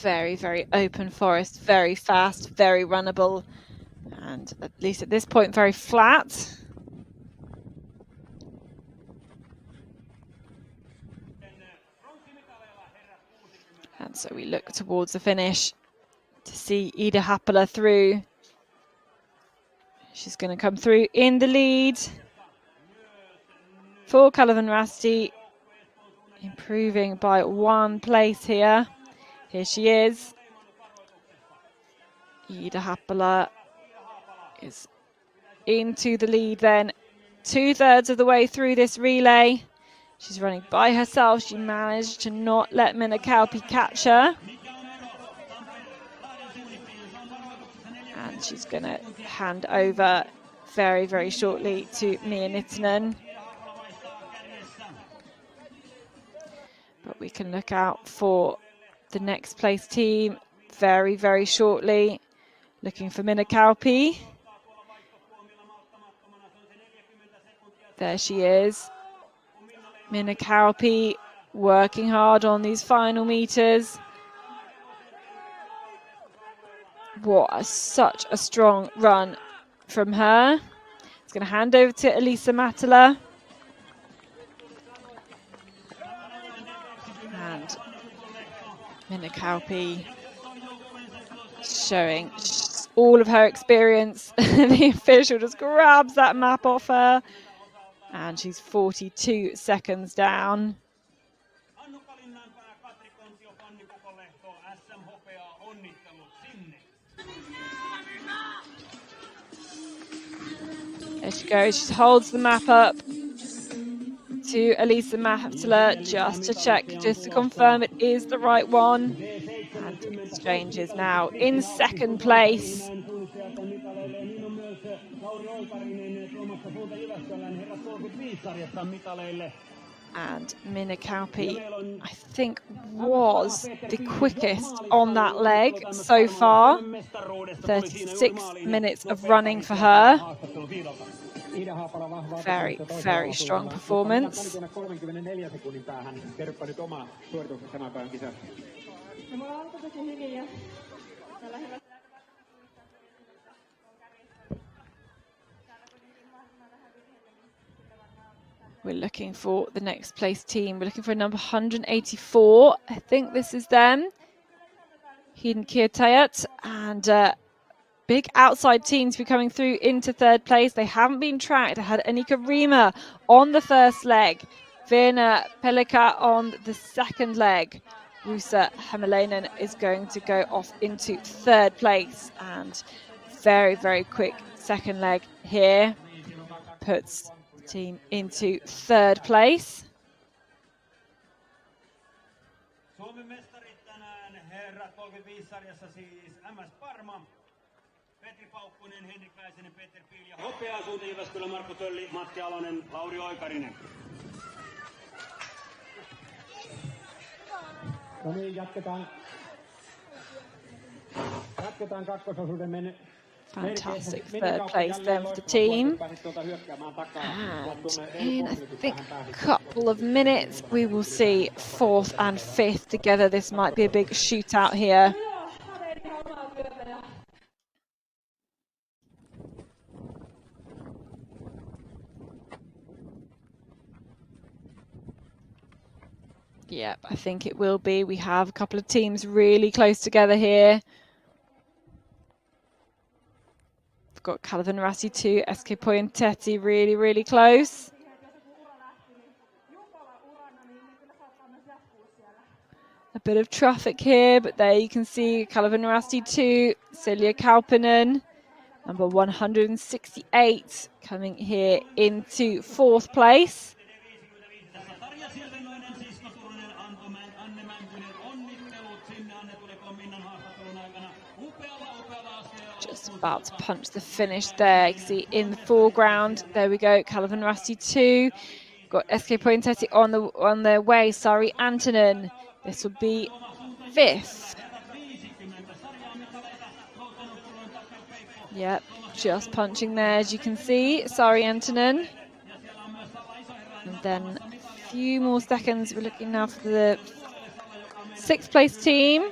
Very open forest, very fast, very runnable, and at least at this point very flat. And so we look towards the finish to see Ida Haapala through. She's going to come through in the lead for Kalevanaarasti, improving by 1 place here. Here she is. Ida Haapala is into the lead then, 2/3 of the way through this relay. She's running by herself. She managed to not let Minna Kauppi catch her. And she's going to hand over very shortly to Mia Nittinen. But we can look out for the next place team very shortly. Looking for Minna Kauppi. There she is. Minna Kauppi working hard on these final meters. Such a strong run from her. It's going to hand over to Elisa Mattila. And Minna Kauppi showing all of her experience. The official just grabs that map off her. And she's 42 seconds down. There she goes. She holds the map up to Elisa Mahtila just to check, just to confirm it is the right one. And Exchange is now in second place. And Minna Kauppi, I think, was the quickest on that leg so far. 36 minutes of running for her. Very, very strong performance. We're looking for the next place team. We're looking for number 184. I think this is them. Hidden Kiertayat, and big outside team to be coming through into third place. They haven't been tracked. I had Annika Rima on the first leg. Veena Pelika on the second leg. Rusa Hämäläinen is going to go off into third place. And very, very quick second leg here. Puts the team into third place.
Suomen mestarit tänään herrat 35-sarjassa siis MS Parma, Petri Paukkunen, Henrik Väisänen, Peter Piil ja hopeaa suunta Jyväskylä, Markku Tölli, Matti Alonen, Lauri Oikarinen. No niin, jatketaan kakkososuuden menne.
Fantastic third place then for the team. And in, I think, a couple of minutes, we will see fourth and fifth together. This might be a big shootout here. Yep, I think it will be. We have a couple of teams really close together here. We've got Calvin Rassi 2, SK Pointeti really, really close. A bit of traffic here, but there you can see Calvin Rassi 2, Silja Kaupinen, number 168, coming here into fourth place. Just about to punch the finish there. You can see in the foreground. There we go. Calvin Rassi 2. Got SK Pointeti on their way. Sari Antonen. This will be fifth. Yep, just punching there, as you can see. Sari Antonen. And then a few more seconds. We're looking now for the sixth place team.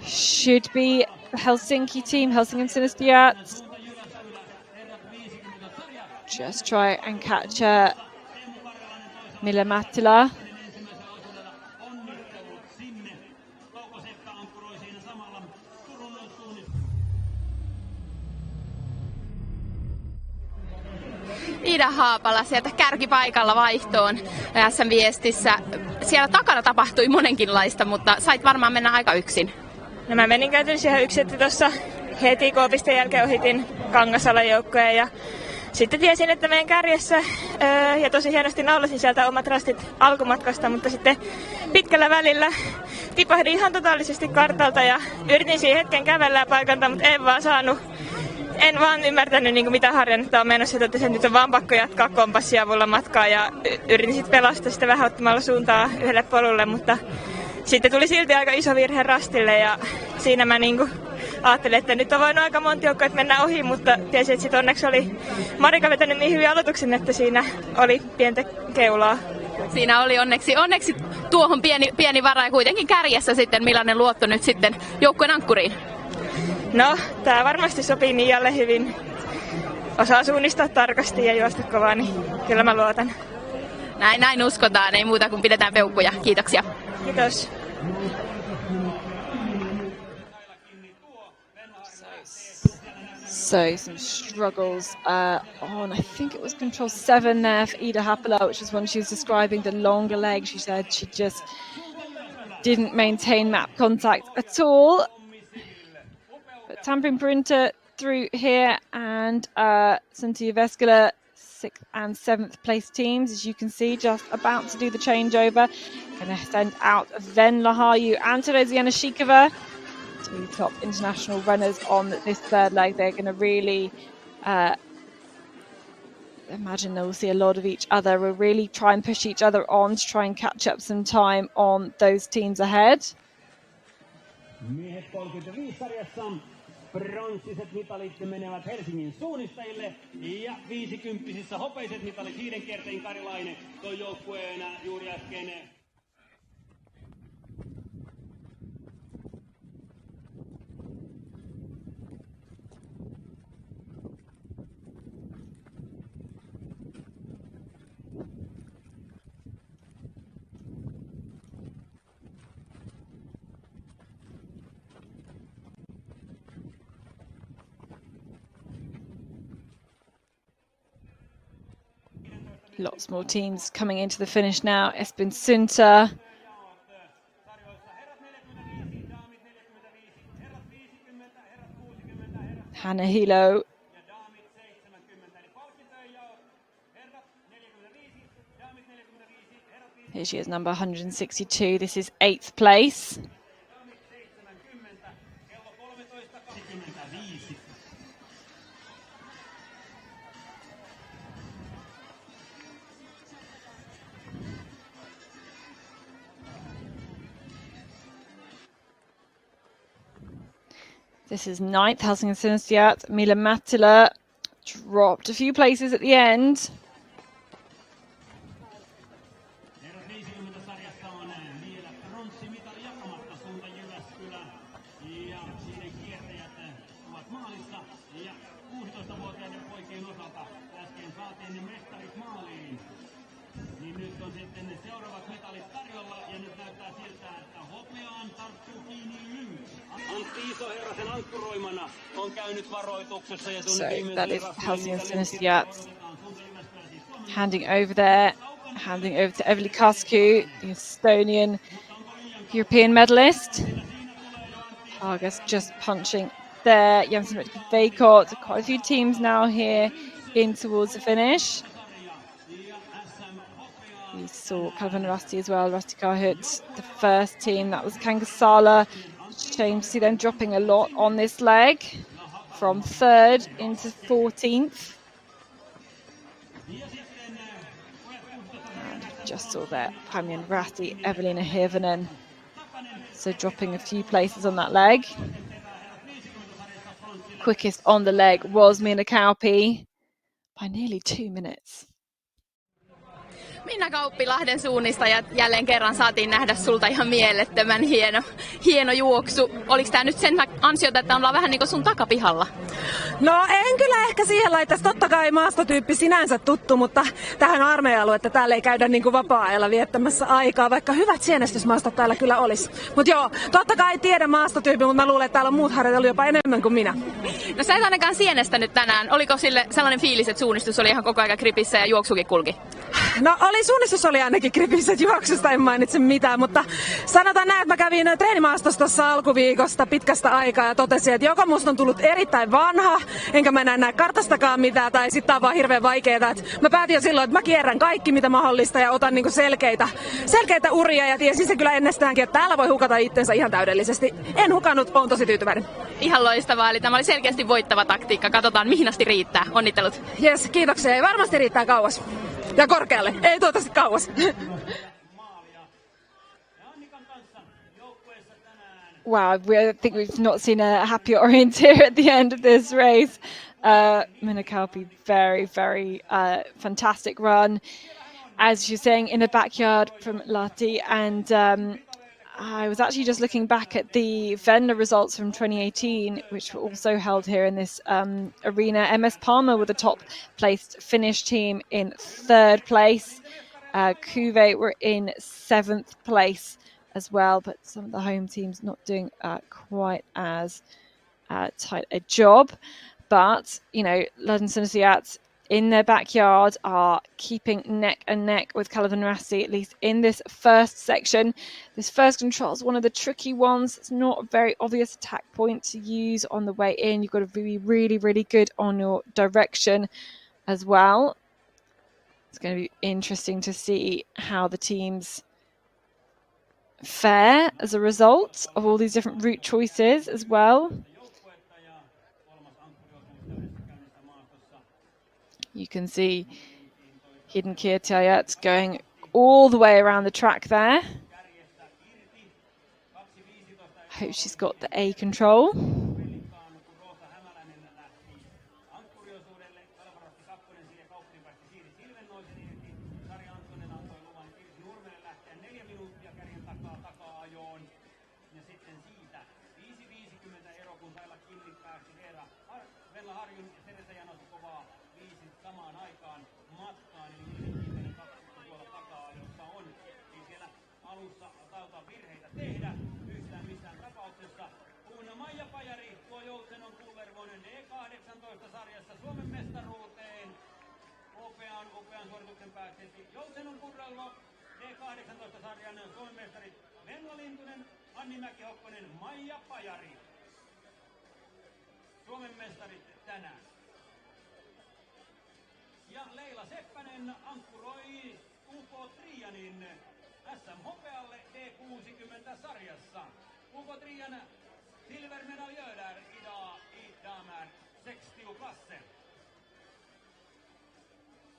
Should be the Helsinki team, Helsingin Sinistiat. Just try and catch Mille Mattila.
Ida Haapala sieltä kärkipaikalla vaihtoon SM-viestissä. Siellä takana tapahtui monenkinlaista, mutta sait varmaan mennä aika yksin.
No mä menin käytännössä ihan yksin, että tuossa heti koopisten jälkeen ohitin Kangasalan joukkoja ja sitten tiesin, että menen kärjessä ja tosi hienosti naulasin sieltä omat rastit alkumatkasta, mutta sitten pitkällä välillä tipahdin ihan totaalisesti kartalta ja yritin siihen hetken kävellä paikalta, mutta en vaan ymmärtänyt niin mitä harjannetta on menossa, että sen nyt on vaan pakko jatkaa kompassin avulla matkaa ja yritin sitten pelastaa sitä vähän ottamalla suuntaa yhdelle polulle, mutta sitten tuli silti aika iso virhe rastille ja siinä mä ajattelin, että nyt on voinut aika monta joukkoa, että mennään ohi, mutta tiesin, että sitten onneksi oli Marika vetänyt niin hyvin aloituksen, että siinä oli pientä keulaa.
Siinä oli onneksi tuohon pieni vara ja kuitenkin kärjessä sitten. Millainen luotto nyt sitten joukkueen ankkuriin?
No, tää varmasti sopii Mialle hyvin. Osaa suunnistaa tarkasti ja juosta kovaa, niin kyllä mä luotan.
Näin uskotaan, ei muuta kuin pidetään peukkuja. Kiitoksia.
Kiitos.
So some struggles on, I think it was control 7 there for Ida Haapala, which was when she was describing the longer leg. She said she just didn't maintain map contact at all. But Tampin Printer through here, and Sunti Veskala 6th and 7th place teams, as you can see, just about to do the changeover. Going to send out Ven Lahayu and Tereziana Shikova, two top international runners on this third leg. They're going to really imagine they'll see a lot of each other. We'll really try and push each other on to try and catch up some time on those teams ahead.
Miehet 35-sarjassa pronssiset mitalit menevät Helsingin suunnistajille ja 50-sissä hopeiset mitalit hiidenkierteen Karilainen toi joukkueena juuri äsken.
Lots more teams coming into the finish now. Espen Sunta, Hannah Hilo, here she is, number 162. This is 8th place. This is 9th, Helsingin Synestiat. Mila Mattila dropped a few places at the end. So that is Helsingin Synestiat handing over there, handing over to Eveli Kasku, the Estonian European medalist. Hargas just punching there. Jensen Veikot, quite a few teams now here in towards the finish. We saw Calvin Rusty as well, Rusty Kahut, the first team. That was Kangasala. Shame to see them dropping a lot on this leg, from 3rd into 14th. And just saw there, Pamian Ratti, Evelina Hirvonen. So dropping a few places on that leg. Quickest on the leg was Minna Kauppi by nearly 2 minutes.
Minna Kauppi, Lahden suunnistajat, jälleen kerran saatiin nähdä sulta ihan mielettömän hieno juoksu. Oliko tämä nyt sen ansiota, että ollaan vähän niin kuin sun takapihalla?
No en kyllä ehkä siihen laittaisi. Totta kai maastotyyppi sinänsä tuttu, mutta tähän armeija-alue, että täällä ei käydä niin kuin vapaa-ajalla viettämässä aikaa, vaikka hyvät sienestysmaastot täällä kyllä olisi. Mutta joo, totta kai tiedän maastotyyppi, mutta mä luulen, että täällä on muut harjoitellut jopa enemmän kuin minä.
No sä et ainakaan sienestänyt tänään. Oliko sille sellainen fiilis, että suunnistus oli ihan koko ajan gripissä ja juoksukin kulki?
No suunnistus oli ainakin gripissä, juoksusta en mainitse mitään, mutta sanotaan näin, että mä kävin treenimaastossa tuossa alkuviikosta pitkästä aikaa ja totesin, että joko musta on tullut erittäin vanha, enkä mä näe kartastakaan mitään, tai sitten tää on vaan hirveän vaikeeta. Mä päätin jo silloin, että mä kierrän kaikki mitä mahdollista ja otan niinku selkeitä uria, ja tiesin se kyllä ennestäänkin, että täällä voi hukata itsensä ihan täydellisesti. En hukannut, oon tosi tyytyväinen.
Ihan loistavaa, eli tämä oli selkeästi voittava taktiikka. Katsotaan mihin asti riittää. Onnittelut.
Jes, kiitoksia. Ei varmasti riittää kauas. Ja korkealle, ei toivottavasti kauas.
Wow, I think we've not seen a happier orienteer at the end of this race. Minna Kauppi, very, very fantastic run. As you're saying, in the backyard from Lahti. And I was actually just looking back at the Venla results from 2018, which were also held here in this arena. MS Palmer were the top placed Finnish team in 3rd place. Kuve were in 7th place as well, but some of the home teams not doing quite as tight a job. But, you know, Lahden Synesiat in their backyard are keeping neck and neck with Calvin Rassi, at least in this first section. This first control is one of the tricky ones. It's not a very obvious attack point to use on the way in. You've got to be really, really good on your direction as well. It's going to be interesting to see how the teams fare as a result of all these different route choices as well. You can see Hidden Kiertiajat going all the way around the track there. Hope she's got the A control.
Suomen mestarit tänään. Ja Leila Seppänen ankkuroi UK Trianin SM-hopealle D60-sarjassa. UK Trian silvermedaljörer idag i damer 60-klassen.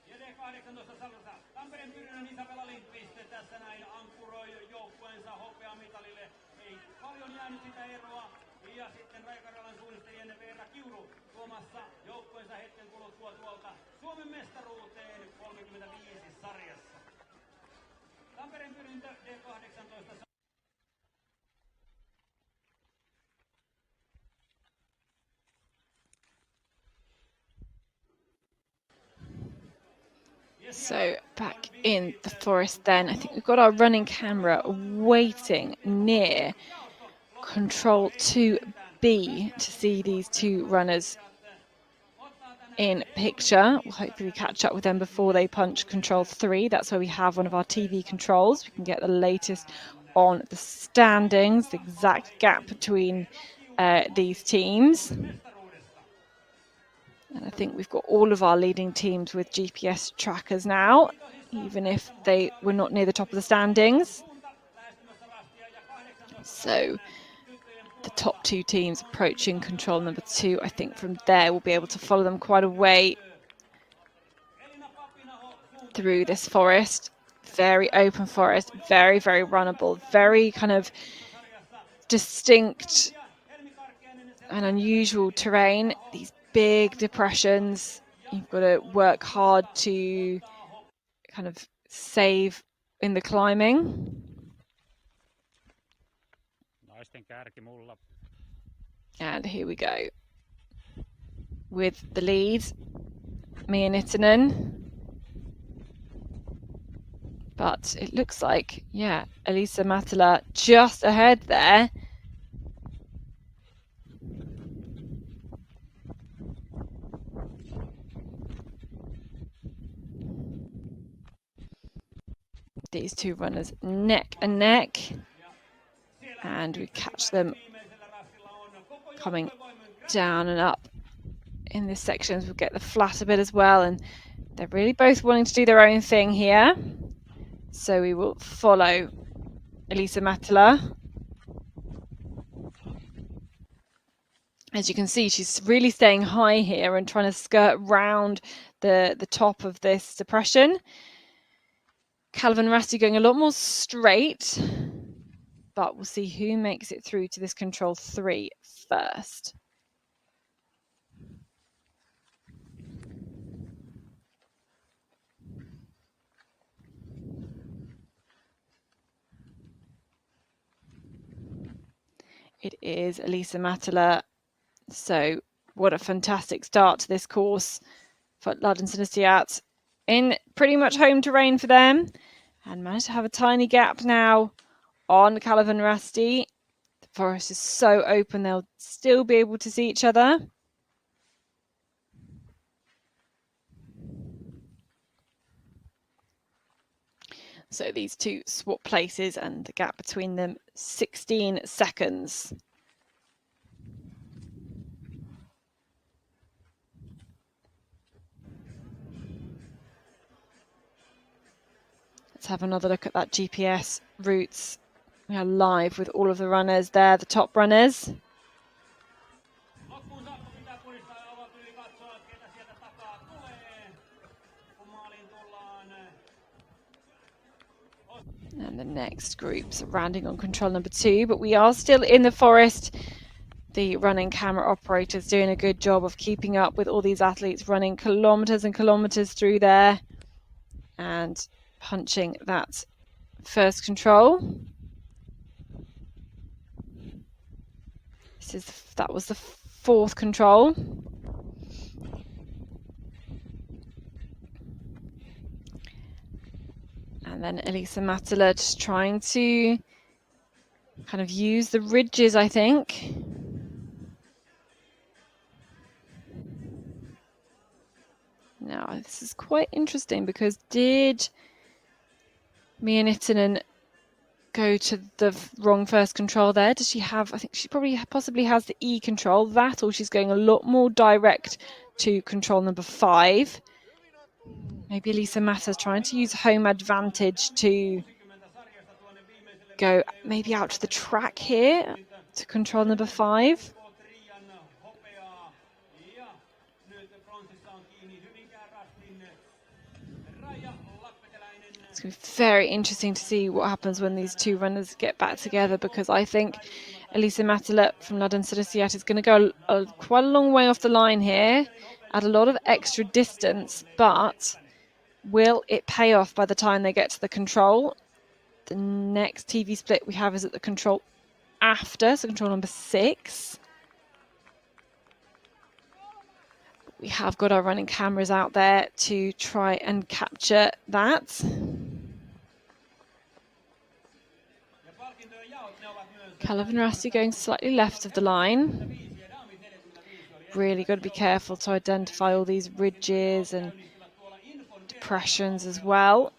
Ja D18-sarjassa Tampereen Pyrynen Isabella Lindqvist tässä näin ankkuroi joukkueensa hopeamitalille. Ei paljon jäänyt sitä eroa. Ja sitten Raikaralan suunnistajien Veera Kiuru tuomassa joukkueensa hetken kuluttua tuolta Suomen mestaruuteen 35 sarjassa. Tampereen pyrintö D18.
So back in the forest then, I think we've got our running camera waiting near control 2B to see these two runners in picture. We'll hopefully catch up with them before they punch control 3. That's where we have one of our TV controls. We can get the latest on the standings, the exact gap between these teams. And I think we've got all of our leading teams with GPS trackers now, even if they were not near the top of the standings. So the top two teams approaching control number 2. I think from there we'll be able to follow them quite a way through this forest. Very open forest, very, very runnable, very kind of distinct and unusual terrain. These big depressions. You've got to work hard to kind of save in the climbing. And here we go with the lead, Mia Nittinen. But it looks like, yeah, Elisa Matala just ahead there. These two runners neck and neck, and we catch them coming down and up in this section. We'll get the flat a bit as well, and they're really both wanting to do their own thing here. So we will follow Elisa Matala. As you can see, she's really staying high here and trying to skirt round the top of this depression. Calvin Rassi going a lot more straight, but we'll see who makes it through to this control 3 first. It is Elisa Matala. So what a fantastic start to this course for Lahden Synnistijat. In pretty much home terrain for them, and managed to have a tiny gap now on Calvin Rassi. The forest is so open, they'll still be able to see each other. So these two swap places and the gap between them 16 seconds. Let's have another look at that GPS routes. We are live with all of the runners there, the top runners. And the next groups rounding on control number 2, but we are still in the forest. The running camera operator's doing a good job of keeping up with all these athletes running kilometers and kilometers through there and punching that first control. That was the 4th control. And then Elisa Matala just trying to kind of use the ridges, I think. Now, this is quite interesting because did Mia Nittinen go to the wrong first control there? Does she have, I think she possibly has the E control, that, or she's going a lot more direct to control number 5. Maybe Elisa Mata's trying to use home advantage to go maybe out to the track here to control number 5. It's going to be very interesting to see what happens when these two runners get back together, because I think Elisa Matala from Ladon Sidisiat is going to go quite a long way off the line here, add a lot of extra distance, but will it pay off by the time they get to the control? The next TV split we have is at the control after, so control number 6. We have got our running cameras out there to try and capture that. Calvin Rasti going slightly left of the line. Really got to be careful to identify all these ridges and depressions as well.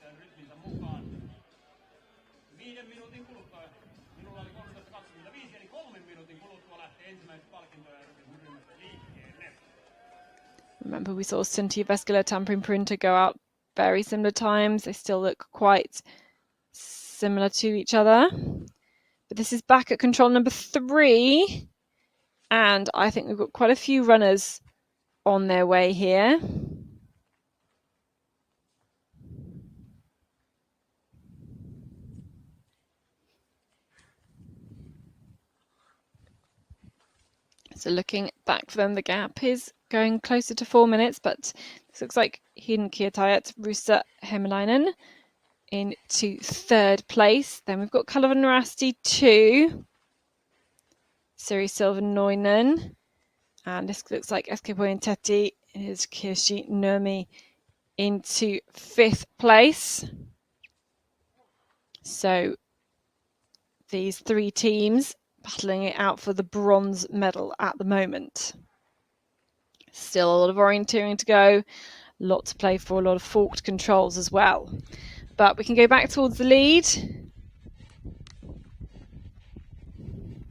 Remember, we saw Cynthia Veskala, Tamprin Printer go out very similar times. They still look quite similar to each other. But this is back at control number 3. And I think we've got quite a few runners on their way here. So looking back for them, the gap is going closer to 4 minutes, but this looks like Hidden Kietajat, Rusa Hemelainen into 3rd place. Then we've got Kalvan Rasti 2, Siri Silvanoinen, and this looks like Eskepoin Teti is Kirsi Nurmi into 5th place. So these 3 teams battling it out for the bronze medal at the moment. Still a lot of orienteering to go, a lot to play for, a lot of forked controls as well. But we can go back towards the lead.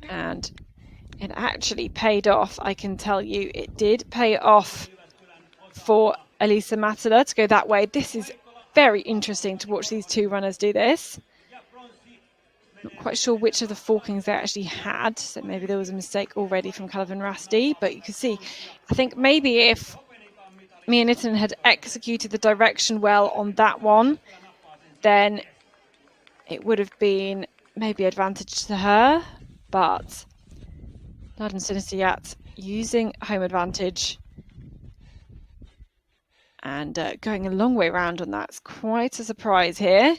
And it actually paid off, I can tell you. It did pay off for Elisa Matala to go that way. This is very interesting to watch these two runners do this. Not quite sure which of the forkings they actually had, so maybe there was a mistake already from Calvin Rasti, but you can see, I think maybe if Mia Nittinen had executed the direction well on that one, then it would have been maybe advantage to her, but Ladon Sinisiat using home advantage and going a long way around on that. It's quite a surprise here.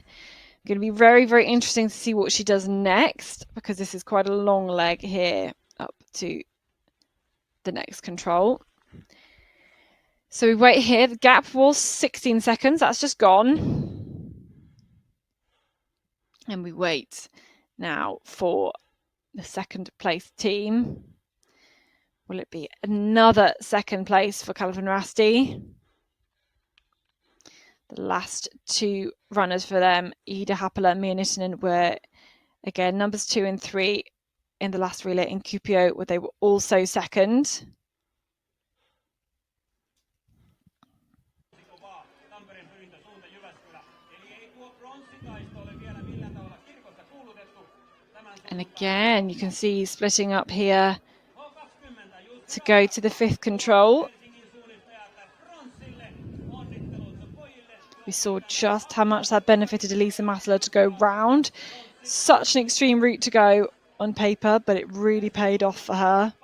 Going to be very, very interesting to see what she does next, because this is quite a long leg here up to the next control. So we wait here. The gap was 16 seconds. That's just gone. And we wait now for the 2nd place team. Will it be another 2nd place for Calvin Rasti? The last two runners for them, Ida Happala and Mia Nittinen, were again numbers 2 and 3 in the last relay in Kuopio, where they were also second. And again, you can see splitting up here to go to the 5th control. We saw just how much that benefited Elisa Matala to go round. Such an extreme route to go on paper, but it really paid off for her.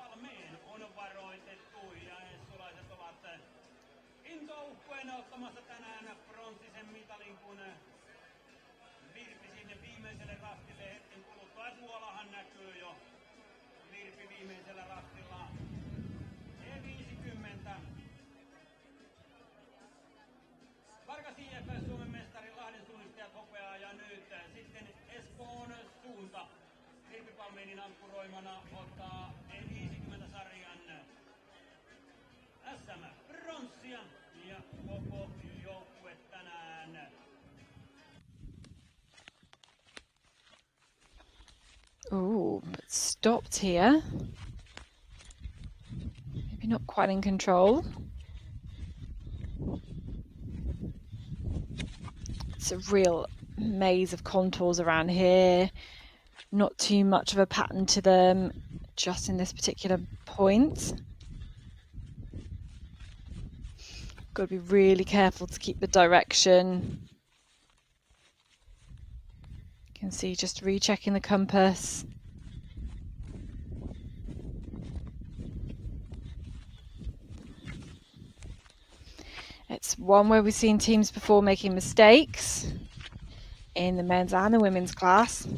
Oh, but stopped here. Maybe not quite in control. It's a real maze of contours around here. Not too much of a pattern to them, just in this particular point. Got to be really careful to keep the direction. You can see just rechecking the compass. It's one where we've seen teams before making mistakes in the men's and the women's class.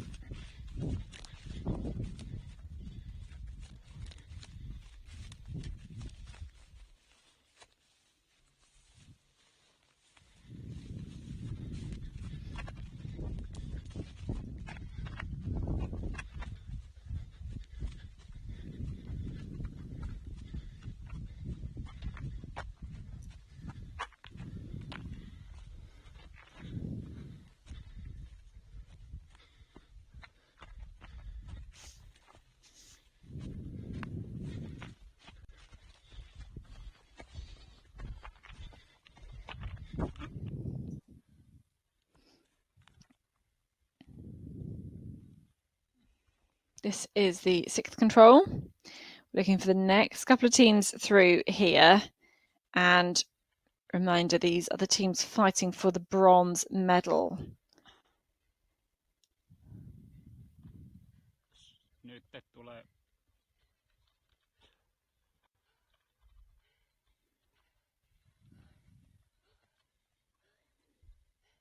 This is the 6th control. Looking for the next couple of teams through here. And reminder, these are the teams fighting for the bronze medal.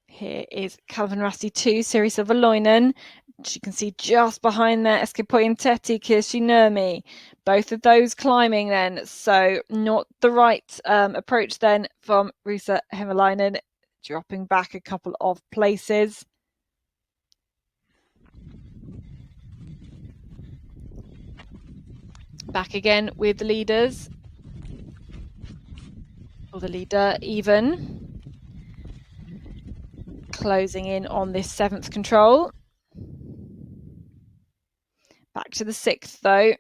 Here is Calvin Rasti 2, Siri Silverloinen. You can see just behind there, Eskepointeti, Kirsi Nurmi. Both of those climbing then, so not the right approach then from Risa Hemalainen, dropping back a couple of places. Back again with the leaders. Or the leader even. Closing in on this 7th control. Back to the 6th though.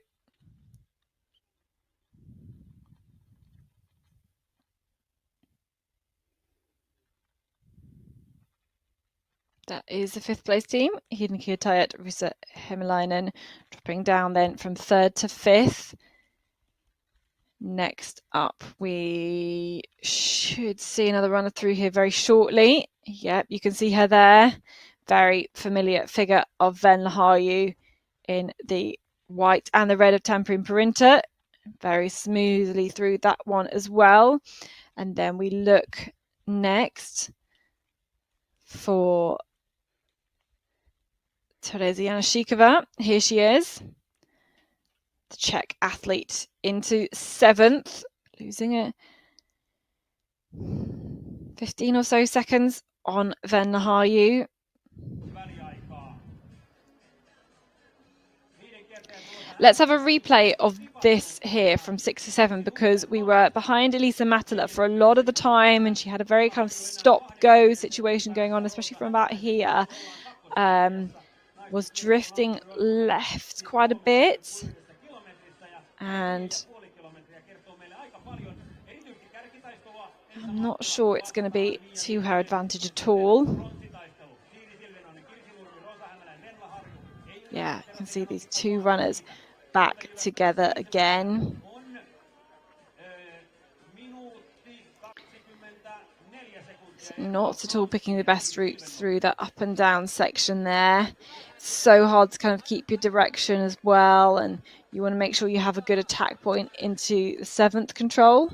That is the 5th place team. Hidden Kiotayat, Risa Hemalainen, dropping down then from 3rd to 5th. Next up, we should see another runner through here very shortly. Yep, you can see her there. Very familiar figure of Ven Lahayu in the white and the red of Tampere Perinta. Very smoothly through that one as well. And then we look next for Tereza Yanashikova. Here she is. The Czech athlete into 7th, losing it 15 or so seconds on Ven Lahayu. Let's have a replay of this here from 6 to 7, because we were behind Elisa Matala for a lot of the time, and she had a very kind of stop-go situation going on, especially from about here. Was drifting left quite a bit, and I'm not sure it's going to be to her advantage at all. Yeah, you can see these two runners back together again. So not at all picking the best route through that up and down section there. It's so hard to kind of keep your direction as well, and you want to make sure you have a good attack point into the 7th control.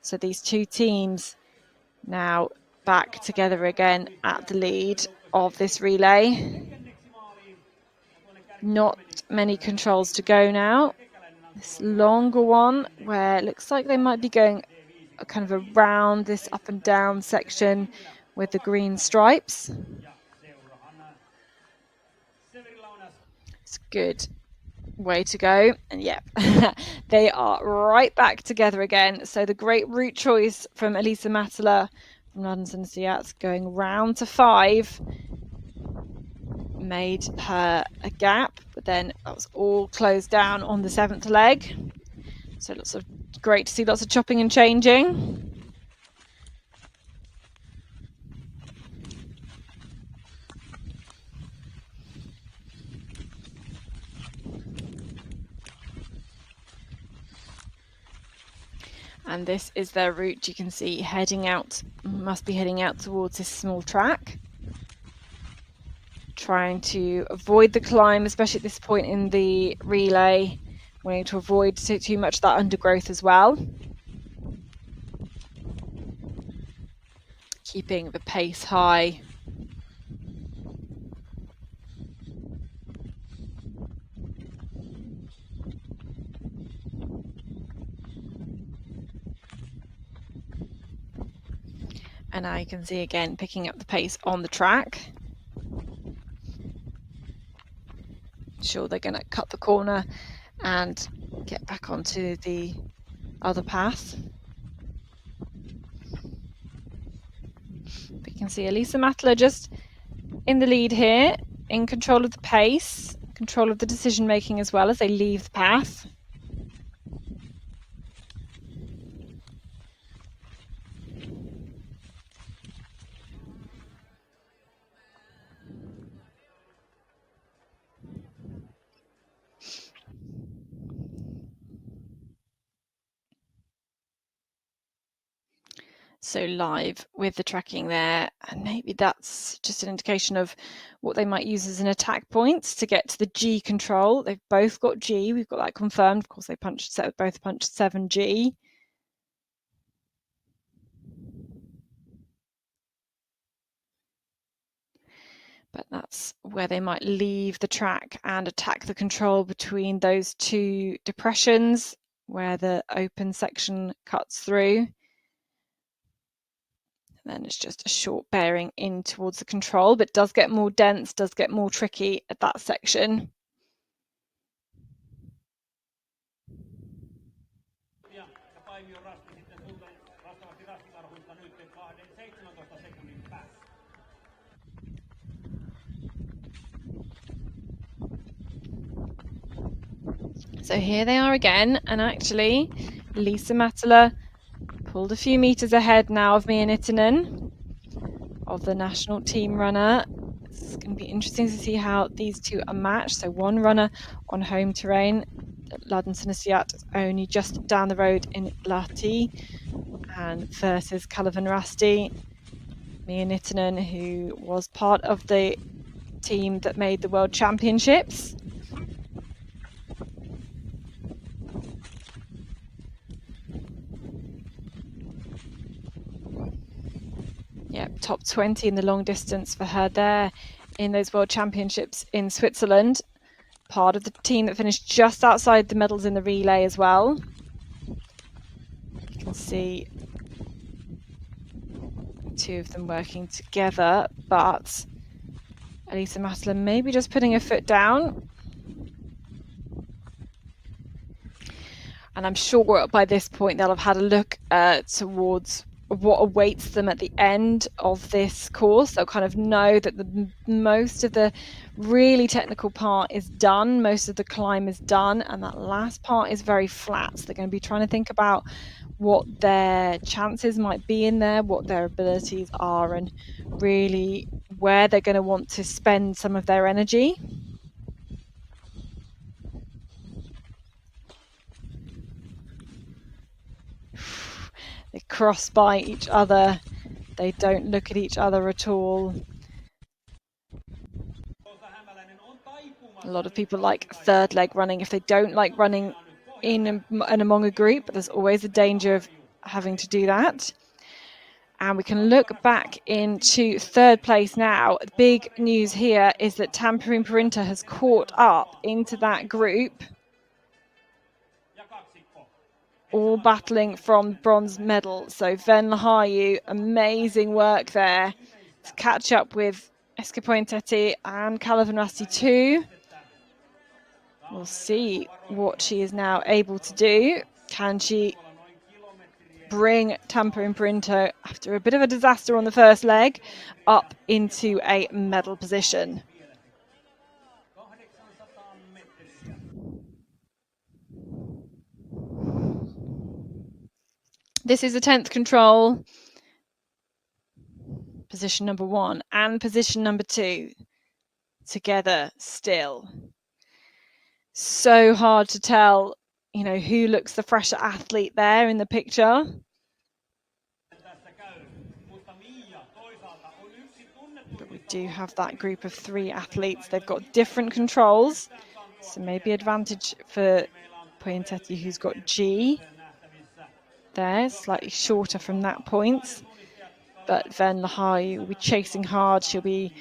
So these two teams now back together again at the lead of this relay. Not many controls to go now. This longer one where it looks like they might be going kind of around this up and down section with the green stripes. It's a good way to go. And yep, they are right back together again. So the great route choice from Elisa Matala from London Seats going round to 5 made her a gap, but then that was all closed down on the 7th leg. So great to see lots of chopping and changing. And this is their route. You can see heading out, must be heading out towards this small track. Trying to avoid the climb, especially at this point in the relay, wanting to avoid too much of that undergrowth as well. Keeping the pace high. And now you can see again picking up the pace on the track. Sure, they're going to cut the corner and get back onto the other path. But you can see Elisa Matala just in the lead here, in control of the pace, control of the decision making as well as they leave the path. So live with the tracking there, and maybe that's just an indication of what they might use as an attack point to get to the G control. They've both got G, we've got that confirmed. Of course, they both punched 7G. But that's where they might leave the track and attack the control between those two depressions where the open section cuts through. And then it's just a short bearing in towards the control, but does get more dense, does get more tricky at that section. So here they are again, and actually Elisa Matala pulled a few meters ahead now of Mia Nittinen, of the national team runner. It's going to be interesting to see how these two are matched. So one runner on home terrain, London Seats is only just down the road in Lahti, and versus Kalevan Rasti, Mia Nittinen, who was part of the team that made the World Championships. Yep, top 20 in the long distance for her there in those World Championships in Switzerland. Part of the team that finished just outside the medals in the relay as well. You can see two of them working together, but Elisa Matala maybe just putting her foot down. And I'm sure by this point they'll have had a look towards what awaits them at the end of this course. They'll kind of know that most of the really technical part is done, most of the climb is done, and that last part is very flat. So they're going to be trying to think about what their chances might be in there, what their abilities are, and really where they're going to want to spend some of their energy. They cross by each other. They don't look at each other at all. A lot of people like third leg running if they don't like running in and among a group, but there's always a danger of having to do that. And we can look back into third place now. Big news here is that Tampering Perinta has caught up into that group, all battling from bronze medal. So Venlahayu, amazing work there to catch up with Eskipointeti and Kalavanrasti too. We'll see what she is now able to do. Can she bring Tampering Perinta, after a bit of a disaster on the first leg, up into a medal position? This is the 10th control, position number 1 and position number 2 together still. So hard to tell, you know, who looks the fresher athlete there in the picture. But we do have that group of 3 athletes. They've got different controls, so maybe advantage for Pointeti, who's got G there, slightly shorter from that point. But Venlahayu will be chasing hard. She'll be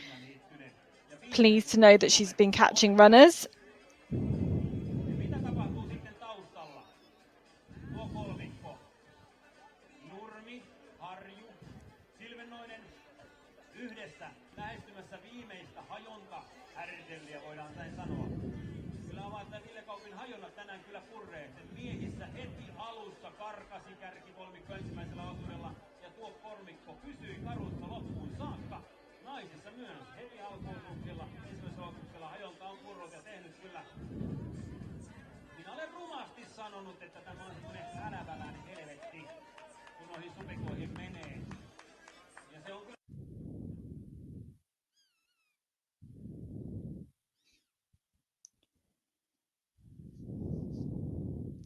pleased to know that she's been catching runners.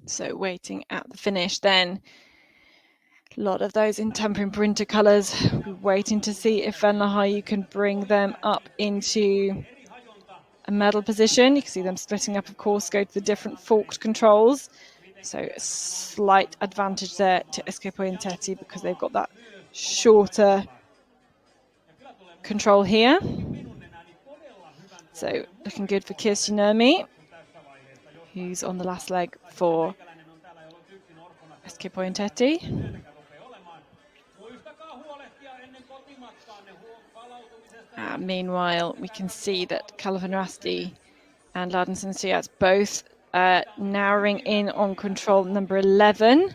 So waiting at the finish then. A lot of those in Tampering Perinta colours. We're waiting to see if Venlahayu can bring them up into a medal position. You can see them splitting up, of course, go to the different forked controls. So a slight advantage there to Eskipointeti because they've got that shorter control here. So looking good for Kirsti Nurmi, who's on the last leg for Eskipointeti. Meanwhile, we can see that Kalavanrasti and Ladenson Siats both narrowing in on control number 11.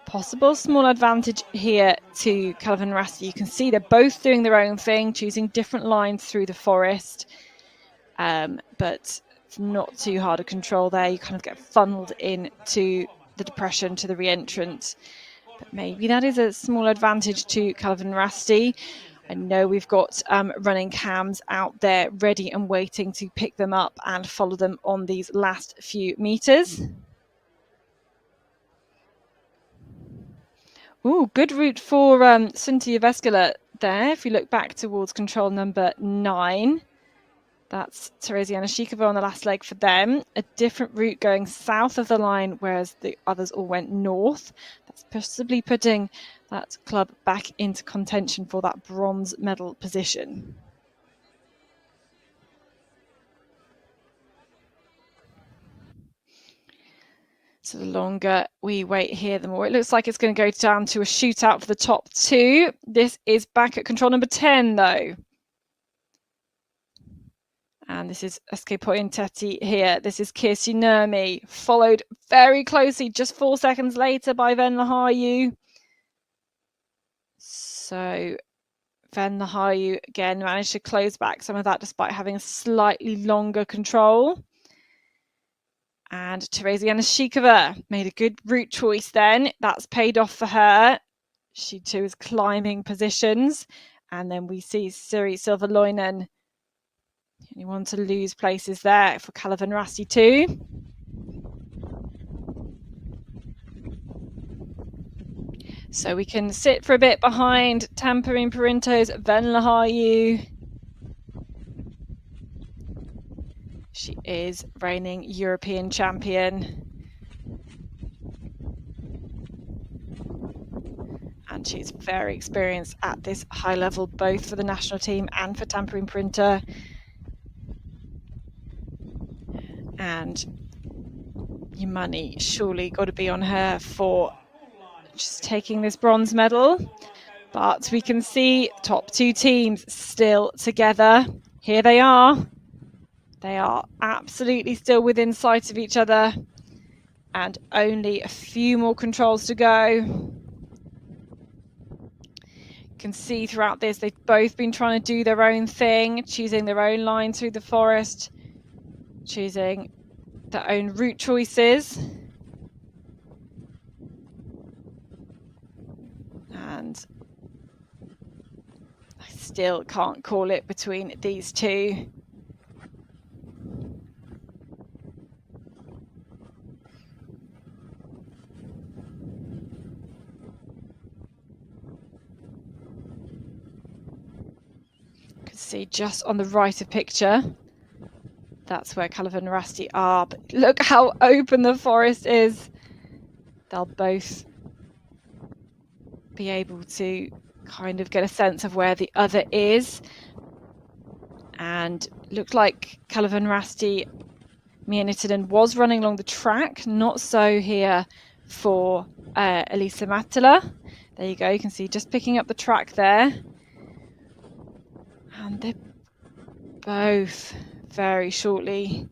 Possible small advantage here to Kalavanrasti. You can see they're both doing their own thing, choosing different lines through the forest, but it's not too hard to control there. You kind of get funneled into the depression to the re-entrant. But maybe that is a small advantage to Kalavanrasti. I know we've got running cams out there ready and waiting to pick them up and follow them on these last few meters. Ooh, good route for Sunti Jyväskylä there. If you look back towards control number 9, that's Teresia Nashikova on the last leg for them. A different route going south of the line, whereas the others all went north. That's possibly putting that club back into contention for that bronze medal position. So the longer we wait here, the more it looks like it's going to go down to a shootout for the top 2. This is back at control number 10, though. And this is SK Pointeti here. This is Kirsi Nurmi, followed very closely just 4 seconds later by Venla Harju. So Venla Harju again managed to close back some of that despite having a slightly longer control. And Teresa Yanashikova made a good route choice then. That's paid off for her. She too is climbing positions. And then we see Siri Silverloinen. The only one to lose places there for Kalevan Rasti too. So we can sit for a bit behind Tampere Parinto's Venla Harju. She is reigning European champion. And she's very experienced at this high level, both for the national team and for Tampere Parinto. And your money surely got to be on her for just taking this bronze medal. But we can see top 2 teams still together. Here they are. They are absolutely still within sight of each other, and only a few more controls to go. You can see throughout this, they've both been trying to do their own thing, choosing their own line through the forest, choosing their own route choices. And I still can't call it between these two. See just on the right of picture, that's where Kalevan Rasti are, but look how open the forest is. They'll both be able to kind of get a sense of where the other is, and looked like Kalevan Rasti, Mia Nittinen was running along the track, not so here for Elisa Mattila. There you go, you can see just picking up the track there. And they're both very shortly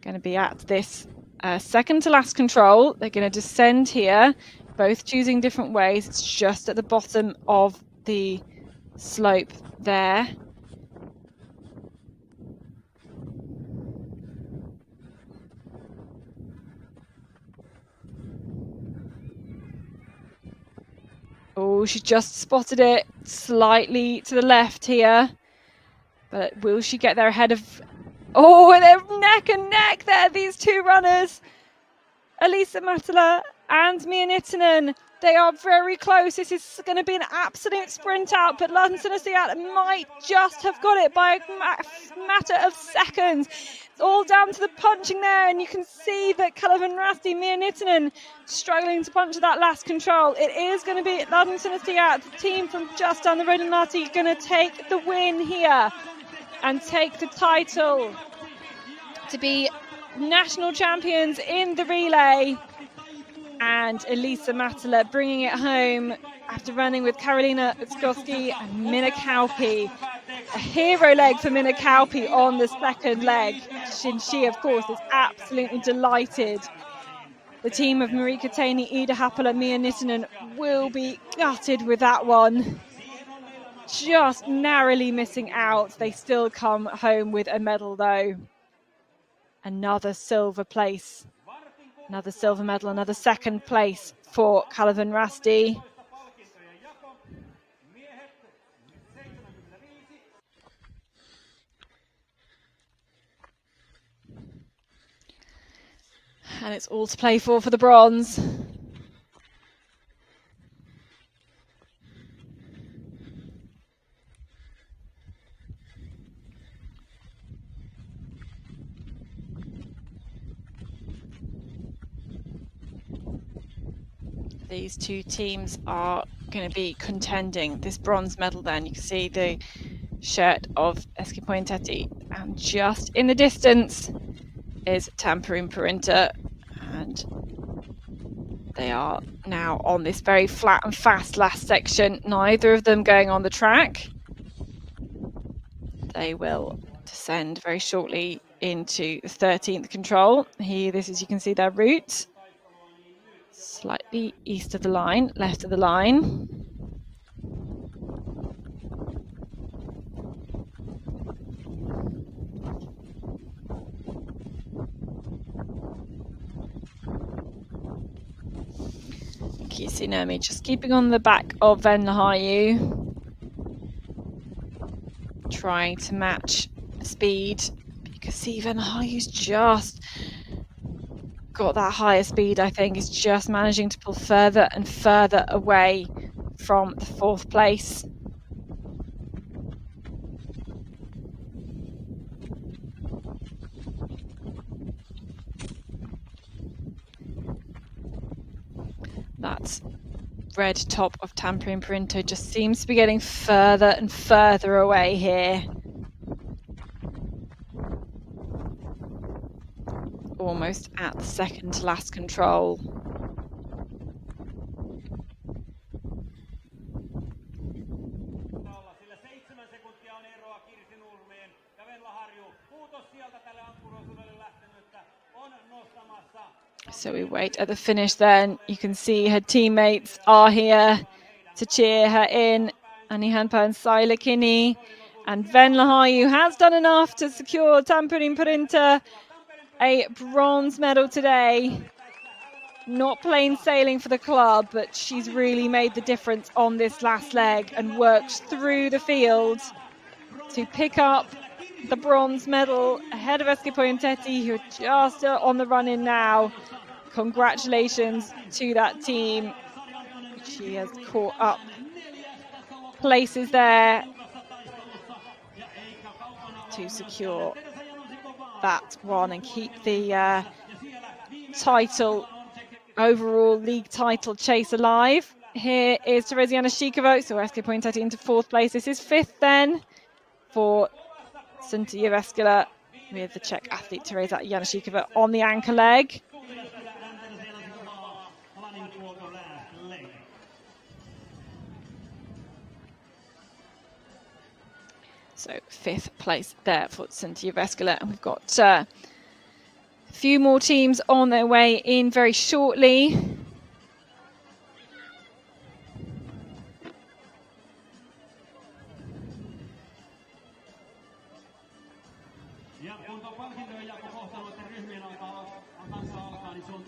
going to be at this second to last control. They're going to descend here, both choosing different ways. It's just at the bottom of the slope there. Oh, she just spotted it slightly to the left here. But will she get there ahead of... Oh, they're neck and neck there, these two runners. Elisa Mattila and Mia Nittinen. They are very close. This is going to be an absolute sprint out, but Lansana might just have got it by a matter of seconds. It's all down to the punching there, and you can see that Kalevan Rasti, Mia Nittinen, struggling to punch that last control. It is going to be Lansana, the team from just down the road in Lahti, going to take the win here and take the title to be national champions in the relay. And Elisa Mattila bringing it home after running with Karolina Utskoski and Minna Kauppi. A hero leg for Minna Kauppi on the second leg. She, of course, is absolutely delighted. The team of Marika Taini, Ida Happala, Mia Nittinen will be gutted with that one. Just narrowly missing out. They still come home with a medal though. Another silver place. Another silver medal, another second place for Kalevan Rasti. And it's all to play for the bronze. These two teams are going to be contending this bronze medal then. You can see the shirt of SK Pointeti, and just in the distance is Tampere Parinto, and they are now on this very flat and fast last section. Neither of them going on the track. They will descend very shortly into 13th control. Here, this is, you can see their route. Slightly east of the line, left of the line. Kisinemi just keeping on the back of Venlahayu, trying to match speed. You can see Venlahayu's just got that higher speed. I think is just managing to pull further and further away from the 4th place. That red top of Tampere Printo just seems to be getting further and further away here. Almost at the second to last control. So we wait at the finish then. You can see her teammates are here to cheer her in. Anni Hanpa and Saila Kinney. And Venlahayu has done enough to secure Tampere Printo a bronze medal today. Not plain sailing for the club, but she's really made the difference on this last leg and worked through the field to pick up the bronze medal ahead of Eski Pointetti, who are just on the run in now. Congratulations to that team. She has caught up places there to secure that one and keep the title, overall league title chase alive. Here is Teresiana Shikovo, so Eski Pointetti into 4th place. This is 5th then for St. Jyväskylä with the Czech athlete Teresa Janashikova on the anchor leg. So 5th place there for St. Jyväskylä, and we've got a few more teams on their way in very shortly.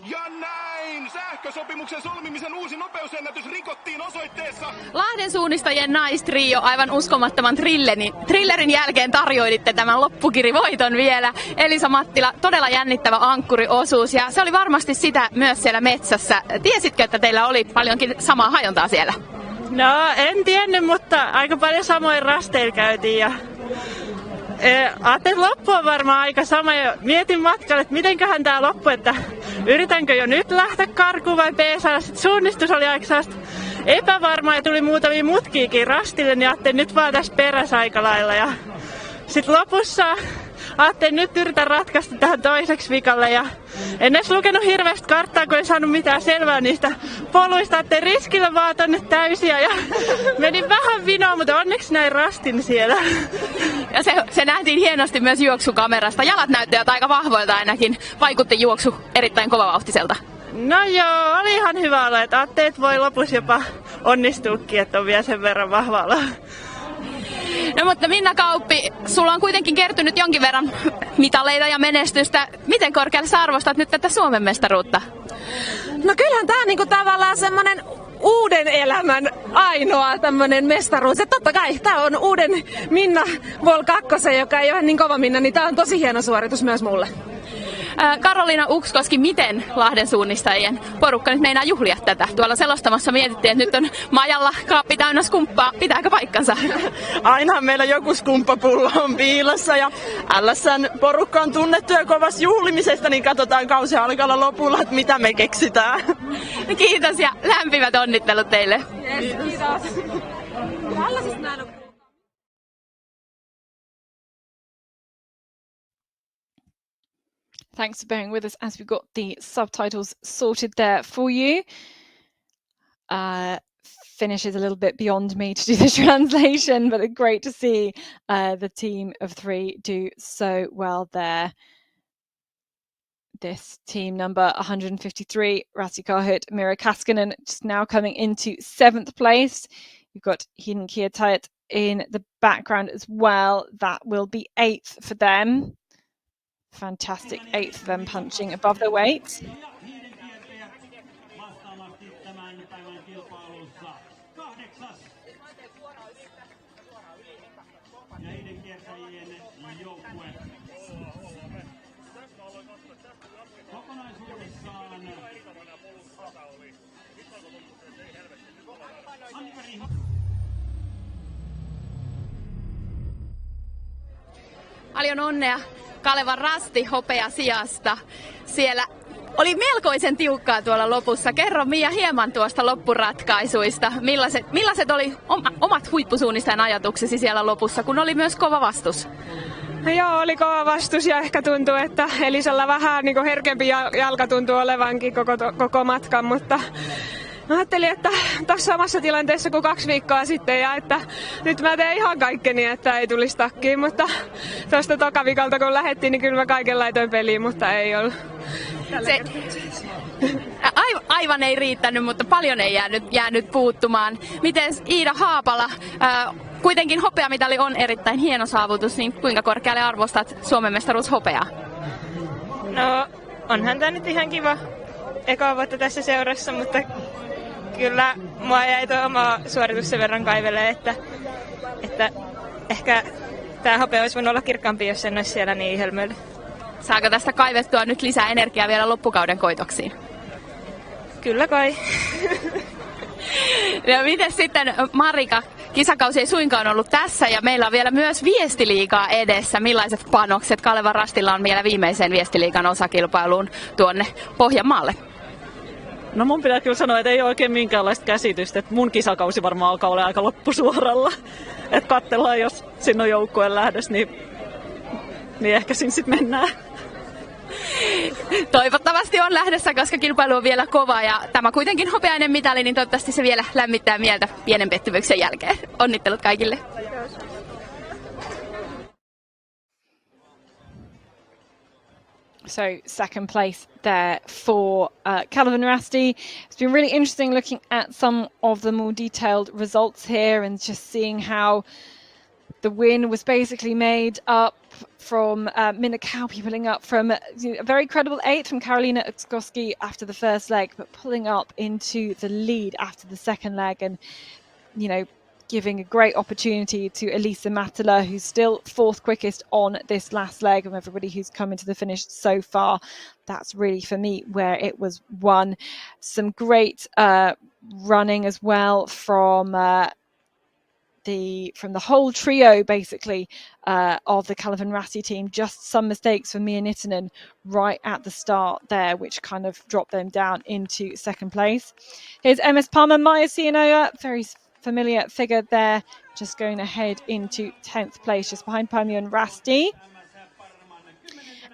Ja näin! Sähkösopimuksen solmimisen uusi nopeusennätys rikottiin osoitteessa.
Lahden suunnistajien naistrio aivan uskomattoman thrillerin jälkeen tarjoilitte tämän loppukirivoiton vielä. Elisa Mattila, todella jännittävä ankkuriosuus ja se oli varmasti sitä myös siellä metsässä. Tiesitkö, että teillä oli paljonkin samaa hajontaa siellä?
No en tiennyt, mutta aika paljon samoin rasteilla käytiin ja ajattelin, että loppu on varmaan aika sama ja mietin matkalle, että mitenköhän tää loppu, että yritänkö jo nyt lähteä karkuun vai peesaan. Sitten suunnistus oli aika sellaista epävarmaa ja tuli muutamia mutkiikin rastille, niin ajattelin nyt vaan tässä perässä aika lailla. Ja sitten lopussa ajattelin nyt yritän ratkaista tähän toiseksi vikalle ja en edes lukenut hirveästi karttaa, kun en saanut mitään selvää niistä poluista. Ajattelin riskillä vaan tonne täysiä ja menin vähän vinoon, mutta onneksi näin rastin siellä.
Ja se nähtiin hienosti myös juoksukamerasta. Jalat näyttivät aika vahvoilta ainakin. Vaikutti juoksu erittäin kovavauhtiselta.
No joo, oli ihan hyvä olla. Että ajattelin, että voi lopussa jopa onnistuukin, että on vielä sen verran vahvalla.
No mutta Minna Kauppi, sulla on kuitenkin kertynyt jonkin verran mitaleita ja menestystä. Miten korkealle sä arvostat nyt tätä Suomen mestaruutta?
No kyllähän tää on niinku tavallaan semmonen uuden elämän ainoa tämmönen mestaruus. Ja totta kai tää on uuden Minna Vol 2, joka ei ole niin kova Minna, niin tää on tosi hieno suoritus myös mulle.
Karoliina Ukskoski, miten Lahden suunnistajien porukka nyt meinaa juhlia tätä? Tuolla selostamassa mietittiin, että nyt on majalla kaappi täynnä skumppaa. Pitääkö paikkansa?
Ainahan meillä joku skumppapullo on piilossa ja LSN porukka on tunnettu jo kovasta juhlimisesta, niin katsotaan kausi alkalla lopulla, että mitä me keksitään.
Kiitos ja lämpimät onnittelut teille.
Yes, kiitos.
Thanks for bearing with us as we got the subtitles sorted there for you. Finnish is a little bit beyond me to do the translation, but it's great to see the team of three do so well there. This team number 153, Rasi Karhut, Mira Kaskinen, just now coming into 7th place. You've got Hidden Kietajat in the background as well. That will be 8th for them. Fantastic 8th for them, punching above their weight.
Paljon onnea Kalevan Rasti hopea sijasta. Siellä oli melkoisen tiukkaa tuolla lopussa. Kerro Mia hieman tuosta loppuratkaisuista. Millaiset oli omat huippusuunnistajan ajatuksesi siellä lopussa, kun oli myös kova vastus?
No joo, oli kova vastus ja ehkä tuntuu, että Elisalla vähän niin kuin herkempi jalka tuntuu olevankin koko matkan, mutta mä ajattelin, että tässä samassa tilanteessa kuin 2 viikkoa sitten ja että nyt mä teen ihan kaikkeni, että ei tulisi takkiin, mutta tuosta tokavikolta kun lähdettiin, niin kyllä mä kaiken laitoin peliin, mutta ei ollut.
Aivan ei riittänyt, mutta paljon ei jäänyt puuttumaan. Miten Iida Haapala, kuitenkin hopeamitali on erittäin hieno saavutus, niin kuinka korkealle arvostat Suomen mestaruushopeaa?
No onhan tämä nyt ihan kiva eka vuotta tässä seurassa, mutta kyllä mua jäi tuo oma suoritus sen verran kaivelee, että ehkä tämä hopea olisi voinut olla kirkkaampi, jos en olisi siellä niin hölmöillyt.
Saako tästä kaivettua nyt lisää energiaa vielä loppukauden koitoksiin?
Kyllä kai.
Ja miten sitten Marika, kisakausi ei suinkaan ollut tässä ja meillä on vielä myös Viestiliigaa edessä. Millaiset panokset Kalevan Rastilla on vielä viimeiseen Viestiliigan osakilpailuun tuonne Pohjanmaalle?
No mun pitää kyllä sanoa, että ei ole oikein minkäänlaista käsitystä, että mun kisakausi varmaan alkaa olla aika loppusuoralla. Että katsellaan, jos sinne on joukkueen lähdös, niin ehkä sinne sitten mennään.
Toivottavasti on lähdössä, koska kilpailu on vielä kova ja tämä kuitenkin hopeainen mitali, niin toivottavasti se vielä lämmittää mieltä pienen pettymyksen jälkeen. Onnittelut kaikille.
So 2nd place there for Kalevan Rasti. It's been really interesting looking at some of the more detailed results here and just seeing how the win was basically made up from Minna Kaupi pulling up from a very credible 8th from Karolina Utskoski after the first leg, but pulling up into the lead after the second leg and, giving a great opportunity to Elisa Matala, who's still 4th quickest on this last leg of everybody who's come into the finish so far. That's really, for me, where it was won. Some great running as well from the whole trio, basically, of the Kalevan Rasti team. Just some mistakes for Mia Nittinen right at the start there, which kind of dropped them down into 2nd place. Here's MS Palmer, Maya Sienoa, very familiar figure there, just going ahead into 10th place, just behind Palmiu and Rasti.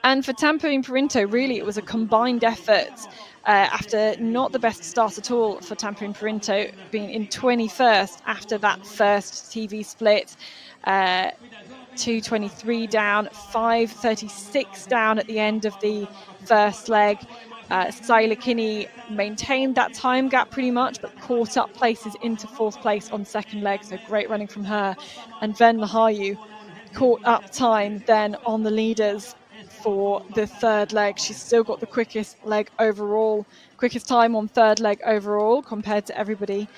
And for Tampere Perinto, really, it was a combined effort after not the best start at all for Tampere Perinto, being in 21st after that first TV split. 2:23 down, 5:36 down at the end of the first leg. Saila Kinney maintained that time gap pretty much, but caught up places into 4th place on 2nd leg, so great running from her. And Ven Lahaju caught up time then on the leaders for the 3rd leg. She's still got the quickest time on 3rd leg overall compared to everybody.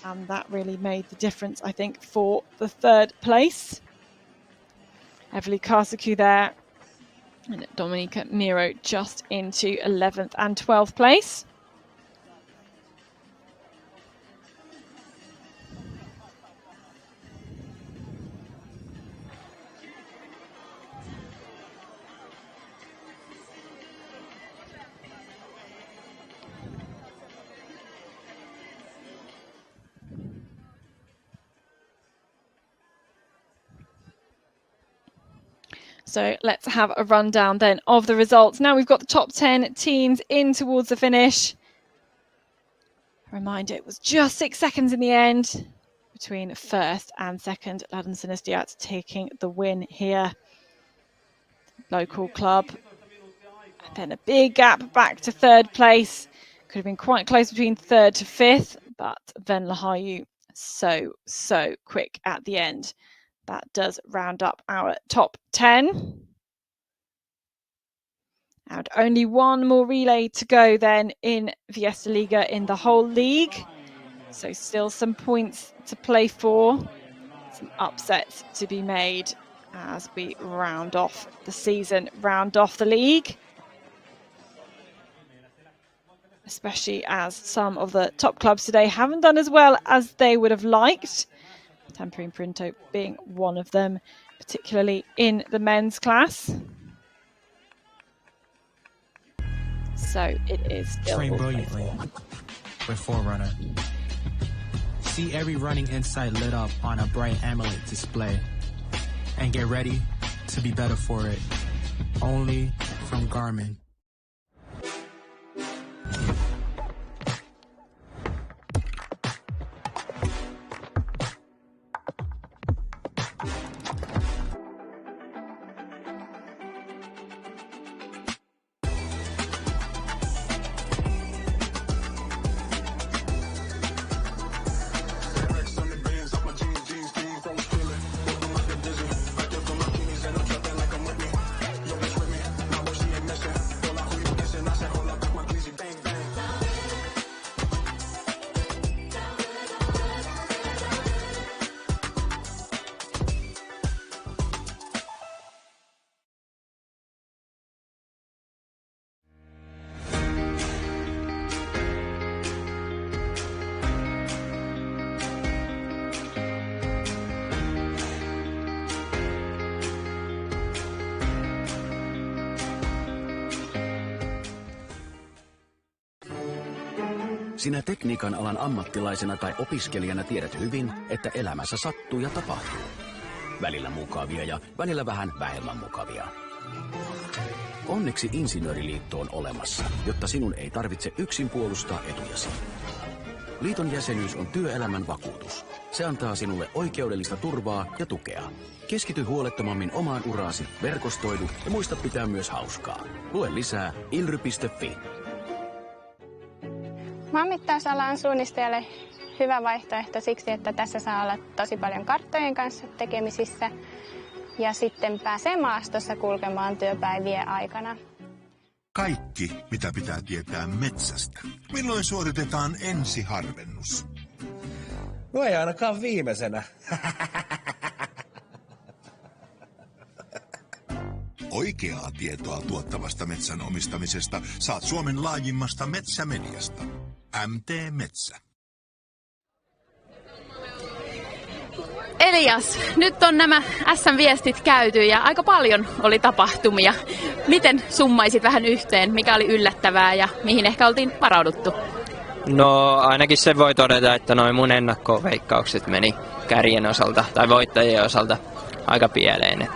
And that really made the difference, I think, for the 3rd place. Eveli Karsaku there. And Dominika Miro just into 11th and 12th place. So let's have a rundown then of the results. Now we've got the top 10 teams in towards the finish. Reminder, it was just 6 seconds in the end between first and second. Ladden Synestia taking the win here. Local club. And then a big gap back to third place. Could have been quite close between third to fifth, but Venlahayu so quick at the end. That does round up our top 10. And only one more relay to go then in Viestiliiga in the whole league. So still some points to play for, some upsets to be made as we round off the season, round off the league. Especially as some of the top clubs today haven't done as well as they would have liked. Tampere Printo being one of them, particularly in the men's class. So it is still
train brilliantly with Forerunner. See every running insight lit up on a bright AMOLED display. And get ready to be better for it. Only from Garmin.
Sinä tekniikan alan ammattilaisena tai opiskelijana tiedät hyvin, että elämässä sattuu ja tapahtuu. Välillä mukavia ja välillä vähän vähemmän mukavia. Onneksi Insinööriliitto on olemassa, jotta sinun ei tarvitse yksin puolustaa etujasi. Liiton jäsenyys on työelämän vakuutus. Se antaa sinulle oikeudellista turvaa ja tukea. Keskity huolettomammin omaan uraasi, verkostoidu ja muista pitää myös hauskaa. Lue lisää inry.fi.
Maanmittausala on suunnistajalle hyvä vaihtoehto siksi, että tässä saa olla tosi paljon karttojen kanssa tekemisissä ja sitten pääsee maastossa kulkemaan työpäivien aikana.
Kaikki, mitä pitää tietää metsästä. Milloin suoritetaan ensiharvennus?
No ei ainakaan viimeisenä.
Oikeaa tietoa tuottavasta metsän omistamisesta saat Suomen laajimmasta metsämediasta. MT Metsä.
Elias, nyt on nämä SM-viestit käyty ja aika paljon oli tapahtumia. Miten summaisit vähän yhteen, mikä oli yllättävää ja mihin ehkä oltiin varauduttu?
No ainakin se voi todeta, että noin mun ennakkoveikkaukset meni kärjen osalta tai voittajien osalta aika pieleen.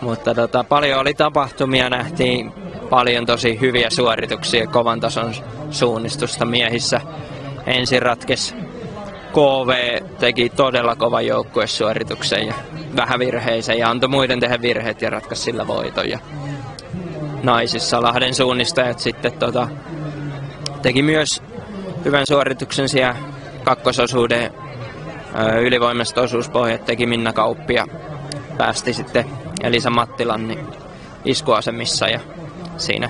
Mutta paljon oli tapahtumia, nähtiin paljon tosi hyviä suorituksia, kovan tason suunnistusta miehissä. Ensin ratkesi KV, teki todella kovan joukkuesuorituksen ja vähän virheisen ja antoi muiden tehdä virheet ja ratkaisi sillä voiton. Ja naisissa Lahden suunnistajat sitten teki myös hyvän suorituksen siellä kakkososuuden ylivoimasta osuuspohjat teki Minna Kauppi ja päästi sitten Elisa Mattilan iskuasemissa ja siinä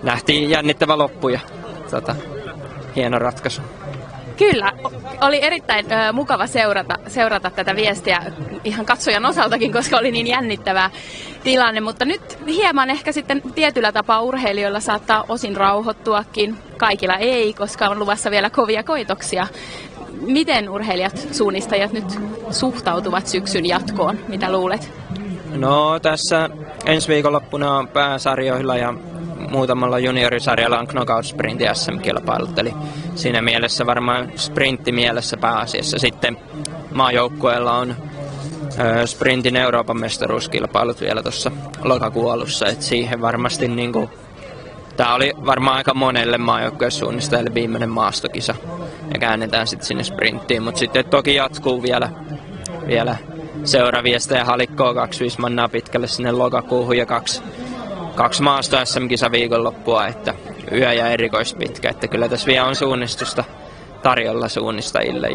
nähtiin jännittävä loppu ja hieno ratkaisu.
Kyllä, oli erittäin mukava seurata tätä viestiä ihan katsojan osaltakin, koska oli niin jännittävä tilanne, mutta nyt hieman ehkä sitten tietyllä tapaa urheilijoilla saattaa osin rauhoittuakin, kaikilla ei, koska on luvassa vielä kovia koitoksia. Miten urheilijat, suunnistajat nyt suhtautuvat syksyn jatkoon, mitä luulet?
No tässä ensi viikonloppuna on pääsarjoilla ja muutamalla juniorisarjalla on knockout sprintti SM-kilpailut, eli siinä mielessä varmaan sprintti mielessä pääasiassa. Sitten maajoukkueella on sprintin Euroopan mestaruuskilpailut vielä tuossa lokakuun alussa, että siihen varmasti Tämä oli varmaan aika monelle maajoukkueen suunnistajalle viimeinen maastokisa. Ja käännetään sitten sinne sprinttiin, mutta sitten toki jatkuu vielä seuraavista ja halikkoa 2-5 mannaa pitkälle sinne lokakuuhun ja kaksi maasto SM-kisa viikonloppua, että yö ja erikoispitkä, että kyllä tässä vielä on suunnistusta tarjolla suunnistajille.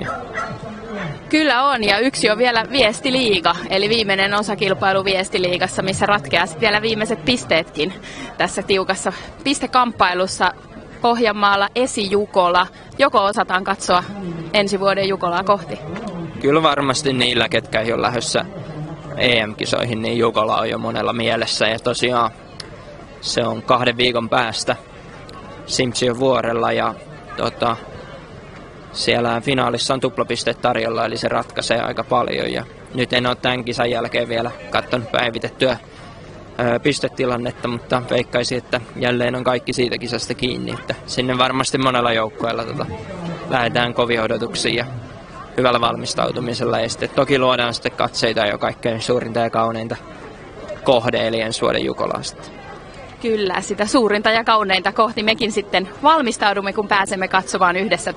Kyllä on, ja yksi on vielä Viestiliiga, eli viimeinen osakilpailu Viestiliigassa, missä ratkeaa sitten vielä viimeiset pisteetkin tässä tiukassa pistekamppailussa. Pohjanmaalla Esi-Jukola. Joko osataan katsoa ensi vuoden Jukolaa kohti?
Kyllä varmasti niillä, ketkä ei ole lähdössä EM-kisoihin, niin Jukola on jo monella mielessä. Ja tosiaan se on 2 viikon päästä Simpsion vuorella ja siellä finaalissa on tuplapisteet tarjolla, eli se ratkaisee aika paljon. Ja nyt en ole tämän kisan jälkeen vielä katsonut päivitettyä pistetilannetta, mutta veikkaisin, että jälleen on kaikki siitä kisasta kiinni. Että sinne varmasti monella joukkueella lähdetään kovin odotuksiin ja hyvällä valmistautumisella. Ja sitten toki luodaan sitten katseita jo kaikkein suurinta ja kauneinta kohde, eli ensi vuoden Jukolaa sitten.
Kyllä, sitä suurinta ja kauneinta kohti mekin sitten valmistaudumme, kun pääsemme katsomaan yhdessä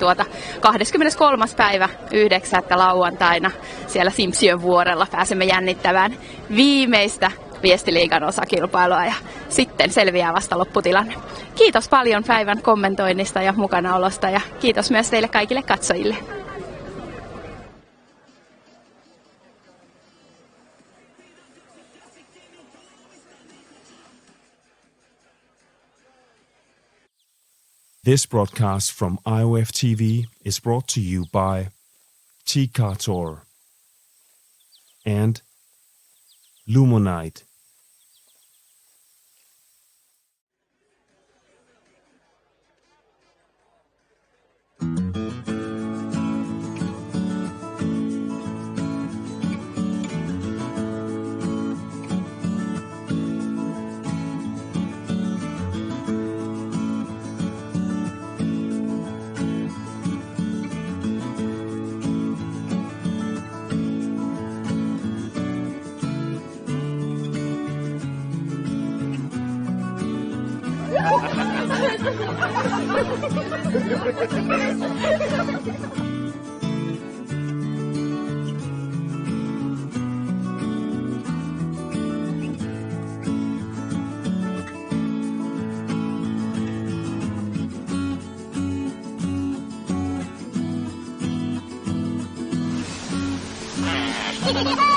23. päivä 9. lauantaina siellä Simpsion vuorella. Pääsemme jännittämään viimeistä Viestiliigan osakilpailua ja sitten selviää vasta lopputilanne. Kiitos paljon päivän kommentoinnista ja mukanaolosta ja kiitos myös teille kaikille katsojille.
This broadcast from IOF TV is brought to you by Commentator and Lumonite.
Hehehehe